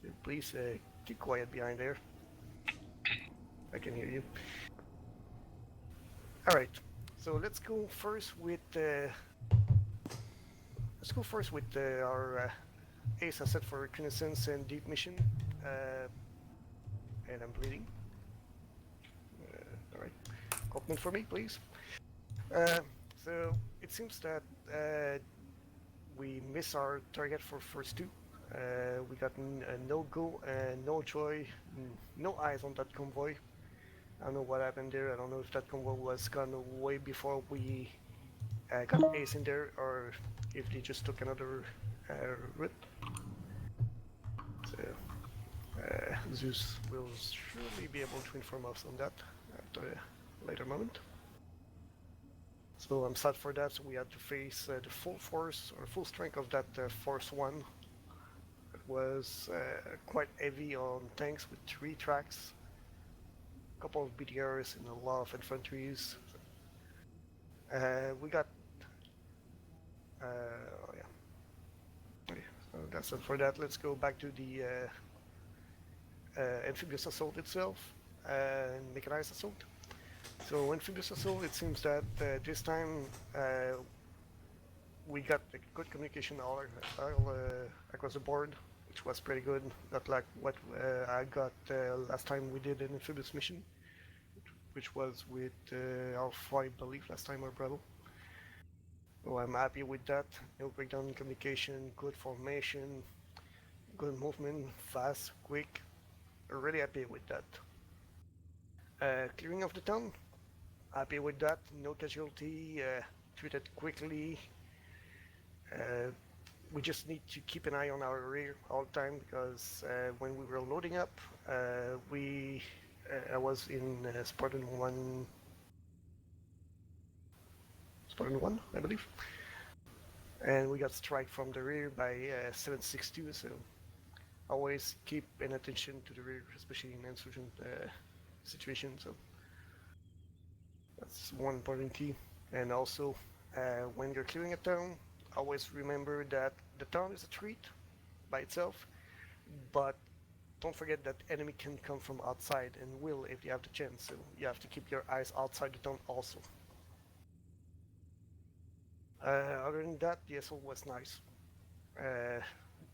S17: So please keep quiet behind there. I can hear you. Alright, so let's go first with our ACE asset for reconnaissance and deep mission. And I'm bleeding. Alright, compliment for me, please. So it seems that we miss our target for first two. We got no go and no joy, no eyes on that convoy. I don't know what happened there. I don't know if that convoy was gone way before we got Ace in there, or if they just took another route. So Zeus will surely be able to inform us on that at a later moment. So I'm sad for that. So we had to face the full force or full strength of that Force 1. It was quite heavy on tanks with 3 tracks, a couple of BTRs and a lot of infantries. We got oh yeah. Okay, so that's it for that. Let's go back to the amphibious assault itself and mechanized assault. So amphibious assault, it seems that this time we got a good communication all across the board, which was pretty good. Not like what I got last time we did an amphibious mission, which was with Alpha, I believe, last time, or Bravo. So I'm happy with that. No breakdown in communication, good formation, good movement, fast, quick. Really happy with that. Clearing of the town, happy with that. No casualty, treated quickly. We just need to keep an eye on our rear all the time, because when we were loading up, I was in Spartan 1, I believe, and we got struck from the rear by 762. So always keep an attention to the rear, especially in insurgent situations. So that's one important key. And also, when you're clearing a town, always remember that the town is a threat by itself, but don't forget that enemy can come from outside and will if you have the chance. So you have to keep your eyes outside the town also. Other than that, the assault was nice.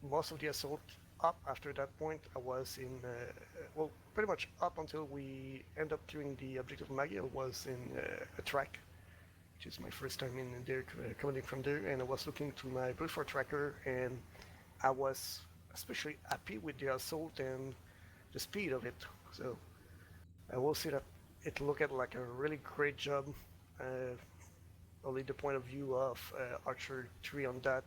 S17: Most of the assault up after that point, I was in, well, pretty much up until we end up clearing the objective of Maggie, I was in a track, which is my first time in there, coming from there, and I was looking to my brute force tracker, and I was especially happy with the assault and the speed of it. So I will say that it looked like a really great job. Only the point of view of Archer 3 on that.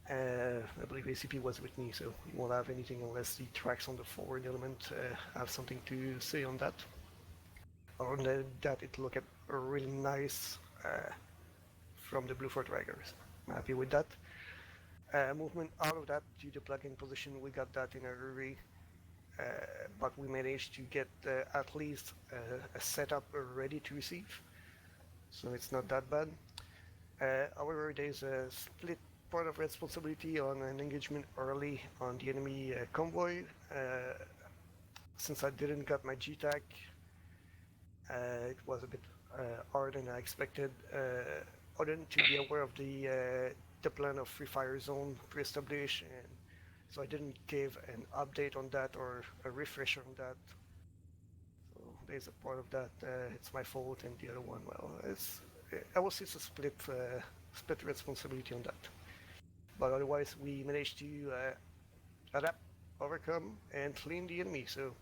S17: I believe ACP was with me, so he won't have anything unless the tracks on the forward element have something to say on that. Other than that, it looked really nice from the Blue Fort Raggers. I'm happy with that. Movement out of that to the plug-in position, we got that in a hurry, but we managed to get at least a setup ready to receive, so it's not that bad. However, there's a split part of responsibility on an engagement early on the enemy convoy. Since I didn't get my GTAC, it was a bit harder than I expected. Other than to be aware of the plan of Free Fire Zone pre-established, and so I didn't give an update on that or a refresher on that. So there's a part of that. It's my fault, and the other one, well, I will say it's a split responsibility on that. But otherwise, we managed to adapt, overcome, and clean the enemy. So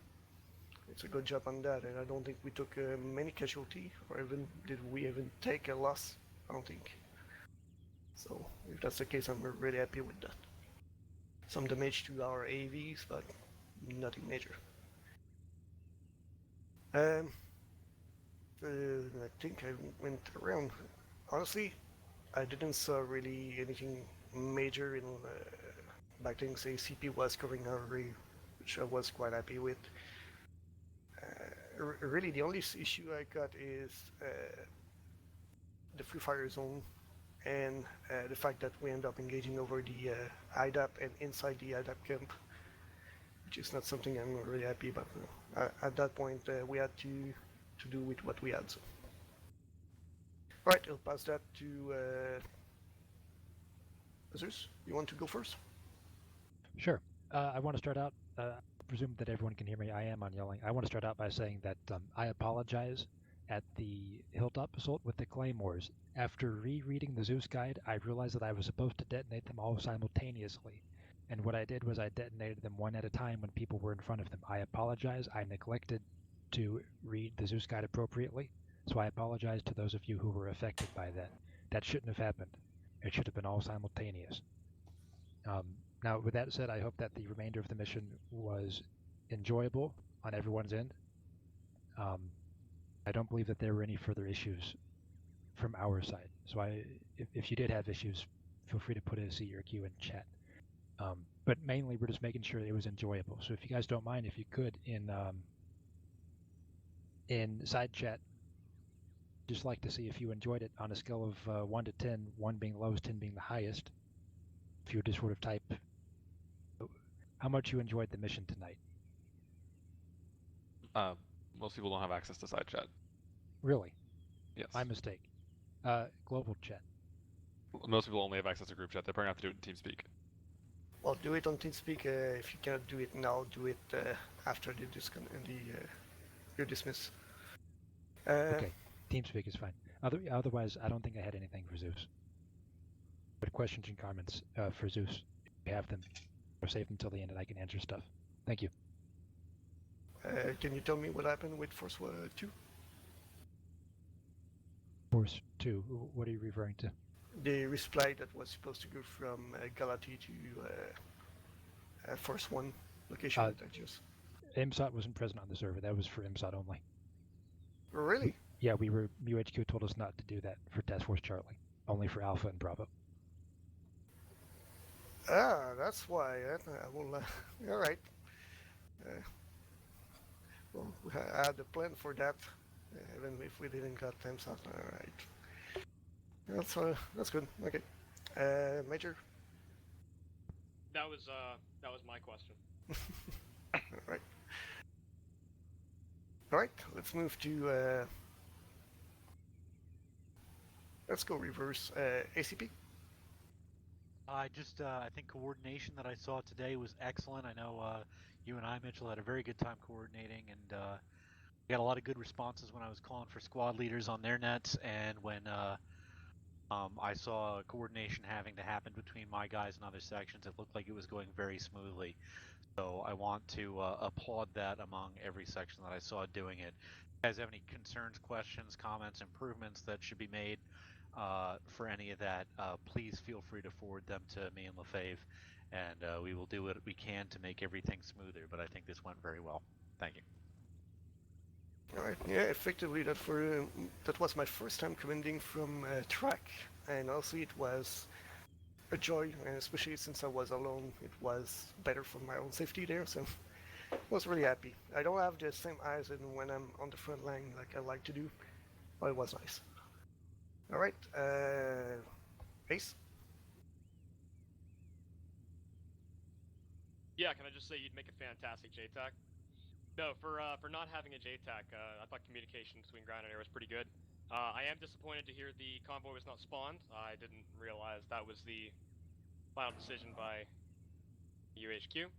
S17: it's a good job on that, and I don't think we took many casualty, or even did we even take a loss? I don't think. So if that's the case, I'm really happy with that. Some damage to our AVs, but nothing major. I think I went around. Honestly, I didn't saw really anything major in back things. ACP was covering our area, which I was quite happy with. Really, the only issue I got is the free fire zone and the fact that we end up engaging over the IDAP and inside the IDAP camp, which is not something I'm really happy about. At that point, we had to do with what we had. So. Alright, I'll pass that to Zeus. You want to go first?
S4: Sure. I want to start out, I presume that everyone can hear me. I am on yelling. I want to start out by saying that I apologize at the hilltop assault with the claymores. After rereading the Zeus guide, I realized that I was supposed to detonate them all simultaneously. And what I did was I detonated them one at a time when people were in front of them. I apologize. I neglected to read the Zeus guide appropriately, so I apologize to those of you who were affected by that. That shouldn't have happened. It should have been all simultaneous. Now, with that said, I hope that the remainder of the mission was enjoyable on everyone's end. I don't believe that there were any further issues from our side. So if you did have issues, feel free to put a C or Q in chat. But mainly, we're just making sure that it was enjoyable. So if you guys don't mind, if you could, in side chat, just like to see if you enjoyed it on a scale of 1 to 10, 1 being the lowest, 10 being the highest. If you would just sort of type how much you enjoyed the mission tonight.
S2: Most people don't have access to side chat.
S4: Really?
S2: Yes.
S4: My mistake. Global chat.
S2: Most people only have access to group chat. They're probably going to have to do it in TeamSpeak.
S17: Well, do it on TeamSpeak. If you cannot do it now, do it after your dismiss.
S4: Okay, TeamSpeak is fine. Otherwise, I don't think I had anything for Zeus. But questions and comments for Zeus, if you have them, or save them till the end and I can answer stuff. Thank you.
S17: Can you tell me what happened with Force 2?
S4: Force 2, what are you referring to?
S17: The resupply that was supposed to go from Galati to Force 1 location that I just...
S4: IMSOT wasn't present on the server. That was for IMSOT only.
S17: Really?
S4: Yeah, MEU HQ told us not to do that for Task Force Charlie. Only for Alpha and Bravo.
S17: Ah, that's why. All right. Well, I had a plan for that, even if we didn't got time out. All right. That's good. Okay. Major.
S20: That was my question.
S17: All right. Let's move to. Let's go reverse. ACP.
S1: I think coordination that I saw today was excellent. I know you and I, Mitchell, had a very good time coordinating, and we got a lot of good responses when I was calling for squad leaders on their nets, and when I saw coordination having to happen between my guys and other sections, it looked like it was going very smoothly. So I want to applaud that among every section that I saw doing it. If you guys have any concerns, questions, comments, improvements that should be made for any of that, please feel free to forward them to me and LaFave, and we will do what we can to make everything smoother. But I think this went very well. Thank you.
S17: All right. Yeah, effectively, that was my first time commanding from track, and also it was a joy, and especially since I was alone, it was better for my own safety there. So I was really happy. I don't have the same eyes when I'm on the front line like I like to do, but it was nice. All right, Ace.
S20: Yeah, can I just say you'd make a fantastic JTAC? No, for not having a JTAC, I thought communication between ground and air was pretty good. I am disappointed to hear the convoy was not spawned. I didn't realize that was the final decision by UHQ.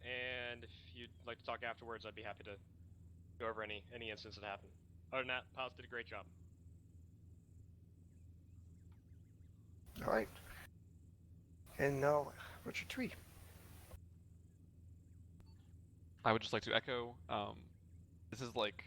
S20: And if you'd like to talk afterwards, I'd be happy to go over any incidents that happened. Other than that, Pals did a great job.
S17: All right. And now, Richard 3.
S2: I would just like to echo, this is like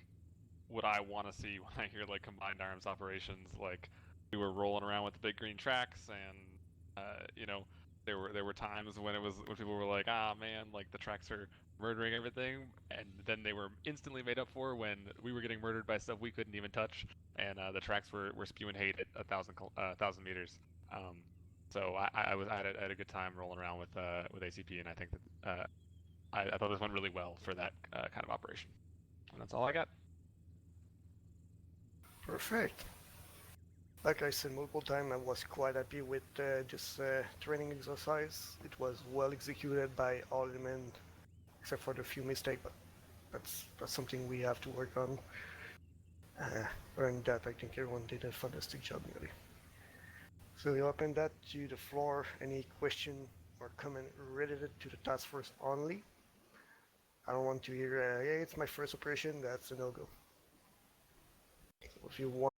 S2: what I want to see when I hear like combined arms operations. Like we were rolling around with the big green tracks, and you know, there were times when people were like, ah man, like the tracks are murdering everything, and then they were instantly made up for when we were getting murdered by stuff we couldn't even touch, and the tracks were spewing hate at 1,000 meters. So I had a good time rolling around with ACP, and I think that I thought this went really well for that kind of operation. And that's all I got.
S17: Perfect. Like I said multiple times, I was quite happy with this training exercise. It was well executed by all elements, except for the few mistakes, but that's something we have to work on. Other than that, I think everyone did a fantastic job, really. So we open that to the floor. Any question or comment related to the task force only? I don't want to hear, hey, it's my first operation, that's a no-go. If you want